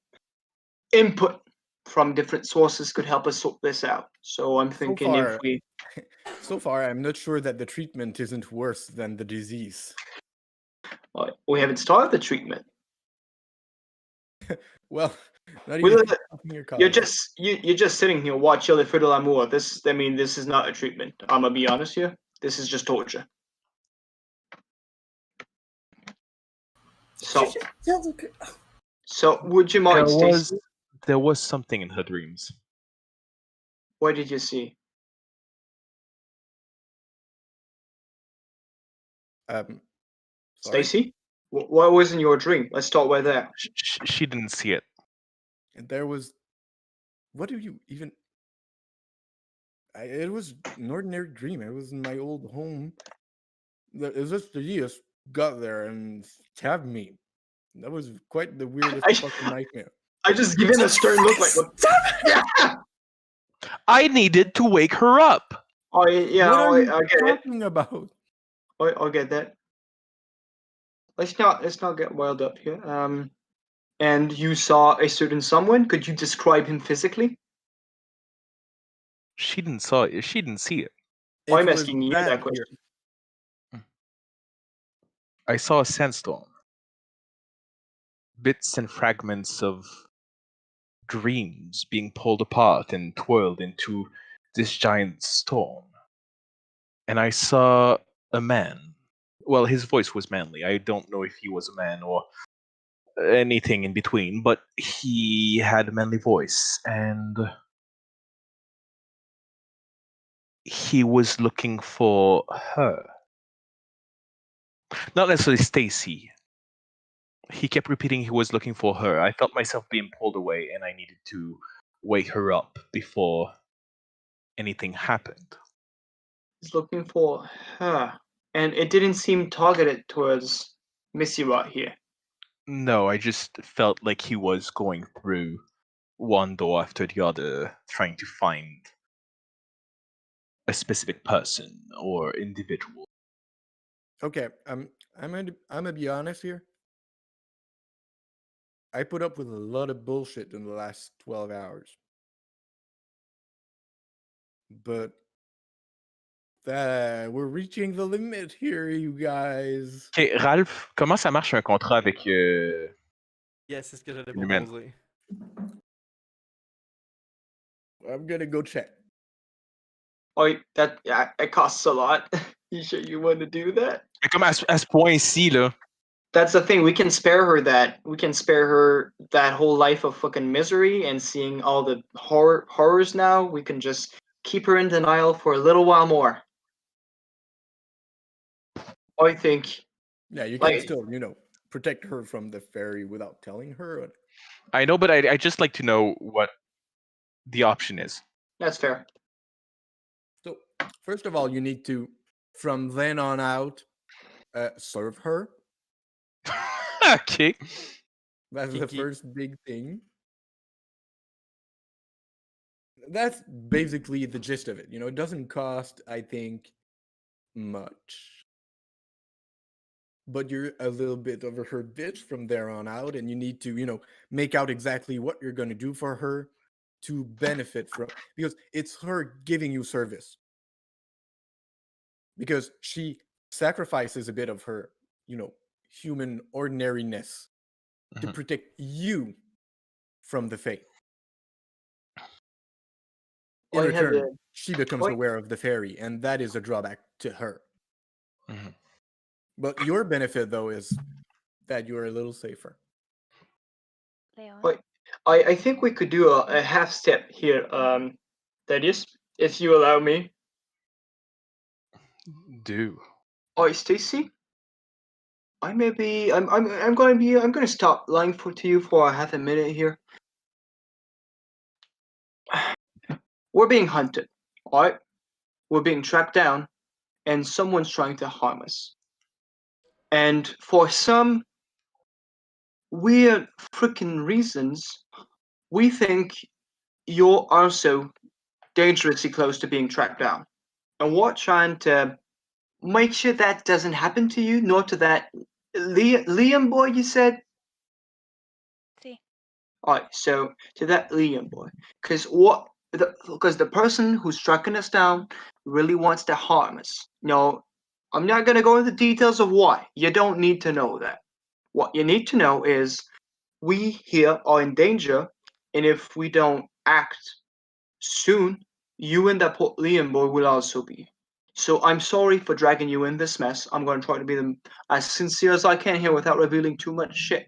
input from different sources could help us sort this out. So I'm thinking if we So far, I'm not sure that the treatment isn't worse than the disease. we haven't started the treatment. Well, not We even let- your You're cause. just sitting here watching the Fiddle Amour. This is not a treatment. I'm gonna be honest here. This is just torture. So would you mind, Stacy? There was something in her dreams. What did you see? Sorry? Stacy? What was in your dream? Let's start with that. She didn't see it. And there was. What do you even. It was an ordinary dream. It was in my old home. It was just got there and stabbed me. That was quite the weirdest fucking nightmare. I just give him a stern look like, what? Yeah! I needed to wake her up. Oh, yeah, What are you I get it. talking about? I'll get that. Let's not get wild up here. And you saw a certain someone. Could you describe him physically? She didn't saw it. She didn't see it. I'm was asking you that that here. question. I saw a sandstorm. Bits and fragments of dreams being pulled apart and twirled into this giant storm. And I saw a man. Well, his voice was manly. I don't know if he was a man or anything in between, but he had a manly voice, and he was looking for her. Not necessarily Stacy. He kept repeating he was looking for her. I felt myself being pulled away, and I needed to wake her up before anything happened. He's looking for her, and it didn't seem targeted towards Missy right here. No, I just felt like he was going through one door after the other, trying to find a specific person or individual. Okay, I'm gonna be honest here. I put up with a lot of bullshit in the last 12 hours. But we're reaching the limit here, you guys. Ok, Ralph, comment ça marche un contrat avec Yes, c'est ce que j'allais une humaine? proposer. I'm gonna go check. Oh, it costs a lot. You sure you want to do that? Mais comme à ce point-ci, là, That's the thing. We can spare her that. We can spare her that whole life of fucking misery and seeing all the horrors now. We can just keep her in denial for a little while more. I think. Yeah, you can Like- still, protect her from the fairy without telling her. I know, but I just like to know what the option is. That's fair. So, first of all, you need to, from then on out, serve her. Okay. That's the Kiki. first big thing. That's basically the gist of it. It doesn't cost, I think, much. But you're a little bit of her bitch from there on out, and you need to, make out exactly what you're going to do for her to benefit from, because it's her giving you service. Because she sacrifices a bit of her, human ordinariness to Mhm. protect you from the fate. In I had return, she becomes Wait. aware of the fairy, and that is a drawback to her. Mhm. But your benefit, though, is that you're a little safer. Leon. Wait. I think we could do a half step here. That is, if you allow me. Do. Oh, Stacy. I'm gonna stop lying to you for half a minute here. We're being hunted, alright? We're being tracked down, and someone's trying to harm us. And for some weird freaking reasons, we think you're also dangerously close to being tracked down. And we're trying to make sure that doesn't happen to you, nor to that Liam boy you said? See. Alright, so to that Liam boy. Because the person who's tracking us down really wants to harm us. I'm not gonna go into details of why. You don't need to know that. What you need to know is we here are in danger, and if we don't act soon, you and that poor Liam boy will also be. So I'm sorry for dragging you in this mess. I'm going to try to be as sincere as I can here without revealing too much shit.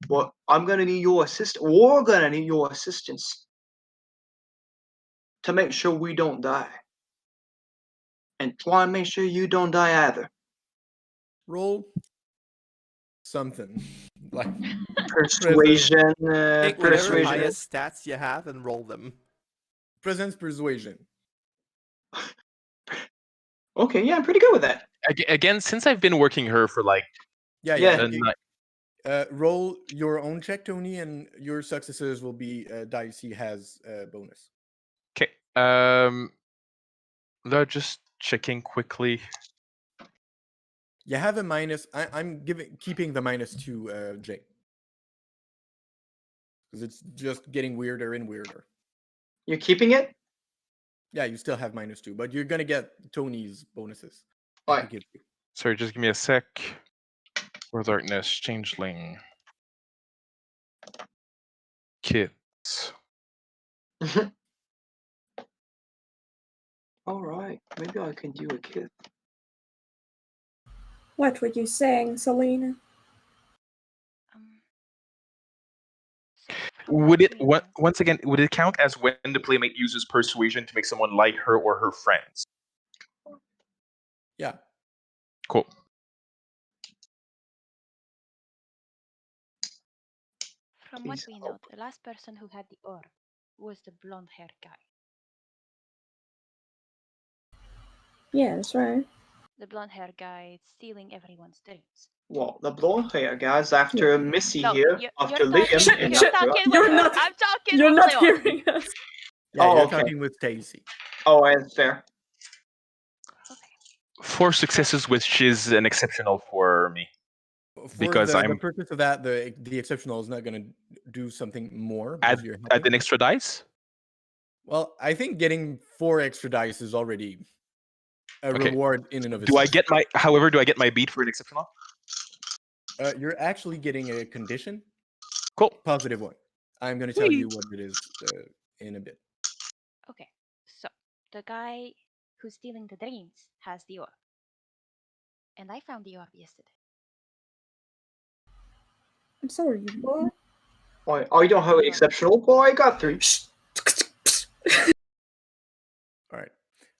But I'm going to need your assistance. We're going to need your assistance to make sure we don't die. And try to make sure you don't die either. Roll something. Like Persuasion, Take whatever persuasion. highest stats you have and roll them. presence persuasion. Okay, yeah, I'm pretty good with that. Again, since I've been working her for like Yeah, Yeah. yeah. a Roll your own check, Tony, and your successes will be Dicey has bonus. Okay. Just checking quickly. You have a minus. I'm keeping the minus to Jay because it's just getting weirder and weirder. You're keeping it? Yeah, you still have -2, but you're gonna get Tony's bonuses. Alright. He gives you. Sorry, just give me a sec. For darkness, changeling, kids. Alright, maybe I can do a kid. What were you saying, Selena? Would it once again? Would it count as when the playmate uses persuasion to make someone like her or her friends? Yeah. Cool. From what we know, the last person who had the orb was the blonde-haired guy. Yeah, that's right. The blonde-haired guy stealing everyone's dreams. Well, the blonde hair guys after Missy No, here, you're after talking, Liam. you're Shut- talking with you're her. not- I'm talking You're with not Leon. hearing us. Yeah, Oh, you're okay. talking with Stacy. Oh, that's fair. Okay. 4 successes, which is an exceptional for me. For Because the I'm- purpose of that, the exceptional is not gonna do something more. Add, because you're add helping. an extra dice. Well, I think getting 4 extra dice is already a Okay. reward in and of Do itself. I get my? However, do I get my beat for an exceptional? You're actually getting a condition, Cool. positive one. I'm gonna tell you what it is in a bit. Okay. So the guy who's stealing the dreams has the orb, and I found the orb yesterday. I'm sorry, what? I don't have an exceptional, but I got 3. All right,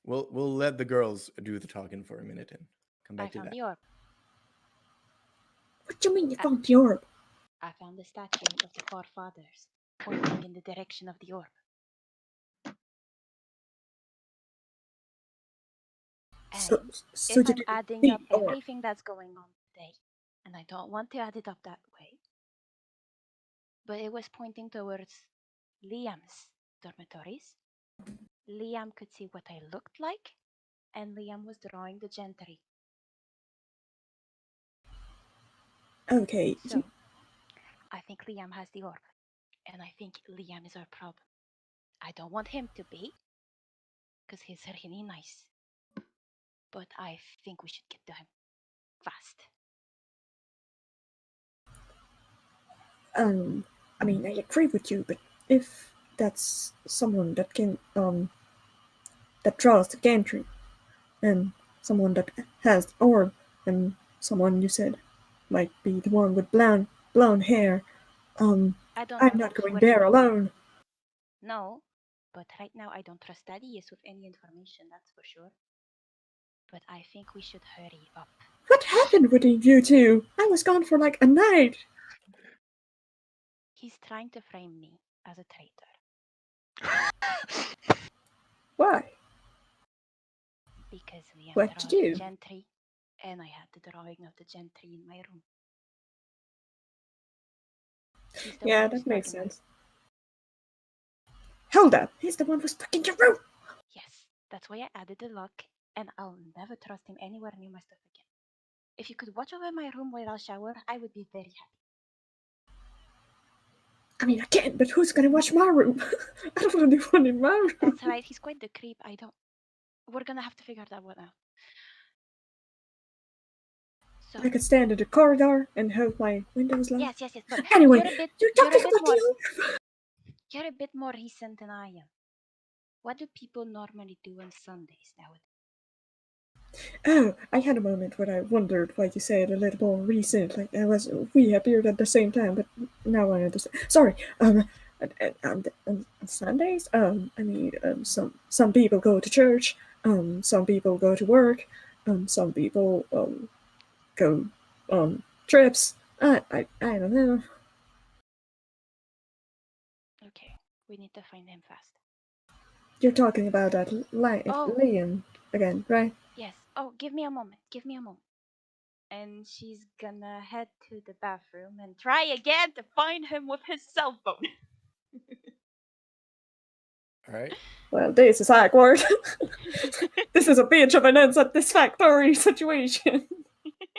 we'll let the girls do the talking for a minute and come I back to found that. the orb. What do you mean you found the orb? I found the statue of the forefathers pointing in the direction of the orb. And So if you I'm didn't adding see up the orb. everything that's going on today, and I don't want to add it up that way, but it was pointing towards Liam's dormitories. Liam could see what I looked like, and Liam was drawing the gentry. Okay, So I think Liam has the orb, and I think Liam is our problem. I don't want him to be, because he's really nice. But I think we should get to him fast. I mean, I agree with you, but if that's someone that can, that draws the gantry, and someone that has the orb, and someone you said might be the one with blonde hair, I don't I'm know not that's going what- there alone. No, but right now I don't trust Thaddeus with any information, that's for sure. But I think we should hurry up. What happened with you two? I was gone for like a night. He's trying to frame me as a traitor. Why? Because Liam What drew did you the do? gentry, and I had the drawing of the gentry in my room. He's the Yeah, one who that stuck makes in my sense. Hold up, he's the one who's stuck in your room. Yes, that's why I added the lock, and I'll never trust him anywhere near my stuff again. If you could watch over my room while I'll shower, I would be very happy. I mean, I can't, but who's gonna watch my room? I don't want anyone in my room. That's right, he's quite the creep. We're gonna have to figure that one out. So, I could stand in the corridor and hold my windows locked. yes. But Anyway, you're a bit, you're you're a talking bit about more, the orb. you're a bit more recent than I am. What do people normally do on Sundays nowadays? Oh, I had a moment where I wondered why you said a little more recent. Like we appeared at the same time, but now I understand. Sorry. And Sundays, some people go to church, some people go to work, some people go on trips. I don't know. Okay, we need to find him fast. You're talking about that Oh. Liam again, right? Yes. Oh, give me a moment. Give me a moment. And she's gonna head to the bathroom and try again to find him with his cell phone. All right. Well, this is awkward. This is a bitch of an unsatisfactory situation.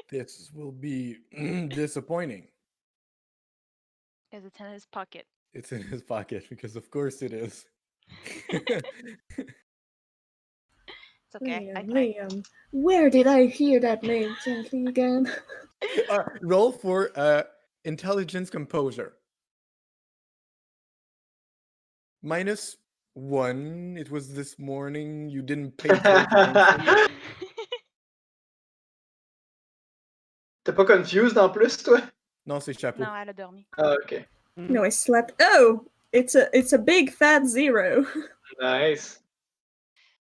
This will be disappointing. Because it's in his pocket. It's in his pocket because, of course, it is. It's okay. I tried. Liam, where did I hear that name gently again? Roll for intelligence composure. -1. It was this morning. You didn't pay close attention. T'es pas confused en plus, toi? Non, c'est chapeau. Non, elle a dormi. Ah, okay. No, I slept. Oh, it's a big fat 0. Nice.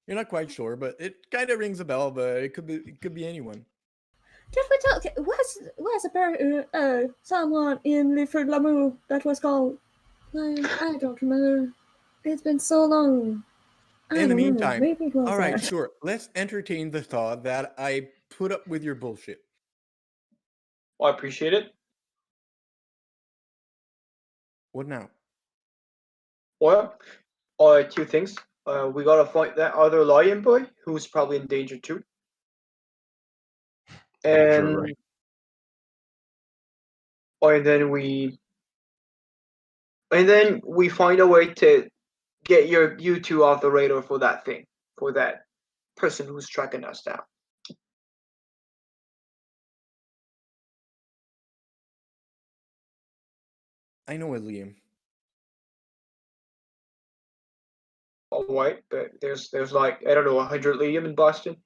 You're not quite sure, but it kind of rings a bell. But it could be anyone. Did we talk? Was someone in Lifford Lamour that was called? I don't remember. It's been so long. In the meantime, maybe it was all right, that. sure. Let's entertain the thought that I put up with your bullshit. I appreciate it. What now? Well, two things. We gotta find that other lion boy who's probably in danger too. And Right. and then we find a way to get you two off the radar for that thing, for that person who's tracking us down. I know it, Liam. All right, but there's like, I don't know, 100 Liam in Boston.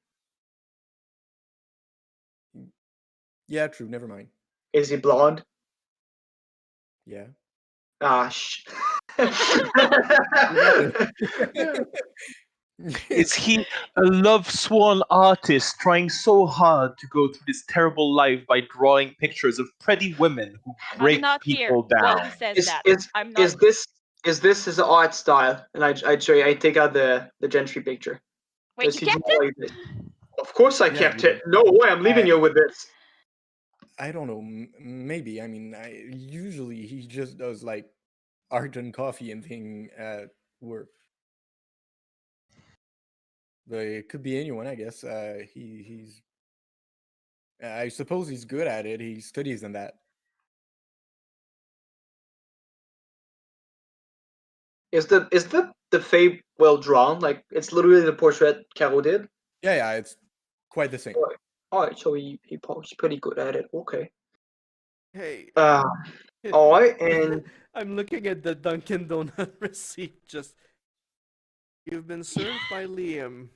Yeah, true. Never mind. Is he blonde? Yeah. Ah, shh. Is he a love sworn artist trying so hard to go through this terrible life by drawing pictures of pretty women who break I'm not people here while down? he says Is that. is I'm not. is this his art style? And I'd show you. I take out the gentry picture. Wait, Does you he kept draw it? like this? Of course I Yeah, kept you it. No way, I'm leaving you with this. I don't know. Maybe. I mean, usually he just does like art and coffee and thing at work. But it could be anyone, I guess. He's. I suppose he's good at it. He studies in that. Is the Fae well drawn? Like, it's literally the portrait Caro did. Yeah, it's quite the same. Alright, so he's pretty good at it. Okay. Hey. Alright, and I'm looking at the Dunkin' Donut receipt. Just you've been served by Liam.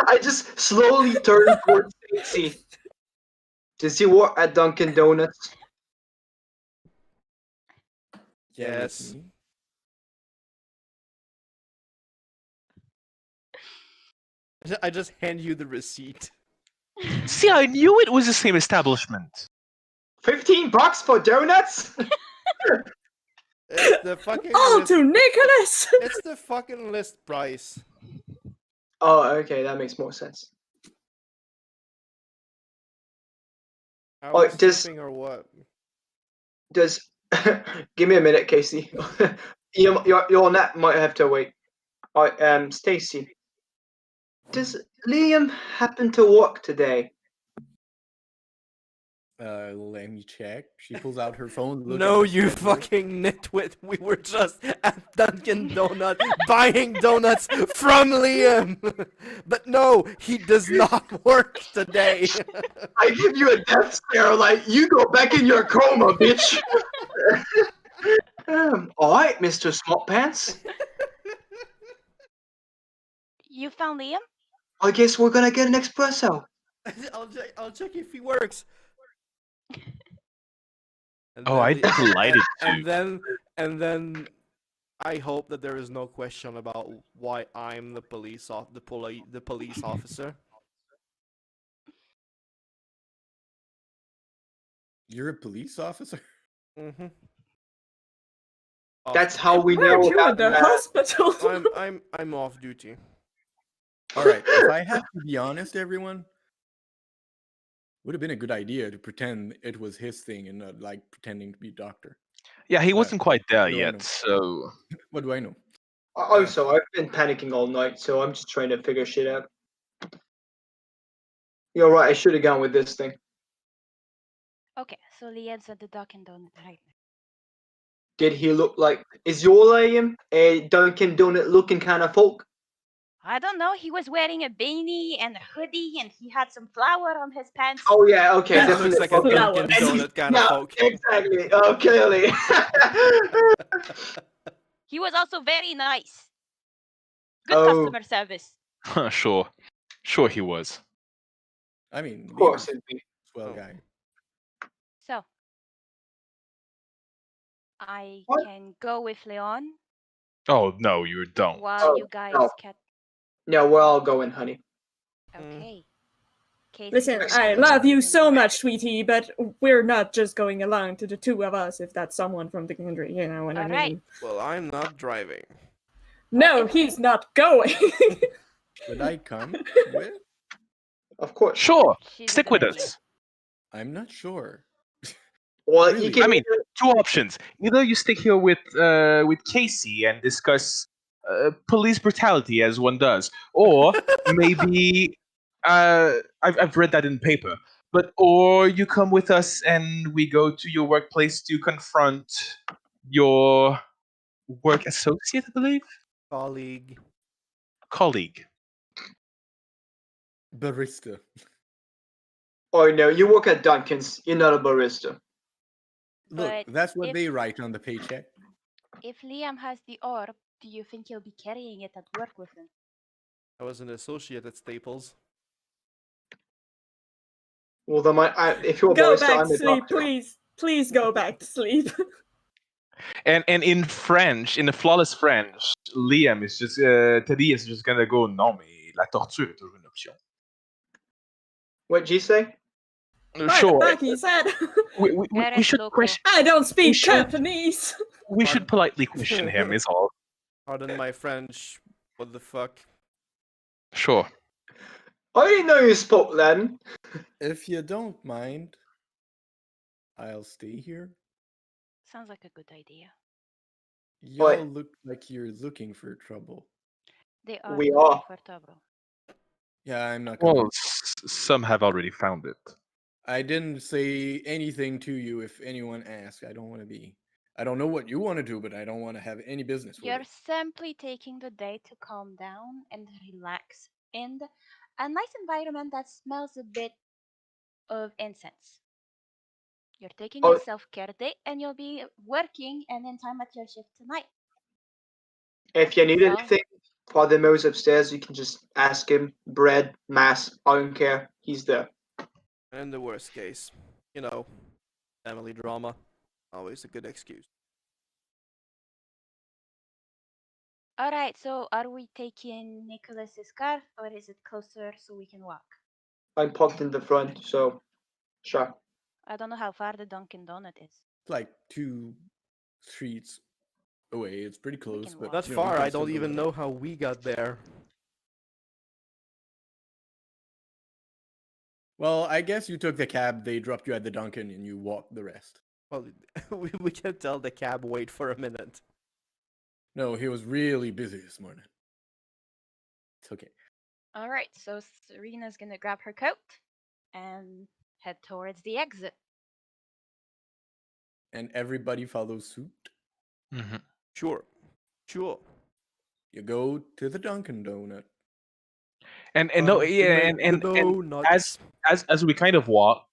I just slowly turn towards Stacy. Does he work at Dunkin' Donuts? Yes. I just hand you the receipt. See, I knew it was the same establishment. $15 for donuts? It's the fucking Oh, list. to Nicholas! It's the fucking list price. Oh, okay, that makes more sense. How Oh, is tipping or what? Does give me a minute, Casey. Your net might have to wait. Stacy. Does Liam happen to work today? Let me check. She pulls out her phone. No, you fucking nitwit. We were just at Dunkin' Donuts buying donuts from Liam. But no, he does not work today. I give you a death stare like, you go back in your coma, bitch. Alright, Mr. Smart Pants. You found Liam? I guess we're gonna get an espresso. I'll check if he works. And Oh, then I'd be delighted and to. then I hope that there is no question about why I'm the police officer. You're a police officer? Mm-hmm. That's how we Why aren't know you about at the hospital? I'm off duty. Alright, if I have to be honest, everyone, would have been a good idea to pretend it was his thing and not like pretending to be doctor. Yeah, he But wasn't quite there what do I know? yet, so What do I know? Also, I've been panicking all night, so I'm just trying to figure shit out. You're right. I should have gone with this thing. Okay, so Liam's at the Dunkin' Donut right now. Did he look like? Is your Liam a Dunkin' Donut looking kind of folk? I don't know. He was wearing a beanie and a hoodie, and he had some flour on his pants. Oh yeah, okay, That definitely. looks like a Flowers. Dunkin' Donut kind of Yeah, folk. exactly. Oh, clearly. He was also very nice. Good Oh. customer service. sure he was. I mean, Of course, Liam's it'd be. a swell Oh. guy. So, I What? can go with Leon Oh no, you don't. while Oh, you guys no. get. No, we're all going, honey. Okay. Casey Listen, doesn't I know love you anything so about much, it. sweetie, but we're not just going along to the two of us if that's someone from the country, you know what I All mean? right. Well, I'm not driving. No, if- he's not going. Should I come with? Of course. Sure, She's a stick good with idea. us. I'm not sure. Well, Really? you can. I mean, two options. Either you stick here with Casey and discuss police brutality as one does, or maybe I've read that in the paper. But or you come with us and we go to your workplace to confront your work associate, I believe, colleague. Barista. Oh no, you work at Dunkin's. You're not a barista. Look, But that's what if- they write on the paycheck. If Liam has the orb, do you think he'll be carrying it at work with him? I was an associate at Staples. Well, then if you're a Go barista, back I'm to a sleep, doctor. please. Please go back to sleep. And in French, in the flawless French, Liam is just Teddy is just gonna go non mais la torture est toujours une option. What did you say? What Sure, the fuck he said? we Eres should loco. question. I don't speak should- Cantonese. We should politely question him. Is all. Pardon my French. What the fuck? Sure. I didn't know you spoke Latin. If you don't mind, I'll stay here. Sounds like a good idea. Y'all Oi. look like you're looking for trouble. They are We looking are. for trouble. Yeah, I'm not gonna. Well, some have already found it. I didn't say anything to you if anyone asked. I don't want to be. I don't know what you want to do, but I don't want to have any business with You're it. simply taking the day to calm down and relax in a nice environment that smells a bit of incense. You're taking Oh. a self-care day and you'll be working and in time at your shift tonight. If you need So- anything, Father Mo's upstairs. You can just ask him. Bread, mass. I don't care. He's there. And in the worst case, you know, family drama. Always a good excuse. All right, so are we taking Nicholas's car or is it closer so we can walk? I'm parked in the front, so sure. I don't know how far the Dunkin' Donut is. It's like 2 streets away. It's pretty close, can but walk. That you know, we far, can I still don't go even there. know how we got there. Well, I guess you took the cab. They dropped you at the Dunkin' and you walked the rest. Well, we can tell the cab wait for a minute. No, he was really busy this morning. It's okay. All right, so Serena's gonna grab her coat and head towards the exit. And everybody follows suit. Mm-hmm. Sure. You go to the Dunkin' Donut. And no, yeah, and donuts. as we kind of walk,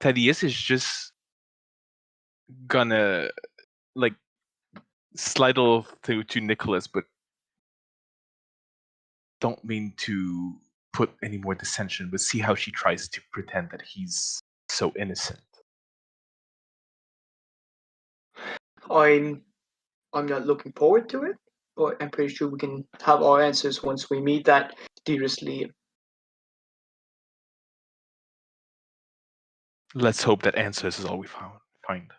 Thaddeus is just gonna like slide off to Nicholas, but don't mean to put any more dissension, but see how she tries to pretend that he's so innocent. I'm not looking forward to it, but I'm pretty sure we can have our answers once we meet that dearest Liam. Let's hope that answers is all we find.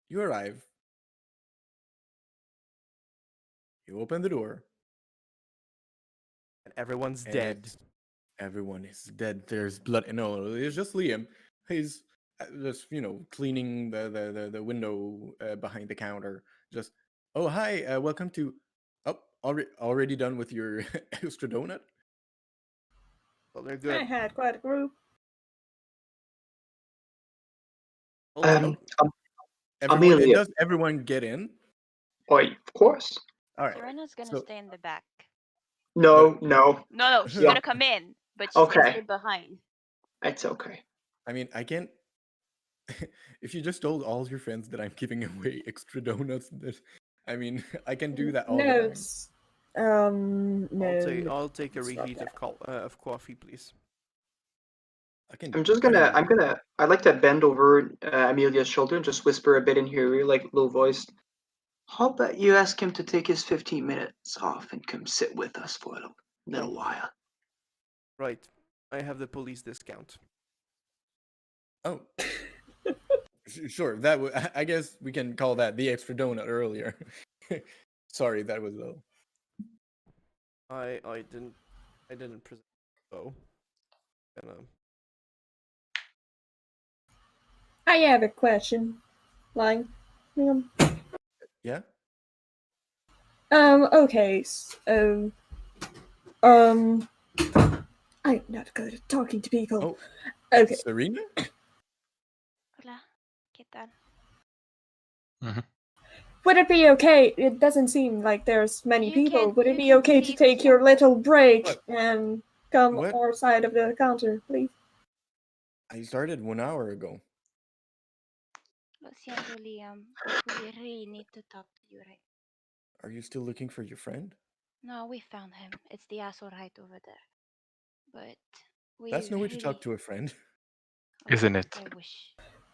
You arrive. You open the door. And everyone's and dead. Everyone is dead. There's blood. No, it's just Liam. He's just cleaning the window behind the counter. Just hi, welcome to. Oh, already done with your extra donut. Well, they're I good. had quite a group. Um, Everyone, Amelia. does everyone get in? Of course. All right. Serena's gonna So- stay in the back. No. No, she's Yeah. gonna come in, but she's gonna Okay. stay behind. It's okay. I mean, I can't. If you just told all your friends that I'm giving away extra donuts, I mean, I can do that all the time. Notes. No. I'll take a it's not reheat that. of coffee, please. I'd like to bend over Amelia's shoulder and just whisper a bit in her ear, like low voice. How about you ask him to take his 15 minutes off and come sit with us for a little while? Right. I have the police discount. Oh, sure. I guess we can call that the extra donut earlier. Sorry, that was low. I didn't present. So, I have a question. Like, Yeah. Okay. So, I'm not good at talking to people. Oh, Okay. Serena. Hola, ¿qué tal? Would it be okay? It doesn't seem like there's many You people. can- Would you it be can okay to leave take here. your little break What? and come What? our side of the counter, please? I started 1 hour ago. Lo siento, Liam, but we really need to talk to you right. Are you still looking for your friend? No, we found him. It's the asshole right over there. But we That's no way to really- talk to a friend. Isn't it? I wish.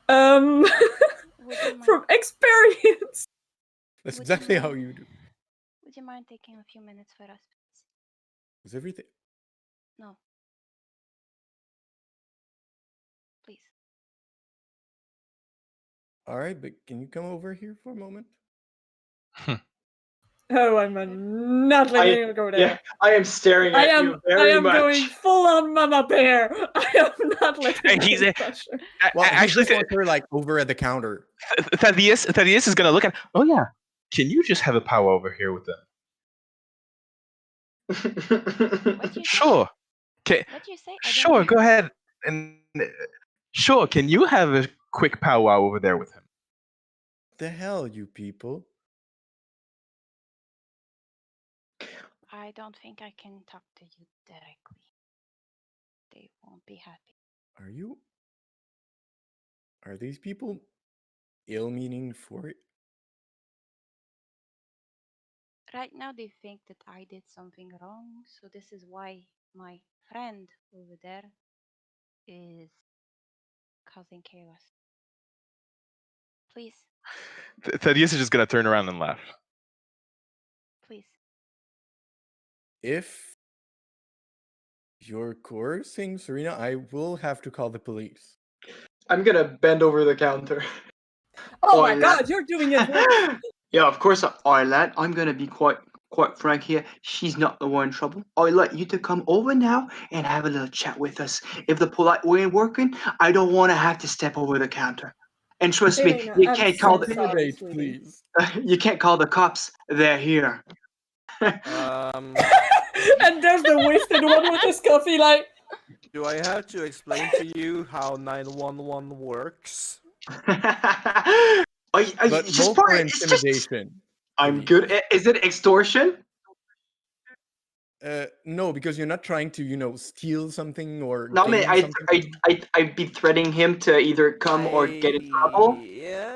Would you mind? From experience. That's Would you exactly how mind- you do. Would you mind taking a few minutes for us, please? Is everything? No. Please. All right, but can you come over here for a moment? Oh, I'm not letting you go there. Yeah, I am staring I at am. you very much. Going full on Mama Bear. I am not letting. And he's you a- touch her. Well, Actually, he just wants her like over at the counter. Thaddeus is gonna look at. Oh yeah, can you just have a powwow over here with them? What you say? Sure. Okay. What you say? I don't Sure. hear. Go ahead and sure. Can you have a quick powwow over there with him? The hell, you people! I don't think I can talk to you directly. They won't be happy. Are you? Are these people ill-meaning for it? Right now, they think that I did something wrong, so this is why my friend over there is causing chaos. Please, Thaddeus is just gonna turn around and laugh. please. If you're coercing Serena, I will have to call the police. I'm gonna bend over the counter. Oh my Arlette. God, you're doing it. worse. Yeah, of course, Arlette. I'm gonna be quite frank here. She's not the one in trouble. I let you to come over now and have a little chat with us. If the polite way ain't working, I don't want to have to step over the counter. And trust me, Serena, you I'm can't so call the sorry, Intimidate, sweetie. please. you can't call the cops. They're here. Um, And there's the wasted one with the scuffy, like. do I have to explain to you how 911 works? I But just roll part for it. It's just. intimidation. I'm please. good. Is it extortion? No, because you're not trying to, steal something or. No, I mean, gain something. I'd be threatening him to either come or get in trouble. Yeah.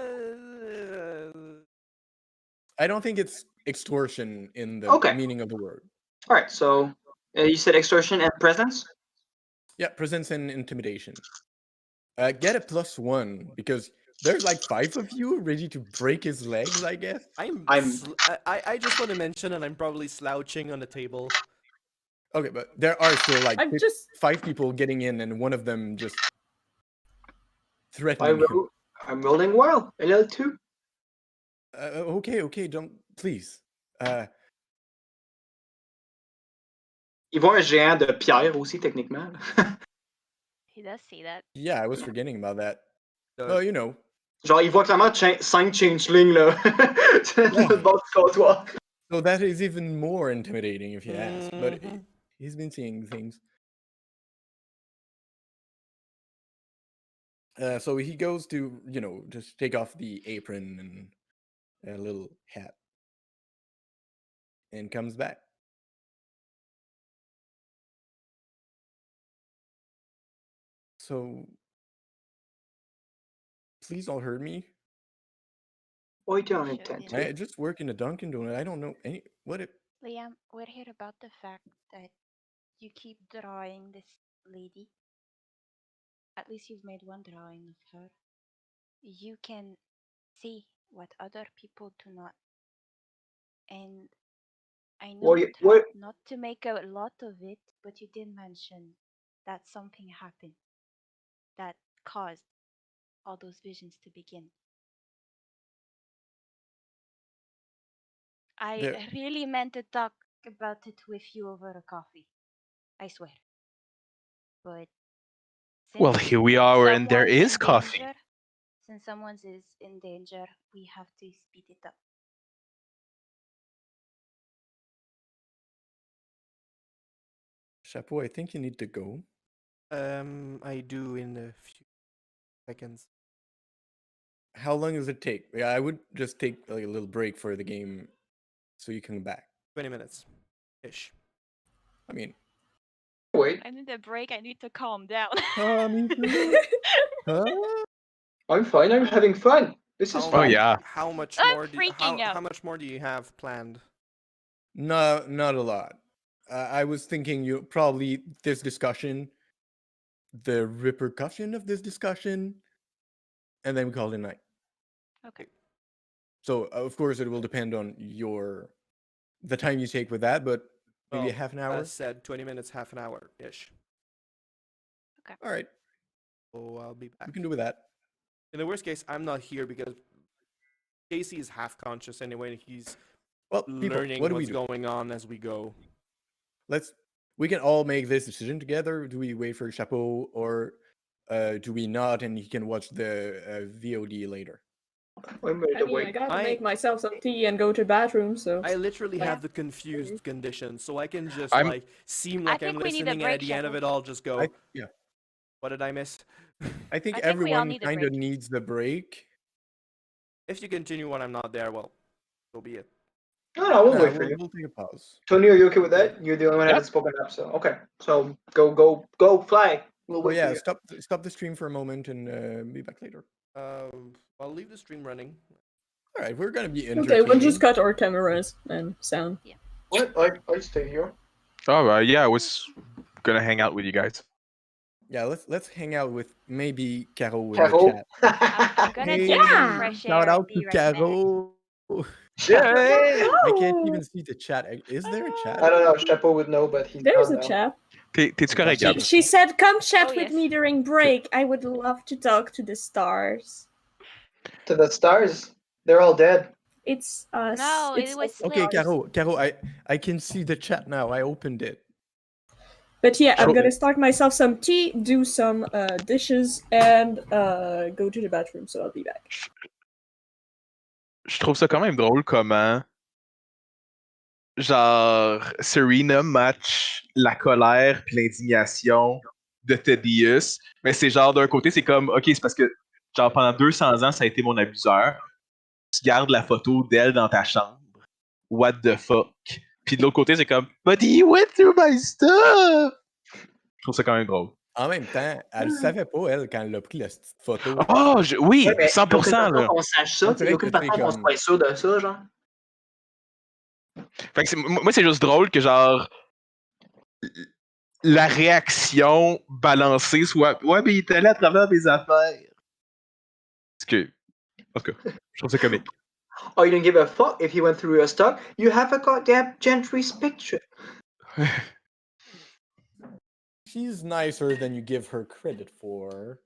I don't think it's extortion in the Okay. meaning of the word. All right. So you said extortion and presence. Yeah, presence and intimidation. Get a +1 because there's like 5 of you ready to break his legs, I guess. I just want to mention, and I'm probably slouching on the table. Okay, but there are still like I'm just 5 people getting in, and one of them just threatening him. I'm rolling well. A little too. Okay, don't please. Ils vont un géant de pierre aussi techniquement. He does see that. Yeah, I was forgetting about that. So, Well, you know. Genre, il voit clairement 5 changelings là. Le bord du comptoir. So that is even more intimidating if you ask. But Mhm. he's been seeing things. So he goes to, just take off the apron and a little hat. And comes back. So please don't hurt me. I don't Should intend you? to. I just work in a Dunkin' Donut. I don't know what it. Liam, we're here about the fact that you keep drawing this lady. At least you've made one drawing of her. You can see what other people do not. And I know you tried not to make a lot of it, but you did mention that something happened that caused all those visions to begin. I really meant to talk about it with you over a coffee. I swear. But Well, since here we are, and there someone's is in coffee. danger, since someone is in danger, we have to speed it up. Chapeau, I think you need to go. I do in a few seconds. How long does it take? Yeah, I would just take like a little break for the game so you can come back. 20 minutes ish. I mean, Wait, I need a break. I need to calm down. me too. I'm fine. I'm having fun. This is How fun. Oh yeah. How much I'm more? freaking out. How much more do you have planned? No, not a lot. I was thinking probably this discussion, the repercussion of this discussion, and then we call it a night. Okay. So of course it will depend on the time you take with that, but maybe Well, a half an hour. As said, 20 minutes, half an hour ish. All right, So I'll be back. we can do with that. In the worst case, I'm not here because Casey is half conscious anyway, and he's Well, people, learning what do we what's do? going on as we go. We can all make this decision together. Do we wait for Chapeau or do we not and he can watch the VOD later? I'm ready I to mean, I wait. gotta I- make myself some tea and go to the bathroom, so I literally Yeah. have the confused condition, so I can just I'm- seem I like I'm think we need a listening, and break, at the end of Shepherd. it all, just go. Yeah. What did I miss? I think I think we all everyone need a kind of break. needs the break. If you continue when I'm not there, well, so be it. No, we'll wait for you. We'll take a pause. Tony, are you okay with that? You're the only one that Yep. hasn't spoken up, so okay. So go, fly. We'll Oh wait yeah, for you. stop the stream for a moment and be back later. I'll leave the stream running. All right, we're gonna be okay, entertaining. we'll just cut our cameras and sound. What? I stay here. Oh yeah, I was gonna hang out with you guys. Yeah, let's hang out with maybe Caro in the Carol. chat. I'm gonna Hey, take some fresh air Shout and out be to right back. Caro. Yeah. I can't even see the chat. Is there a chat? I don't know. Chapeau would know, but he's There's not a now. chat. T'es-tu correct, She- Gab? She said, "Come chat Oh, with yes. me during break. I would love to talk to the stars." To the stars. They're all dead. It's us. No, it's it was us Okay, stars. Caro, I can see the chat now. I opened it. But yeah, I'm Sure. gonna start myself some tea, do some dishes, and go to the bathroom. So I'll be back. Je trouve ça quand même drôle comment, genre, Serena match la colère puis l'indignation de Thaddeus, mais c'est genre, d'un côté, c'est comme, ok, c'est parce que, genre, pendant 200 ans, ça a été mon abuseur. Tu gardes la photo d'elle dans ta chambre. What the fuck? Puis de l'autre côté, c'est comme, but he went through my stuff! Je trouve ça quand même drôle. En même temps, elle savait pas, elle, quand elle a pris la petite photo. Oh, oui, Ouais, mais 100%, il y a aucune là. façon qu'on sache ça. On Il n'y dirait a aucune que c'est façon qu'on comme- soit sûr de ça, genre. Fait que moi, c'est juste drôle que genre la réaction balancée soit ouais, mais il est allé à travers mes affaires. Parce que, en tout cas, je trouve ça comique. Oh, you didn't give a fuck if he went through your stuff? You have a goddamn gentry's picture. She's nicer than you give her credit for.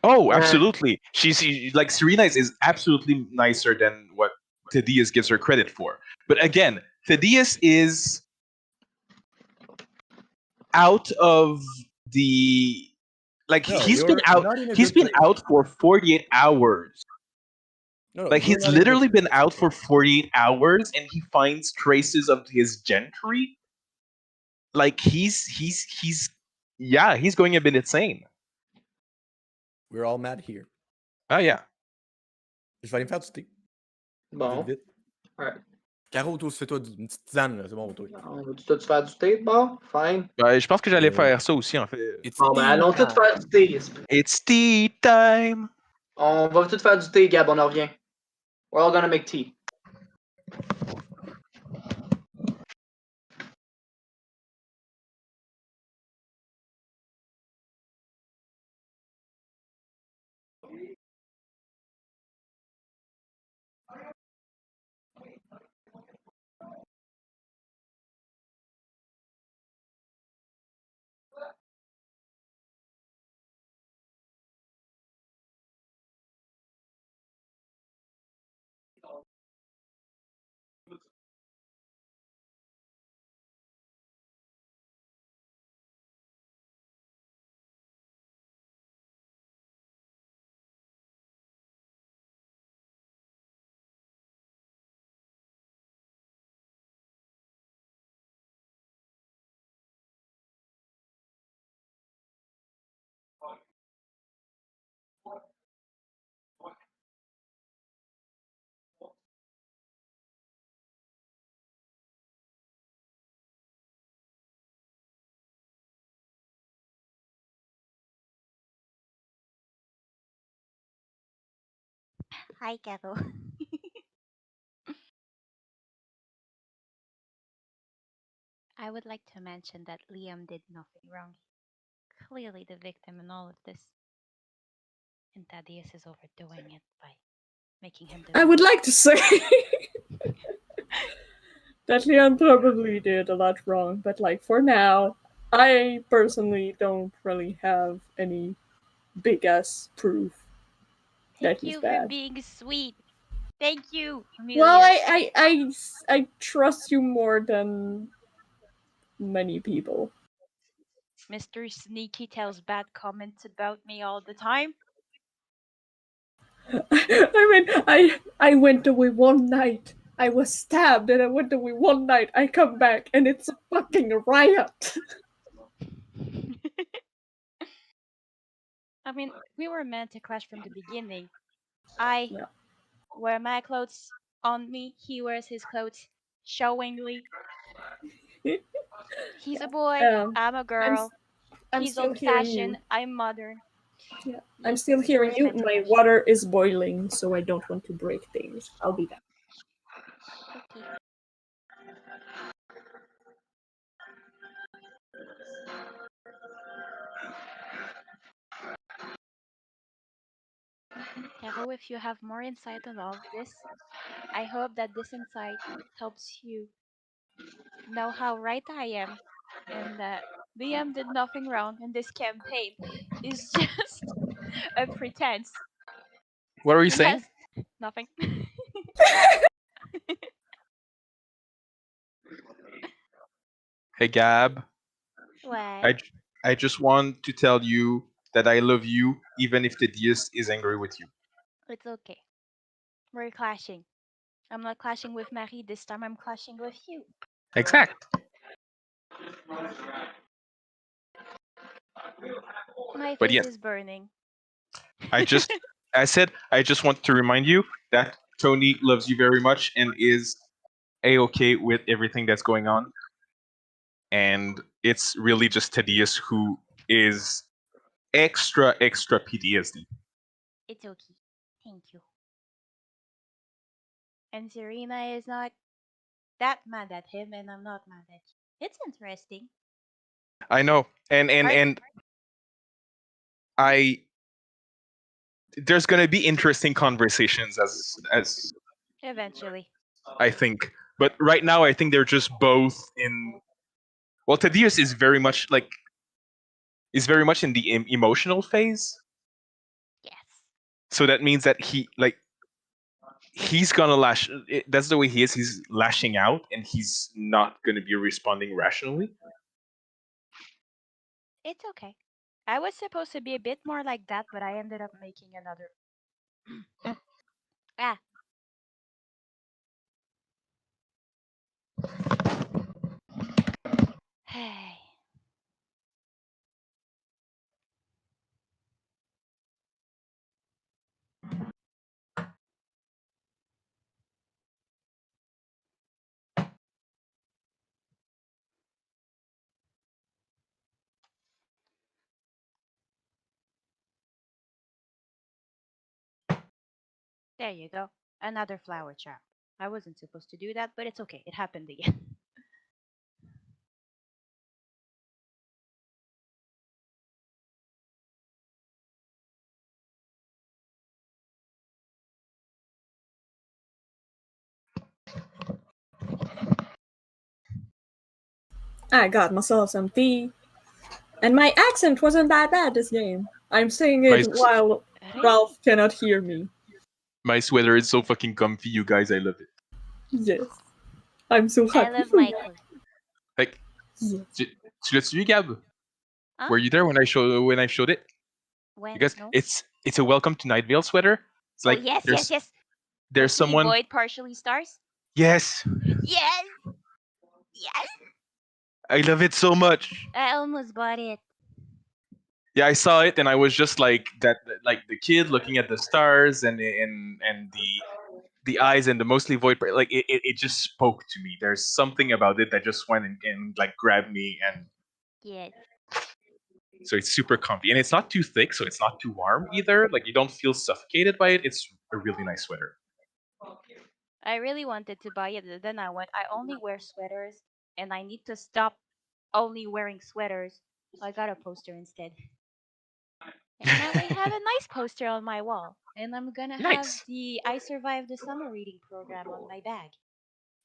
Oh, absolutely. She's like Serena is absolutely nicer than what Thaddeus gives her credit for. But again, Thaddeus is out of the like No, he's you're been out. not in a He's good been place. out for 48 hours. No, Like you're he's not in a good literally been place. out for 48 hours, and he finds traces of his gentry. Like he's yeah, he's going a bit insane. We're all mad here. Oh yeah. Je vais aller me faire du thé. Bon. Vite, vite. Alright. Caro, toi, fais-toi une petite tisane, là. C'est bon pour toi. On va tout faire du thé? Bon, fine. Je pense que j'allais Euh, faire ça aussi en fait. It's Bon, ben allons tea tout faire du thé. It's tea time. On va tout faire du thé, Gab, on en revient. We're all gonna make tea. Hi, Carol. I would like to mention that Liam did nothing wrong. Clearly the victim in all of this. And Thaddeus is overdoing it by making him the I would villain. like to say that Leon probably did a lot wrong, but like for now, I personally don't really have any big ass proof that Thank he's you for bad. being sweet. Thank you, Amelia. Well, I trust you more than many people. Mr. Sneaky tells bad comments about me all the time. I went away one night. I was stabbed and I went away one night. I come back and it's a fucking riot. I mean, we were meant to clash from the beginning. I Yeah. wear my clothes on me, he wears his clothes showingly. He's a boy, I'm a girl. I'm He's still old hearing fashioned, you. I'm modern. Yeah, I'm still hearing you. My water is boiling, so I don't want to break things. I'll be back. Okay. Caro, if you have more insight on all of this, I hope that this insight helps you know how right I am and that Liam did nothing wrong and this campaign is just a pretense. What are you It saying? has nothing. Hey Gab, What? I just want to tell you that I love you, even if Thaddeus is angry with you. It's okay. We're clashing. I'm not clashing with Marie this time, I'm clashing with you. Exact. My But face yes, is burning. I said I just want to remind you that Tony loves you very much and is a-okay with everything that's going on. And it's really just Thaddeus who is extra PTSD. It's okay. Thank you. And Serena is not that mad at him, and I'm not mad at you. It's interesting. I know, and Are- I there's gonna be interesting conversations as Eventually. I think, but right now I think they're just both in. Well, Thaddeus is very much in the emotional phase, Yes. so that means that he's gonna that's the way he is. He's lashing out, and he's not gonna be responding rationally. It's okay. I was supposed to be a bit more like that, but I ended up making another. Ah, hey. There you go. Another flower child. I wasn't supposed to do that, but it's okay. It happened again. I got myself some tea. And my accent wasn't that bad this game. I'm saying My it while Really? Ralph cannot hear me. my sweater is so fucking comfy, you guys. I love it. Yes. I'm so I happy love for my you. clothes. Like, Yes. tu l'as vu, Gab? Huh? Were you there when I showed it? When? You guys, No? it's a Welcome to Night Vale sweater. It's Oh, like yes, yes, yes. there's Partially someone. void, partially stars. Yes, Yes! Yes! I love it so much. I almost bought it. Yeah, I saw it and I was just like that, like the kid looking at the stars and the eyes and the mostly void. Like it just spoke to me. There's something about it that just went and like grabbed me, and Yes. so it's super comfy and it's not too thick, so it's not too warm either. Like you don't feel suffocated by it. It's a really nice sweater. I really wanted to buy it, but then I went, I only wear sweaters, and I need to stop only wearing sweaters. So I got a poster instead. And now I have a nice poster on my wall. And I'm gonna have Nice. the I Survived the Summer Reading Program on my bag.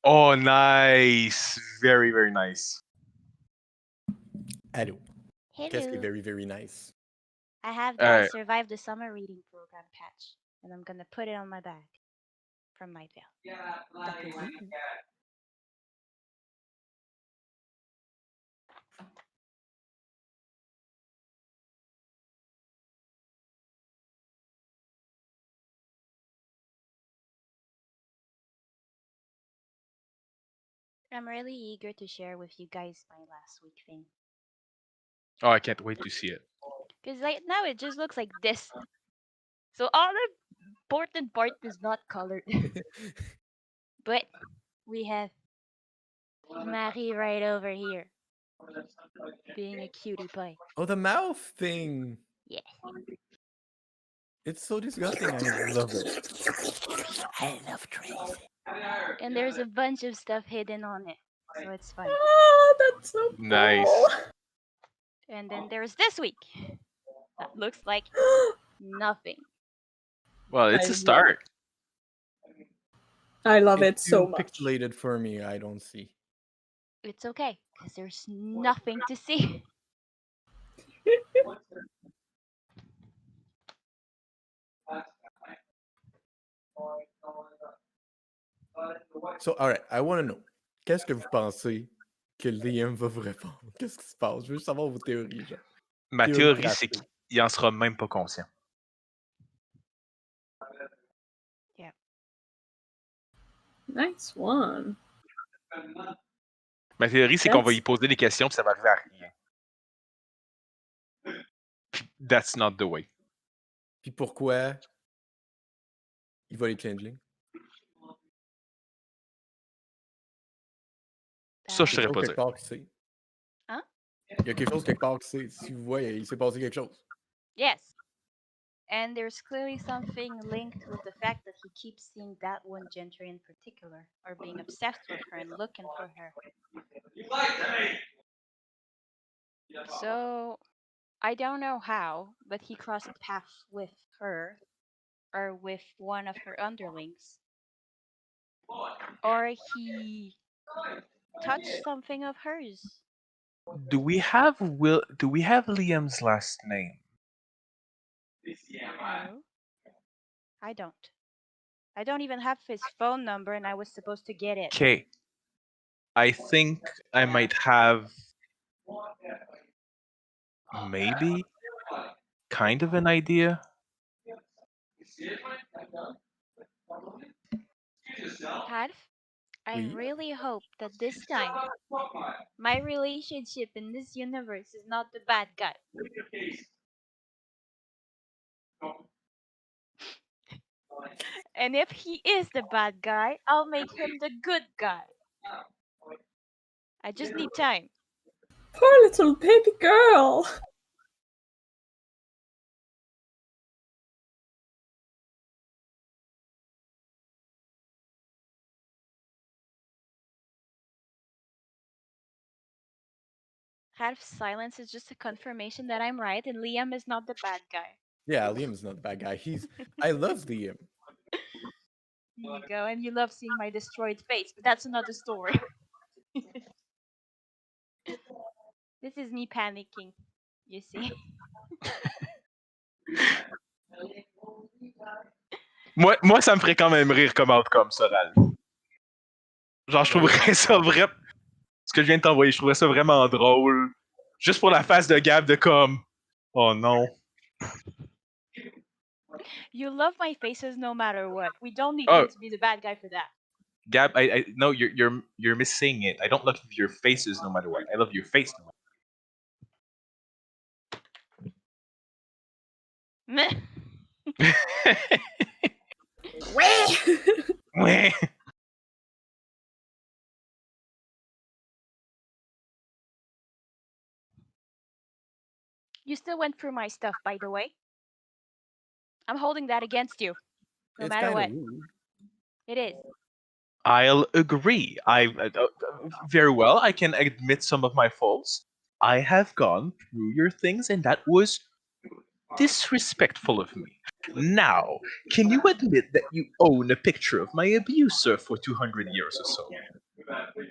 Oh, nice. Very, very nice. Allô. Qu'est-ce qui est Hello. very, very nice? I have the I Survived the Summer Reading Program patch. And I'm gonna put it on my bag from Night Vale. That is you. I'm really eager to share with you guys my last week thing. Oh, I can't wait to see it. Because like now it just looks like this. So all the important part is not colored. But we have Marie right over here. Being a cutie pie. Oh, the mouth thing. Yeah. It's so disgusting. I love it. I love Tracy. And there's a bunch of stuff hidden on it. So it's fun. Oh, that's so cool. Nice. And then there's this week. That looks like nothing. Well, it's I a start. I love it It's so too much. pixelated for me. I don't see. It's okay, because there's nothing to see. So, alright, I want to know. Qu'est-ce que vous pensez que Liam va vous répondre? Qu'est-ce qui se passe? Je veux savoir vos théories, genre. Ma Théorie théorie, c'est rapide. qu'il en sera même pas conscient. Nice one. Ma théorie, c'est qu'on va That's- y poser des questions puis ça va arriver à rien. That's not the way. Puis pourquoi il va les changelings? Ça, je Il y a saurais quelque pas chose quelque dire. part qui sait. Hein? Il y a quelque chose quelque part qui sait. Si vous voyez, il s'est passé quelque chose. Yes. And there's clearly something linked with the fact that he keep seeing that one gender in particular, or being obsessed with her and looking for her. So I don't know how, but he crossed paths with her or with one of her underlings, or he touched something of hers. Do we have Liam's last name? No, I don't. I don't even have his phone number, and I was supposed to get it. Okay. I think I might have maybe kind of an idea. Harf, I Oui. really hope that this time my relationship in this universe is not the bad guy. And if he is the bad guy, I'll make him the good guy. I just need time. Poor little baby girl. Harf's silence is just a confirmation that I'm right and Liam is not the bad guy. Yeah, Liam is not the bad guy. I love Liam. There you go. And you love seeing my destroyed face, but that's another story. This is me panicking, you see. Moi, ça me ferait quand même rire comme outcome, ça, Ralph. Genre, je trouverais ça vraiment. Ce que je viens de t'envoyer, je trouverais ça vraiment drôle. Juste pour la face de Gab de comme. Oh non. You love my faces no matter what. We don't need Oh. him to be the bad guy for that. Gab, I no, you're missing it. I don't love your faces no matter what. I love your face no matter what. You still went through my stuff, by the way. I'm holding that against you, no It's matter kind what. of rude. It is. I'll agree. Very well. I can admit some of my faults. I have gone through your things, and that was disrespectful of me. Now, can you admit that you own a picture of my abuser for 200 years or so?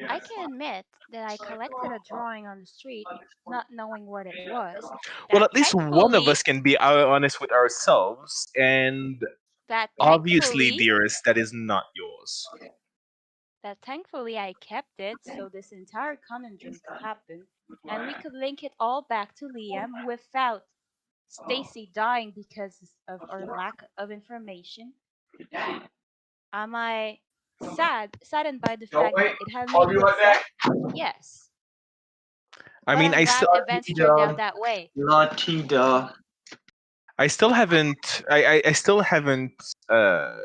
I can admit that I collected a drawing on the street, not knowing what it was. Well, That at least one of thankfully- us can be honest with ourselves, and that obviously, thankfully, dearest, that is not yours. that thankfully I kept it so this entire conundrum could happen, and we could link it all back to Liam without Stacy dying because of our lack of information. Am I saddened by the fact that it had made me upset? Yes. I But mean, I'm I glad still, events turned out that way. Latida. I still haven't, I still haven't,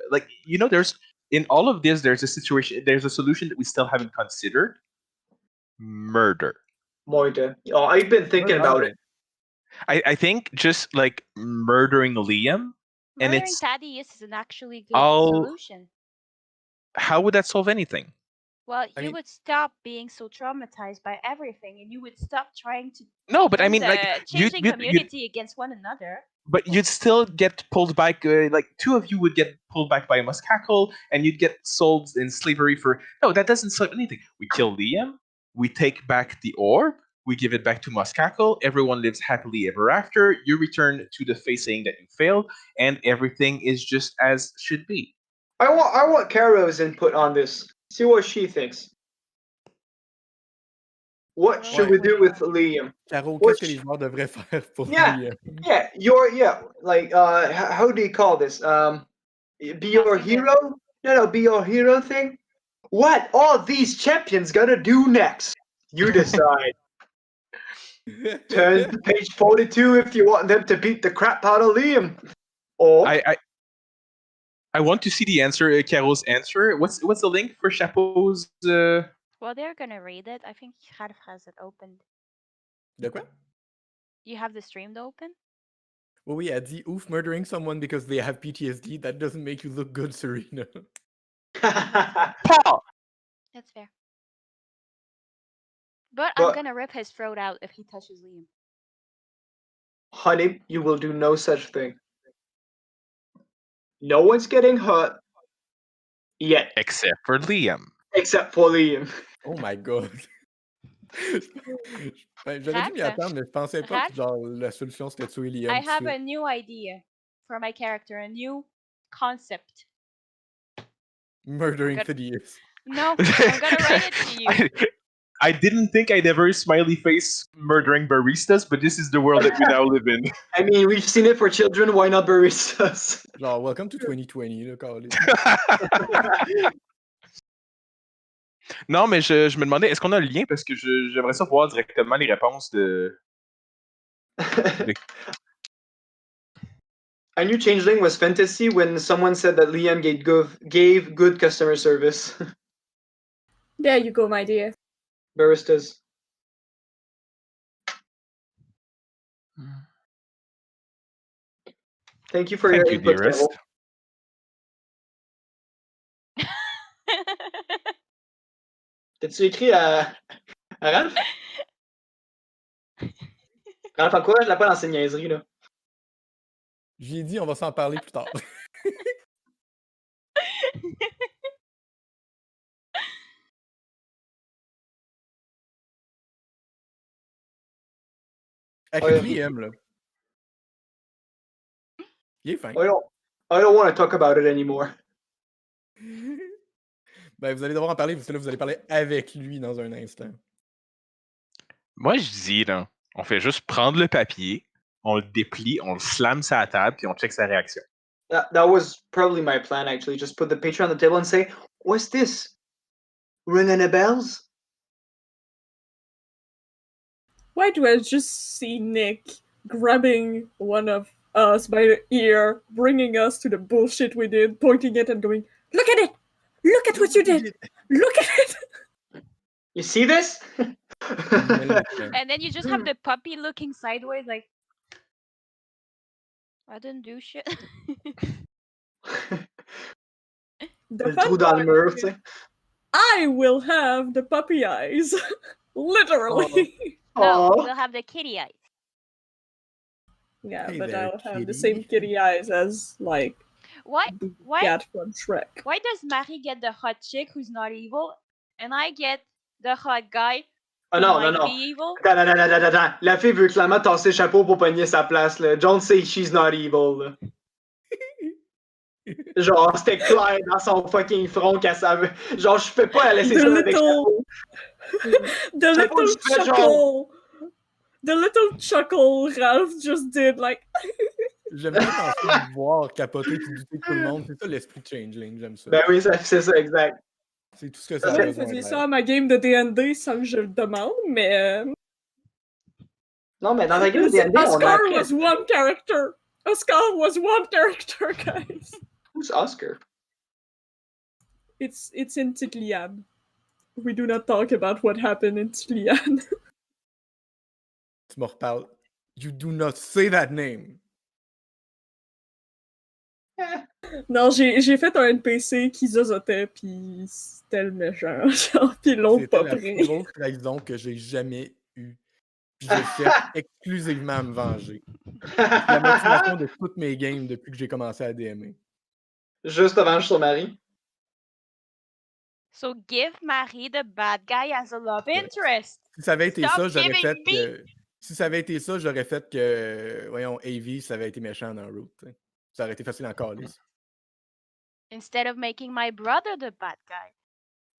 like, you know, there's in all of this, there's a situation, there's a solution that we still haven't considered. Murder. Moida. Oh, I've been thinking about it. I think just like murdering Liam, and Murdering it's Thaddeus is an actually good I'll- solution. how would that solve anything? Well, I you mean- would stop being so traumatized by everything, and you would stop trying to No, but I form mean, the like, changing community against one another. but you'd still get pulled back. Like two of you would get pulled back by a muskakel, and you'd get sold in slavery for. No, that doesn't solve anything. We kill Liam. We take back the orb. We give it back to muskakel. Everyone lives happily ever after. You return to the face saying that you failed, and everything is just as should be. I want Caro's input on this. See what she thinks. What Caro, should we what do do with you Liam? Caro, What qu'est-ce que les sh- joueurs devraient faire pour Yeah. Liam? Yeah, like how do you call this? Be your Asking the- hero? No, be your hero thing. What all these champions gonna do next? You decide. Turn to page 42 if you want them to beat the crap out of Liam. Or I want to see the answer, Carol's answer. What's the link for Chapeau's? Well, they're gonna read it. I think Harf has it opened. De quoi? You have the stream open? Oui, elle dit ouf, murdering someone because they have PTSD, that doesn't make you look good, Serena. Paw! That's fair. But I'm But- gonna rip his throat out if he touches Liam. Honey, you will do no such thing. No one's getting hurt yet, Except for Liam. except for Liam. Oh my god. Ben, j'aurais dû m'y Raph, attendre, mais je pensais pas que Raph, genre la solution c'était tuer Liam. I tout de have suite. a new idea for my character, a new concept. Murdering Good. Phidias. No, I'm gonna write it to you. I didn't think I'd ever smiley face murdering baristas, but this is the world that we now live in. I mean, we've seen it for children. Why not baristas? Genre, welcome to 2020, là, câlisse. Non, mais je me demandais, est-ce qu'on a le lien? Parce que j'aimerais ça voir directement les réponses de... I knew Changeling was fantasy when someone said that Liam gave good customer service. There you go, my dear. Baristas. Thank you for Thank your you, input, dearest. Carol. T'as-tu écrit à Ralph? Ralph, encourage-la pas dans ses niaiseries, là. J'ai dit, on va s'en parler plus tard. Avec Ouais. Liam, là. Il est fin. I don't want to talk about it anymore. Ben, vous allez devoir en parler, parce que là, vous allez parler avec lui dans un instant. Moi, je dis, là, on fait juste prendre le papier, on le déplie, on le slame sur la table, puis on check sa réaction. That was probably my plan, actually. Just put the picture on the table and say, what's this? Ring any bells? Why do I just see Nick grabbing one of us by the ear, bringing us to the bullshit we did, pointing it and going, "Look at it! Look at what you did! Look at it!" You see this? And then you just have the puppy looking sideways like, I didn't do shit. The Le fun trou dans le part mur, is tu sais. I will have the puppy eyes. Literally. No, Aw. we'll have the kitty eyes. Yeah, Hey but there, I'll have the kitty. same kitty eyes as, like, Why? the Why? cat from Shrek. Why does Marie get the hot chick who's not evil, and I get the hot guy Oh who non, might non, non. be evil? Attends. La fille veut clairement tasser le chapeau pour pogner sa place, là. Don't say she's not evil, là. Genre, c'était clair dans son fucking front qu'elle savait. Genre, je fais pas la laisser The ça avec little, chapeau. the Chapeau little du fait, genre. chuckle, the little chuckle Ralph just did, like. J'aime bien penser de voir capoter puis douter de tout le monde. C'est ça l'esprit de Changeling, j'aime ça. Ben oui, c'est ça, exact. C'est tout ce que ça a Ouais, il besoin faisait d'être. ça à ma game de D&D sans que je le demande, mais... Non, mais dans la game de D&D, on a Oscar appris. was one character. Oscar was one character, guys. Who's Oscar? It's in Titlian. We do not talk about what happened in Titlian. Tu me reparles. You do not say that name. Non, j'ai fait un NPC qui zozotait, pis c'était le méchant, genre, pis l'autre C'était pas la pris. plus grosse trahison que j'ai jamais eue. Puis je cherche exclusivement à me venger. C'est la motivation de toutes mes games depuis que j'ai commencé à DMer. Juste avant sur Marie. So give Marie the bad guy as a love interest. Si ça avait été Stop ça, j'aurais giving fait me- que... Si ça avait été ça, j'aurais fait que... Voyons, AV, ça avait été méchant dans Root. T'sais. Ça aurait été facile en calice. Instead of making my brother the bad guy.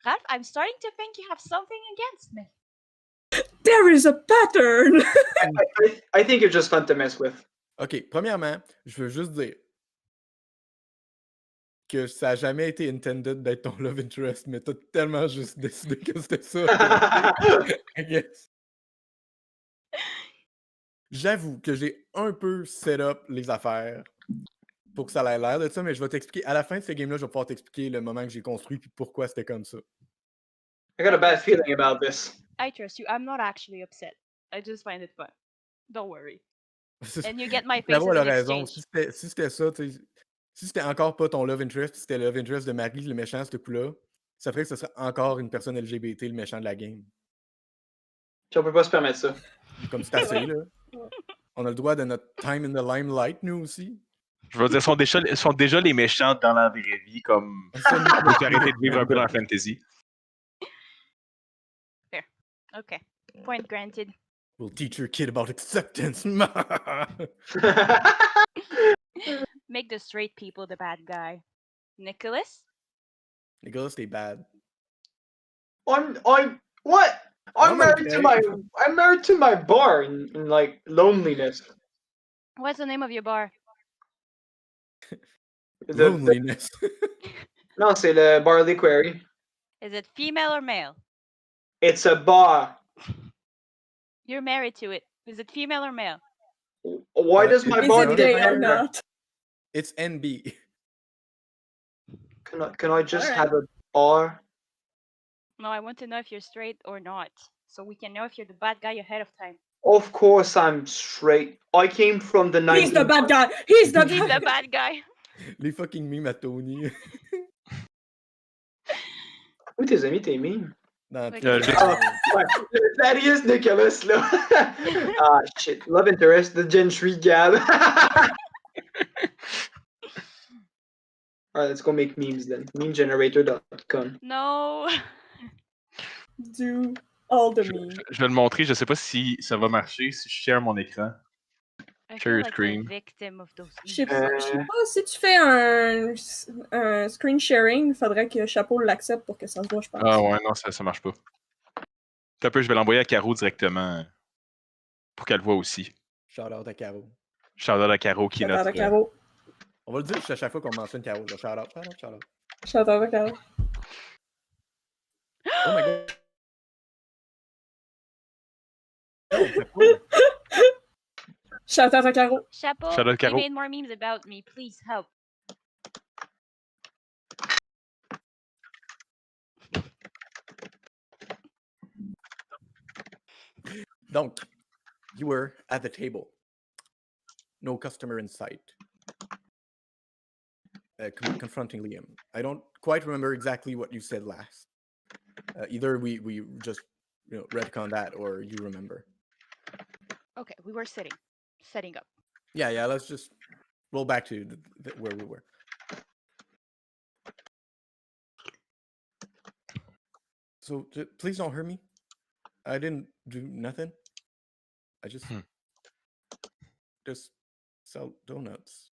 Ralph, I'm starting to think you have something against me. There is a pattern! I think you're just fun to mess with. OK, premièrement, je veux juste dire que ça n'a jamais été intended d'être ton love interest, mais t'as tellement juste décidé que c'était ça. I guess. J'avoue que j'ai un peu set up les affaires pour que ça ait l'air de ça, mais je vais t'expliquer. À la fin de ce game-là, je vais pouvoir t'expliquer le moment que j'ai construit puis pourquoi c'était comme ça. I got a bad feeling about this. I trust you. I'm not actually upset. I just find it fun. Don't worry. And you get my Caro, faces elle a in raison. exchange. Si c'était ça, tu sais, si c'était encore pas ton love interest, puis c'était le love interest de Marie, le méchant, ce coup-là, ça ferait que ce serait encore une personne LGBT, le méchant de la game. Puis on peut pas se permettre ça. Comme c'est assez, là. On a le droit de notre time in the limelight, nous aussi. Je veux dire, sont déjà les méchants dans la vraie vie, comme. Ça, nous, Faut arrêter de vivre un peu dans la fantasy. Okay. Point granted. We'll teach your kid about acceptance. Make the straight people the bad guy. Nicholas? Nicholas, t'es bad. I'm what? I'm married to my bar in like loneliness. What's the name of your bar? Loneliness. No, c'est le Barley Quarry. Is it female or male? It's a bar. You're married to it. Is it female or male? Why does my Is bar Is it it need a gay or bar? not? It's NB. Can I just Alright. have a bar? No, I want to know if you're straight or not. So we can know if you're the bad guy ahead of time. Of course I'm straight. I came from the 19... He's the bad guy. He's the He's the bad bad guy. Les fucking memes à Tony. Où tes amis, tes memes? Dans Ouais. Twitter. Ouais, Thaddeus Nicholas, là. Ah, shit. Love interest, the gentry Gab. Alright, let's go make memes then. Memegenerator.com. No. Do all the memes. Je vais le montrer, je sais pas si ça va marcher si je share mon écran. I Share feel your like screen. the victim of those Je sais memes. pas, si tu fais un screen sharing, il faudrait que Chapeau l'accepte pour que ça se voit, je pense. Ah ouais, non, ça marche pas. Un peu, je vais l'envoyer à Caro directement pour qu'elle le voit aussi. Shout out à Caro. Shout out à Caro qui est Shout out notre. à Caro. On va le dire à chaque fois qu'on mentionne Caro. Shout out, shout out, shout out. Shout out à Caro. Oh my god. Oh, c'est cool. Shout out à Caro. Chapeau, Shout out, he Caro. made more memes about me. Please help. Donc, you were at the table. No customer in sight. Confronting Liam. I don't quite remember exactly what you said last. Either we just retcon that, or you remember. Okay, we were setting up. Yeah. Let's just roll back to where we were. So please don't hurt me. I didn't do nothing. I just sell donuts.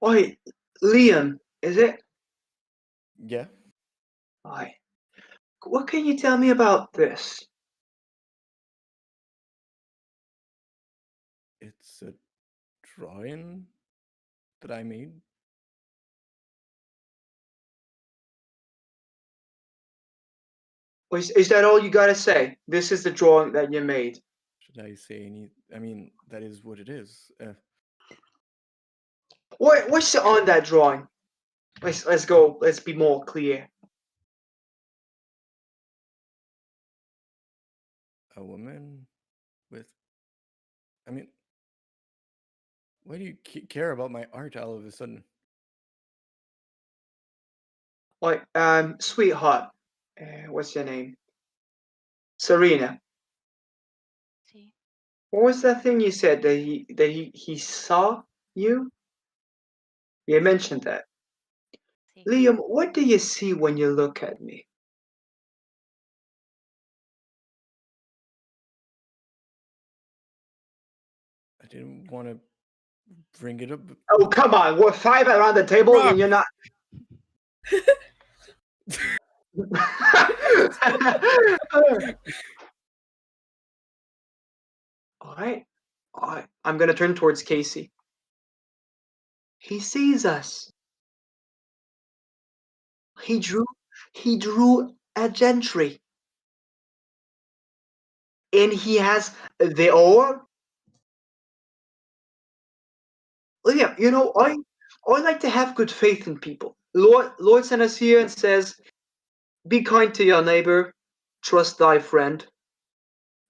Wait, Liam, is it? Yeah. Why? What can you tell me about this? It's a drawing that I made. Is that all you gotta say? This is the drawing that you made. Should I say any? I mean, that is what it is. What's on that drawing? Let's go. Let's be more clear. A woman with. I mean, why do you care about my art all of a sudden? Like, sweetheart, what's your name? Serena. See? What was that thing you said that he saw you? You mentioned that. See? Liam, what do you see when you look at me? I didn't want to bring it up. Oh, come on. We're five around the table and you're not. All right. I'm going to turn towards Casey. He sees us. He drew a gentry. And he has the orb. Liam, I like to have good faith in people. Lord sent us here and says, be kind to your neighbor, trust thy friend.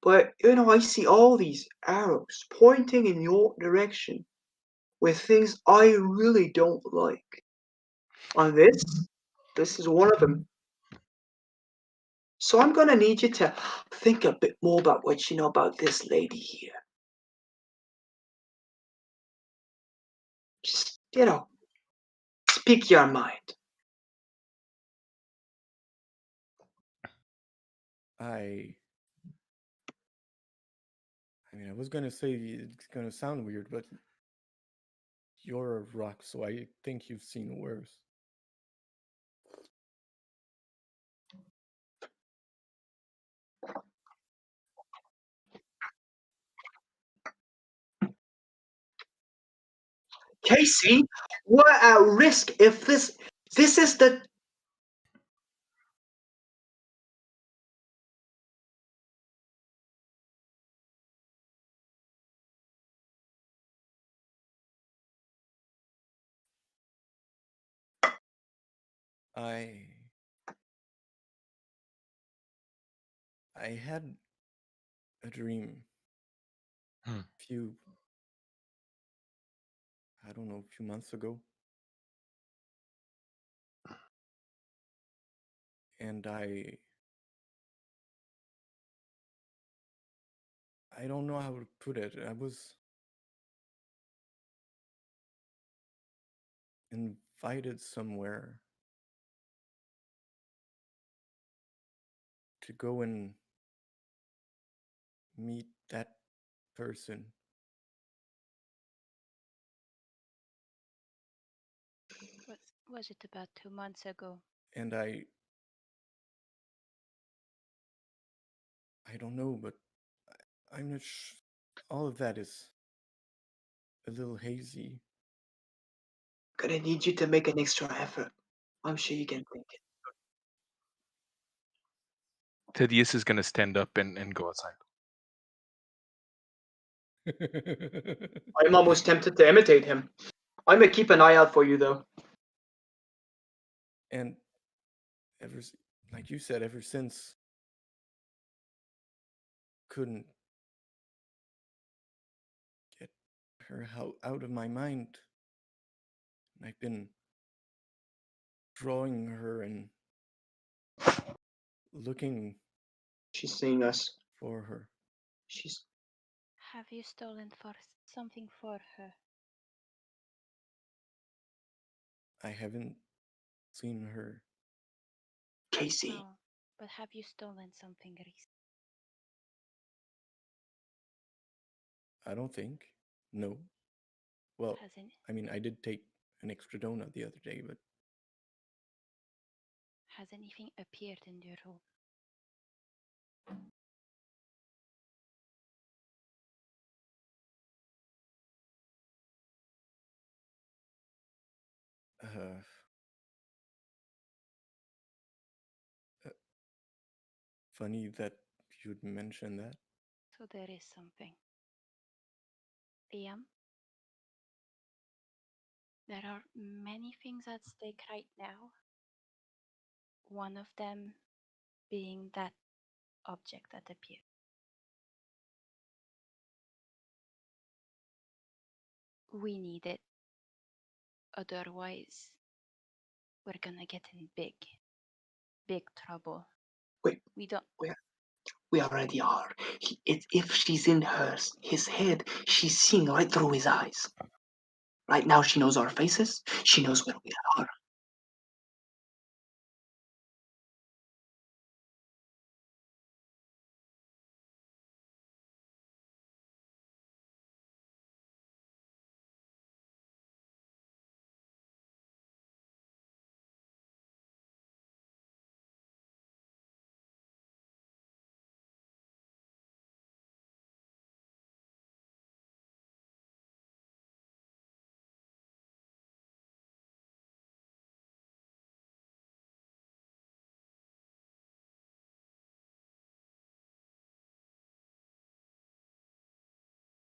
But I see all these arrows pointing in your direction with things I really don't like. And this is one of them. So I'm gonna need you to think a bit more about what you know about this lady here. Just, speak your mind. I mean, I was gonna say it's gonna sound weird, but you're a rock, so I think you've seen worse. Casey, we're at risk if this is the I had a dream Hmm. few I don't know, a few months ago. And I don't know how to put it. I was invited somewhere to go and meet that person. Was it about 2 months ago? And I don't know, but I'm not all of that is a little hazy. gonna need you to make an extra effort. I'm sure you can think Thaddeus is gonna stand up and go outside. I'm almost tempted to imitate him. I'm gonna keep an eye out for you though. And like you said, ever since, couldn't get her out of my mind. And I've been drawing her and looking She's seeing us. for her. She's Have you stolen something for her? I haven't seen her. Casey. No, but have you stolen something recently? I don't think. No. Well, Hasn't I mean, I did take an extra donut the other day, but has anything appeared in your room? uh, funny that you'd mention that. So there is something. Liam, there are many things at stake right now. One of them being that object that appeared. We need it. Otherwise, we're gonna get in big trouble. Wait. We don't. We already are. If she's in his head, she's seeing right through his eyes. Right now, she knows our faces. She knows where we are.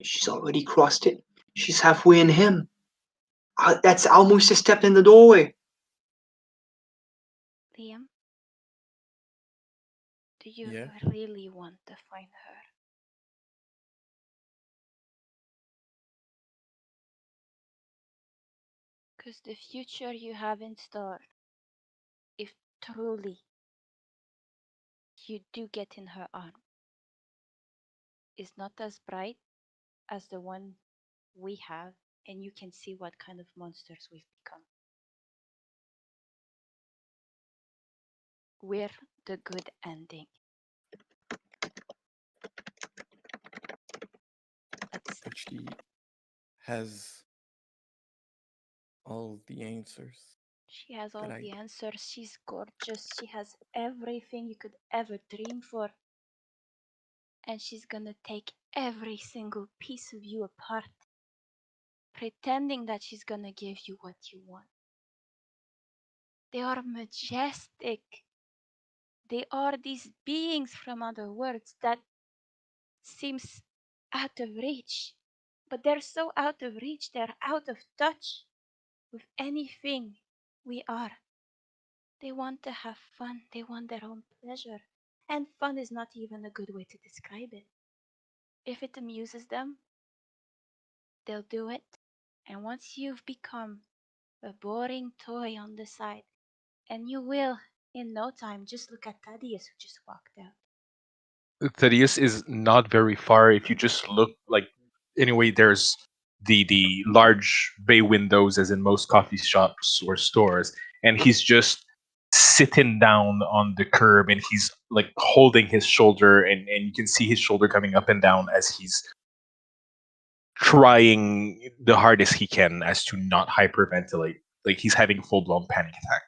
She's already crossed it. She's halfway in him. That's almost a step in the doorway. Liam, do you Yeah? really want to find her? Because the future you have in store, if truly you do get in her arm, is not as bright as the one we have, and you can see what kind of monsters we've become. We're the good ending. That's But she has all the answers. She has all I- the answers. She's gorgeous. She has everything you could ever dream for. And she's gonna take every single piece of you apart, pretending that she's gonna give you what you want. They are majestic. They are these beings from other worlds that seems out of reach. But they're so out of reach, they're out of touch with anything we are. They want to have fun, they want their own pleasure. And fun is not even a good way to describe it. If it amuses them, they'll do it. And once you've become a boring toy on the side, and you will in no time, just look at Thaddeus who just walked out. Thaddeus is not very far. If you just look, like, anyway, there's the large bay windows, as in most coffee shops or stores, and he's just sitting down on the curb, and he's like holding his shoulder, and you can see his shoulder coming up and down as he's trying the hardest he can as to not hyperventilate. Like he's having full blown panic attack.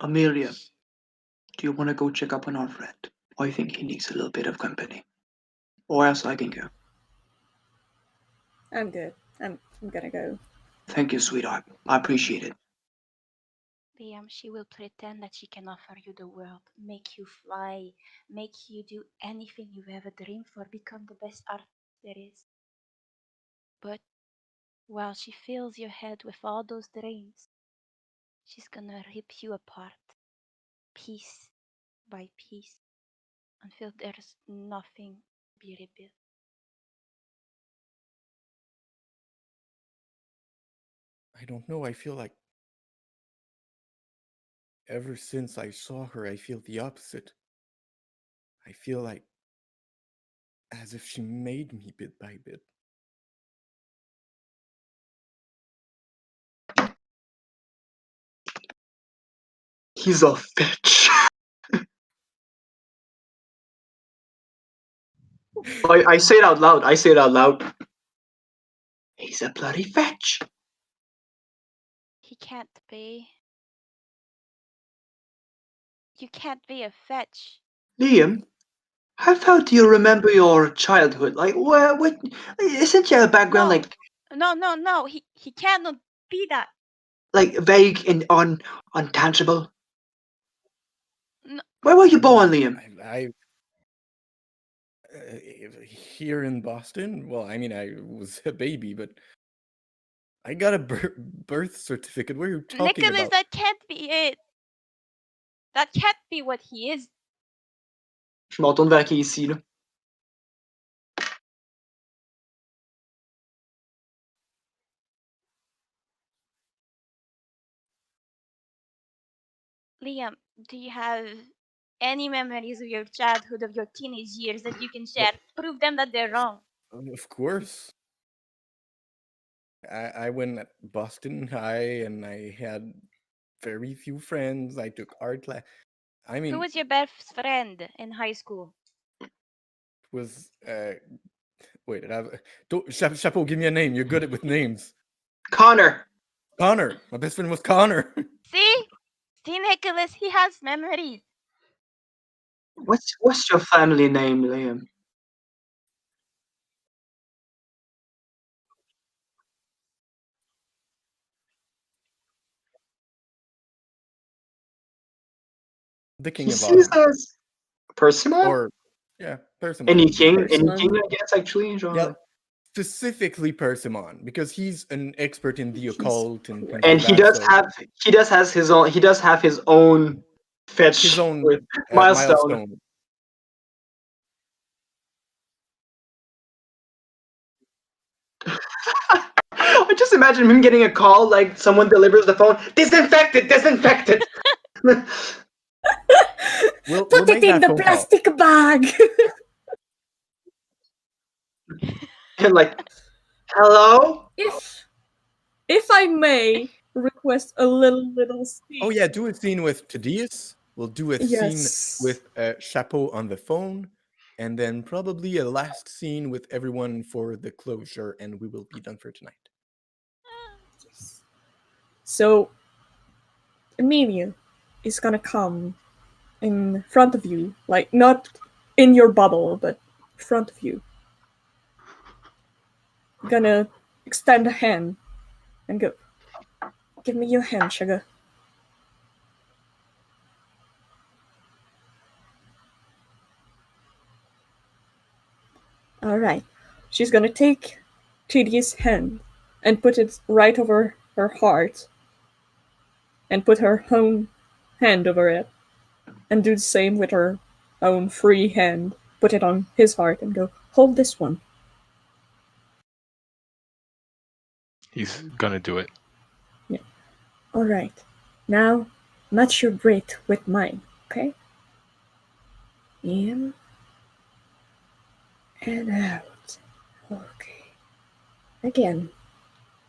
Amelia, do you want to go check up on our friend? I think he needs a little bit of company. Or else I can go. I'm good. I'm gonna go. Thank you, sweetheart. I appreciate it. Liam, she will pretend that she can offer you the world, make you fly, make you do anything you've ever dreamed for, become the best artist there is. But while she fills your head with all those dreams, she's gonna rip you apart, piece by piece, until there's nothing to be rebuilt. I don't know. I feel like ever since I saw her, I feel the opposite. I feel like as if she made me bit by bit. He's a fetch. I say it out loud. I say it out loud. He's a bloody fetch. He can't be. You can't be a fetch. Liam, how far do you remember your childhood? Like, what? Isn't your background No. He cannot be that. like vague and untangible? No. Where were you born, Liam? I here in Boston. Well, I mean, I was a baby, but I got a birth certificate. What are you talking Nicholas, about? that can't be it. That can't be what he is. Je me retourne vers qui ici, là. Liam, do you have any memories of your childhood, of your teenage years that you can share? Prove them that they're wrong. Of course. I went at Boston High and I had very few friends. I took art class. I mean, Who was your best friend in high school? was wait, Chapeau, give me a name. You're good with names. Connor. Connor. My best friend was Connor. See? See, Nicholas, he has memories. What's your family name, Liam? The King of Autumn. Jesus. Persimmon? Or yeah, Persimmon. Any king, Persimmon. I guess, actually. Genre. Yeah, specifically Persimmon, because he's an expert in the He's occult and cool. things And like that. he does have his own fetch His own with milestone. milestone. I just imagine him getting a call like someone delivers the phone. Disinfected. We'll Put make it in that the phone call. plastic bag. And like, hello. if I may request a little scene. Oh yeah, do a scene with Thaddeus. We'll do a scene Yes. with Chapeau on the phone, and then probably a last scene with everyone for the closure, and we will be done for tonight. So Emilia is gonna come in front of you, like not in your bubble, but in front of you. Gonna extend a hand and go, give me your hand, sugar. Alright. She's gonna take Chidi's hand and put it right over her heart and put her own hand over it and do the same with her own free hand. Put it on his heart and go, hold this one. He's gonna do it. Alright. Now, match your breath with mine, okay? In and out. Okay. Again.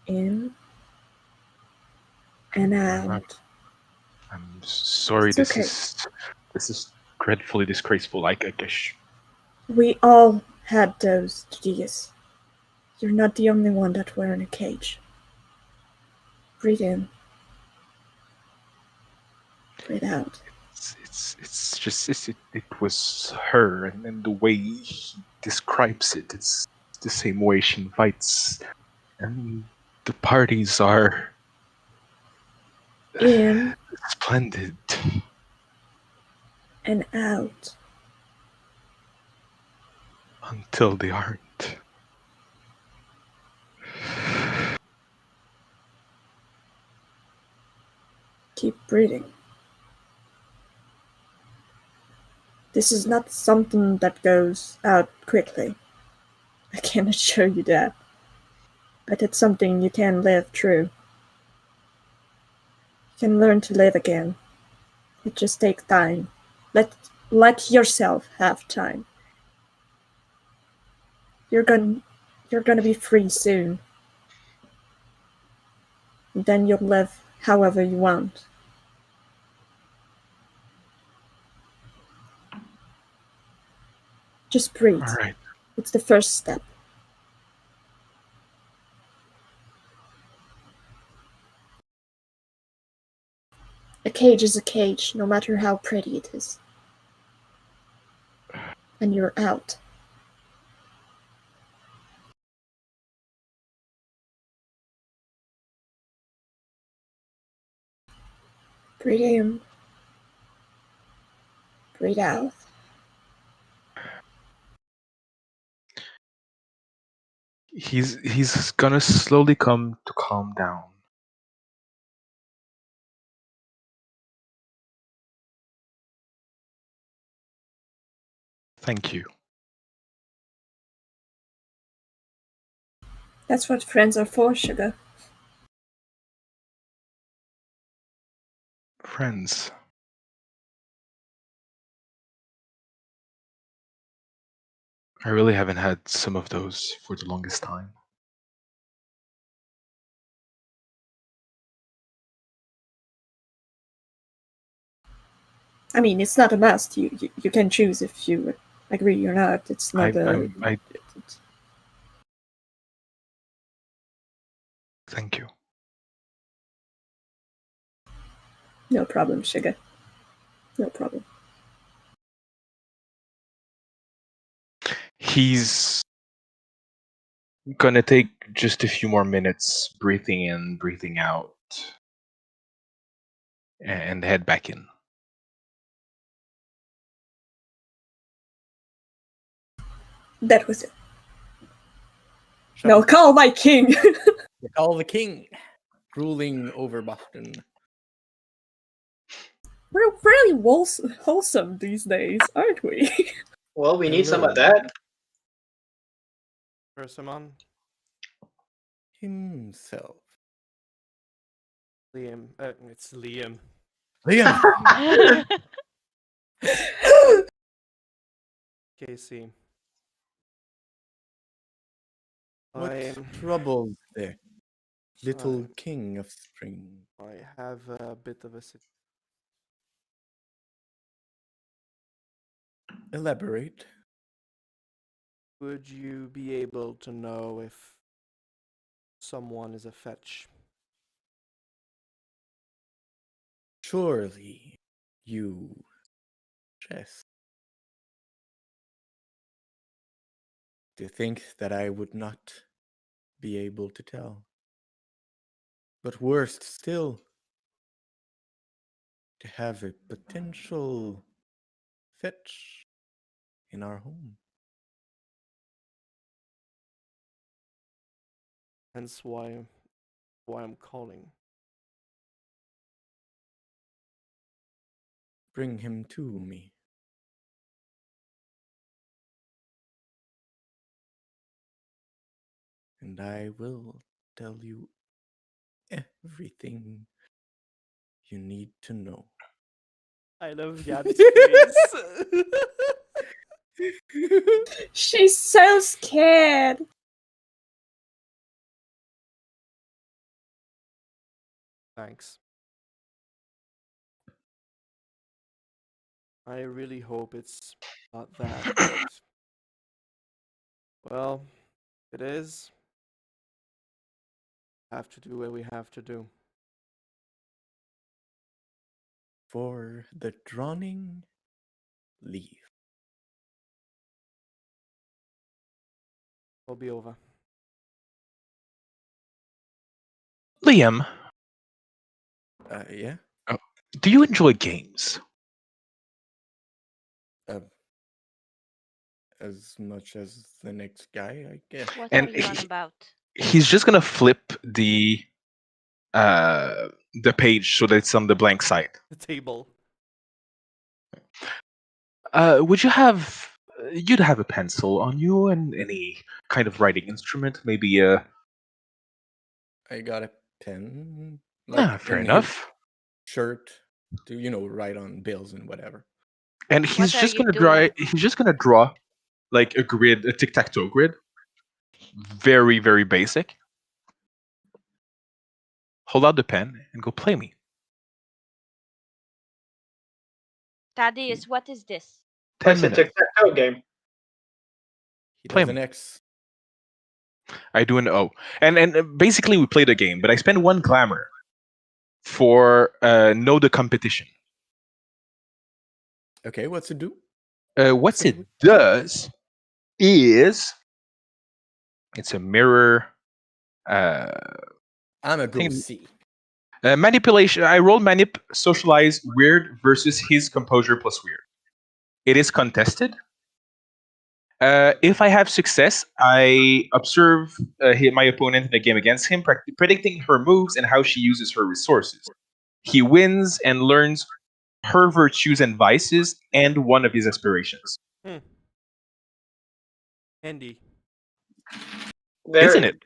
In and out. I'm sorry. It's okay. This is dreadfully disgraceful. I guess. We all had those, Gigas. You're not the only one that were in a cage. Breathe in. Breathe out. It's just it was her, and the way he describes it, it's the same way she invites, and the parties are In splendid. and out. Until they aren't. Keep breathing. This is not something that goes out quickly. I can assure you that. But it's something you can live through. You can learn to live again. It just takes time. Let yourself have time. You're gonna be free soon. And then you'll live however you want. Just breathe. All right. It's the first step. A cage is a cage, no matter how pretty it is. And you're out. Breathe in. Breathe out. He's gonna slowly come to calm down. Thank you. That's what friends are for, sugar. Friends. I really haven't had some of those for the longest time. I mean, it's not a must. You can choose if you agree or not. It's not Thank you. No problem, sugar. No problem. He's gonna take just a few more minutes breathing in, breathing out, and head back in. That was it. No, call my king! Call the king, ruling over Boston. We're really wholesome these days, aren't we? Well, we need some of that. Persimmon. himself. Liam. It's Liam. Liam! Casey. What I troubles there, little king of spring? I have a bit of a Elaborate. Would you be able to know if someone is a fetch? Surely you jest. To think that I would not be able to tell. But worst still, to have a potential fetch in our home. Hence why I'm calling. Bring him to me. And I will tell you everything you need to know. I love Gabby's face. She's so scared. Thanks. I really hope it's not that, but well, if it is, have to do what we have to do. For the drowning, leave. We'll be over. Liam, Yeah? do you enjoy games? As much as the next guy, I guess. What And are you on about? He's just gonna flip the page so that it's on the blank side. The table. Would you have you'd have a pencil on you and any kind of writing instrument, maybe I got a pen. fair in his enough. shirt to, write on bills and whatever. And he's What are just you gonna draw. doing? He's just gonna draw like a grid, a tic-tac-toe grid. Very, very basic. Hold out the pen and go play me. Thaddeus, what is this? 10 It's a minutes. tic-tac-toe game. He Play does an me. X. I do an O. And basically we play the game, but I spend 1 glamour for know the competition. Okay, what's it do? What it does is it's a mirror I'm a go Think- C. manipulation. I roll manip, socialize, weird versus his composure plus weird. It is contested. If I have success, I observe my opponent in a game against him, predicting her moves and how she uses her resources. He wins and learns her virtues and vices and one of his aspirations. Andy. Very. Isn't it?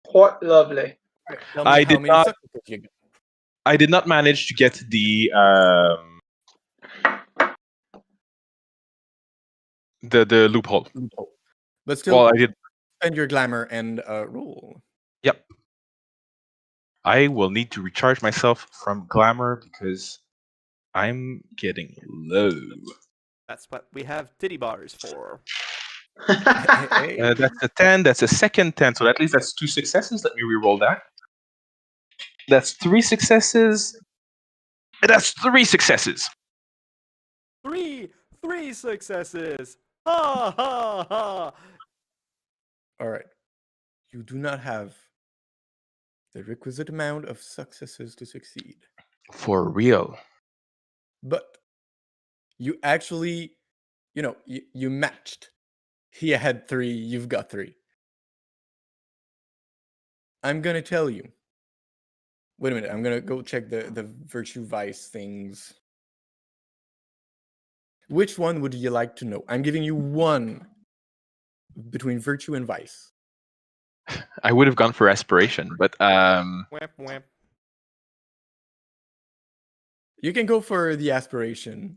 Quite lovely. Tell me I how did many not- successes you got. I did not manage to get the loophole. But still, Well, I did. spend your glamour and roll. Yep. I will need to recharge myself from glamour because I'm getting low. That's what we have titty bars for. Hey, That's a 10. That's a second 10. So at least that's 2 successes. Let me re-roll that. That's 3 successes. That's 3 successes. Three successes. Ha ha ha. all right. You do not have the requisite amount of successes to succeed. For real. But you actually, you matched. He had 3, you've got 3. I'm gonna tell you. Wait a minute, I'm gonna go check the virtue vice things. Which one would you like to know? I'm giving you one between virtue and vice. I would have gone for aspiration, but Whap, whap. You can go for the aspiration.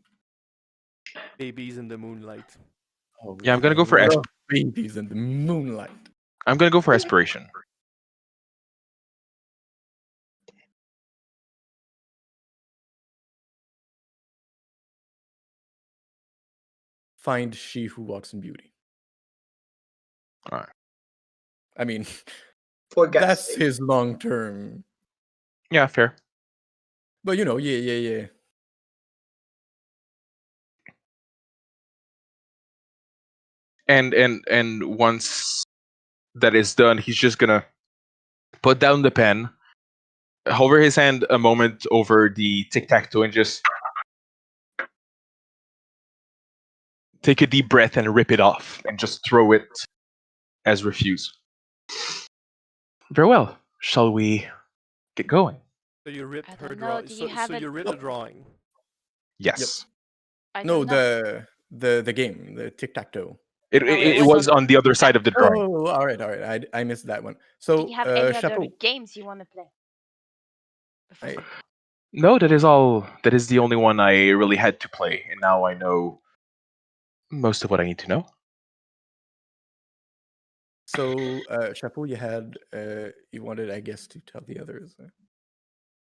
Babies in the moonlight. Oh, Yeah, I'm gonna go for love babies in the moonlight. I'm gonna go for aspiration. Find she who walks in beauty. Alright. I mean, For God's that's sake. his long term. Yeah, fair. But yeah. And once that is done, he's just gonna put down the pen, hover his hand a moment over the tic-tac-toe, and just take a deep breath and rip it off, and just throw it as refuse. Very well. Shall we get going? So you ripped I her don't know, drawing. do you have So a- you ripped the drawing. Yes. I No, don't know. the game, the tic tac toe. It, No, it, it it was was on the other side of the drawing. Oh, all right. I missed that one. Do So, you have any other Chapeau, games you want to play? Before I- we- No, that is all. That is the only one I really had to play, and now I know most of what I need to know. so Chapeau, you wanted, I guess, to tell the others.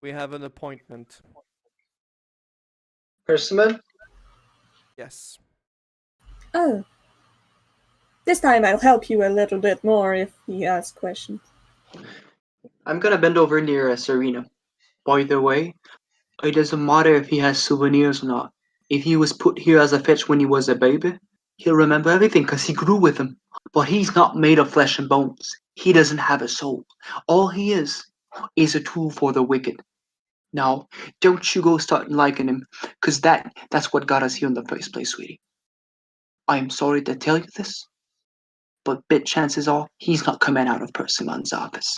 We have an appointment. Persimmon? Yes. Oh. This time I'll help you a little bit more if he asks questions. I'm gonna bend over near Serena. By the way, it doesn't matter if he has souvenirs or not. If he was put here as a fetch when he was a baby, he'll remember everything because he grew with him. But he's not made of flesh and bones. He doesn't have a soul. All he is a tool for the wicked. Now, don't you go start liking him, because that's what got us here in the first place, sweetie. I am sorry to tell you this, but bit chances are he's not coming out of Persimmon's office.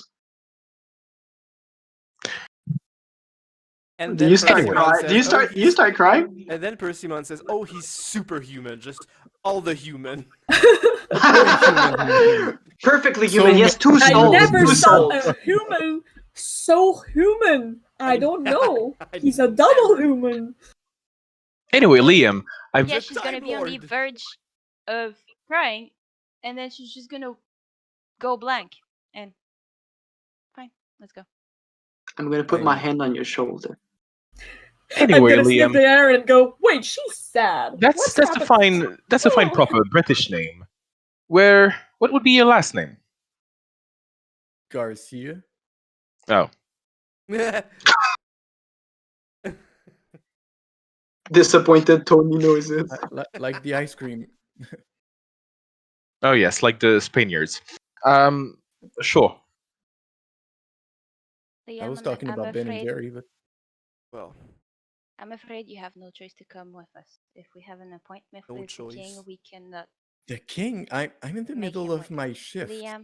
And Do then you start Persimmon crying? says, Do you "Oh, start? You he's-" start crying? And then Persimmon says, "Oh, he's superhuman, just all the human." Perfectly So human. He has two I souls. never Two saw souls. a human so human. I don't know. I He's a double human. Anyway, Liam, I've Yeah, The she's gonna Time be on the Lord. verge of crying, and then she's just gonna go blank. And fine, let's go. I'm gonna put my hand on your shoulder. anyway, I'm gonna sniff Liam. the air and go, wait, she's sad. What's That's a happened?" fine. That's a fine Oh. proper British name. What would be your last name? Garcia. Oh, Disappointed Tony noises. Like the ice cream. oh yes, like the Spaniards. Sure. Liam, I was talking about Ben and afraid, Jerry, but Well, I'm afraid you have no choice to come with us. If we have an appointment No with the king, choice. we cannot. the king. I'm in the Make middle him of work. my shift. Liam,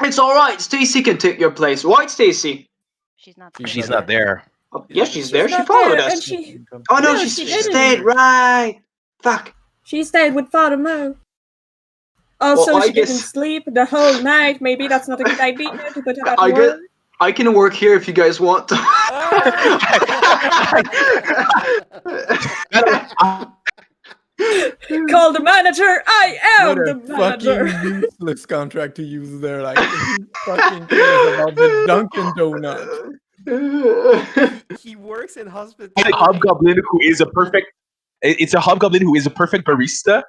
It's all right. Stacy can take your place, right, Stacy? she's not. She's She's not not there. Oh, yeah, she's She's there. She not followed there, us. and she Oh no, No, she she stayed. didn't. Right. Fuck. stayed with Father Mo. Also, Well, I she didn't guess- sleep the whole night. Maybe that's not a good idea to put her at I work. I can work here if you guys want to. Call the manager. I am What the a manager. fucking useless contract to use there. Like, who fucking cares about the Dunkin' Donuts? he works in A hospitality. hobgoblin who is a perfect. It's a hobgoblin who is a perfect barista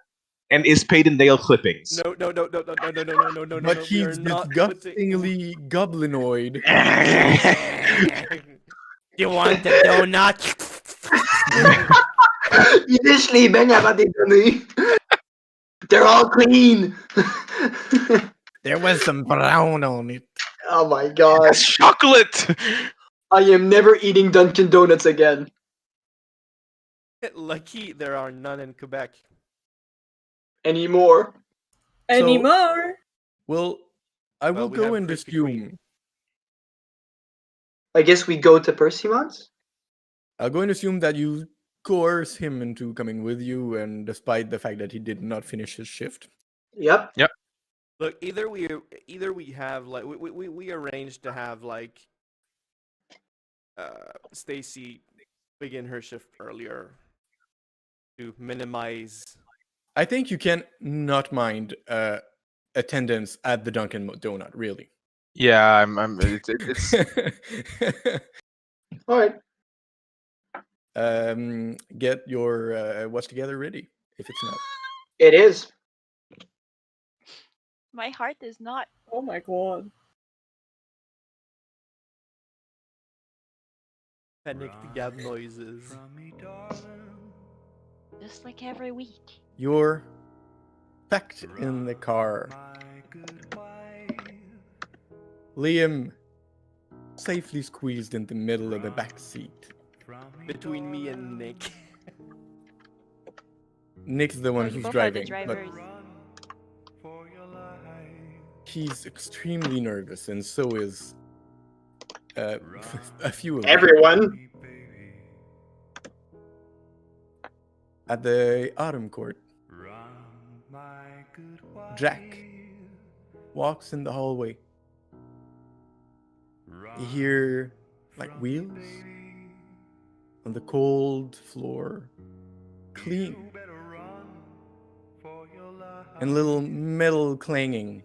and is paid in nail clippings. No. But We he's are not putting- disgustingly goblinoid. You want the donut? Initially, they're all clean. There was some brown on it. Oh my god. That's chocolate. I am never eating Dunkin' Donuts again. Lucky there are none in Quebec. Anymore. Anymore. Well, I will we go have and Krispy Kreme. assume. I guess we go to Persimmons? I'll go and assume that you coerce him into coming with you, and despite the fact that he did not finish his shift. Yep. Look, either we have like we arranged to have like Stacy begin her shift earlier to minimize. I think you can not mind attendance at the Dunkin' Donut, really. Yeah, it's All right. Get your watch together ready. If it's not, It is. My heart is not. Oh my god. Panicked gab noises. Just like every week. you're packed in the car. Liam safely squeezed in the middle of the back seat. Between me and Nick. Nick's the one Oh, you who's both are the driving, but drivers. he's extremely nervous, and so is a few of them. Everyone. At the Autumn Court, Jack walks in the hallway. You hear like wheels on the cold floor, clean, and little metal clanging.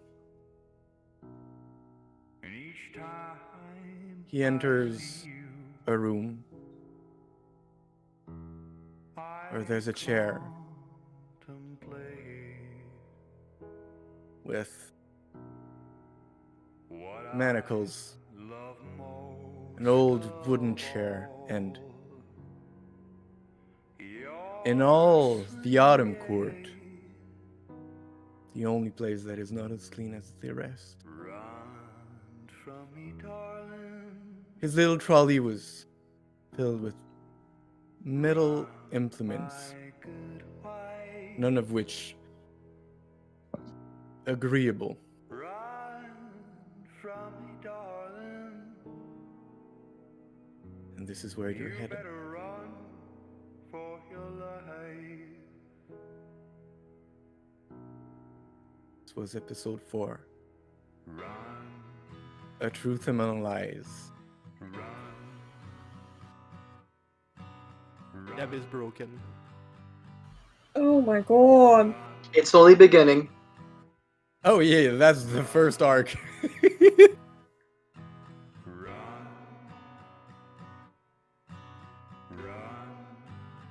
He enters a room where there's a chair with manacles, an old wooden chair, and in all the Autumn Court, the only place that is not as clean as the rest. His little trolley was filled with metal implements, none of which agreeable. And this is where you're headed. This was episode 4. A Truth Among Lies. Deb is broken. Oh my god. It's only beginning. Oh yeah, that's the first arc.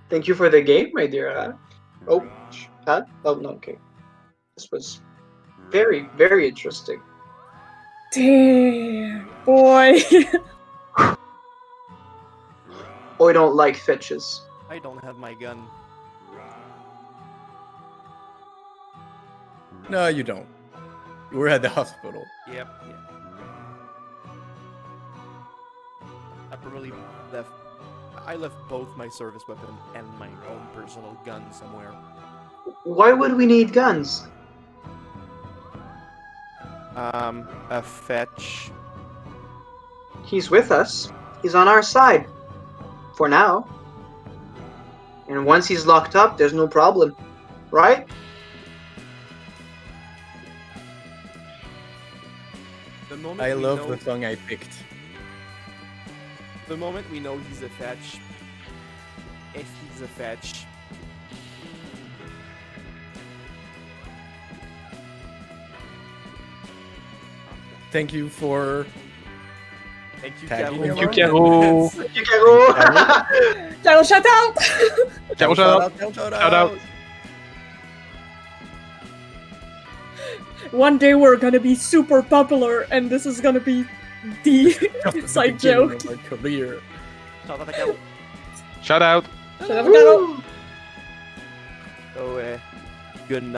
Thank you for the game, my dear. Oh, huh? Oh, no, okay. This was very, very interesting. Damn, boy. Oh, I don't like fetches. I don't have my gun. No, you don't. You were at the hospital. Yep. Yeah. I probably left. I left both my service weapon and my own personal gun somewhere. Why would we need guns? A fetch. He's with us. He's on our side. For now. And once he's locked up, there's no problem. Right? The moment I we love know, the song I picked. The moment we know he's a fetch, if he's a fetch, Thank you for thank you, Tagging Caro. him. Caro. You can go. Ciao, shout out! Shout out. Shout out. One day we're gonna be super popular and this is gonna be the just the inside beginning joke. of our career. Shout out to Caro. Shout out. Shout out, Caro. So, good night.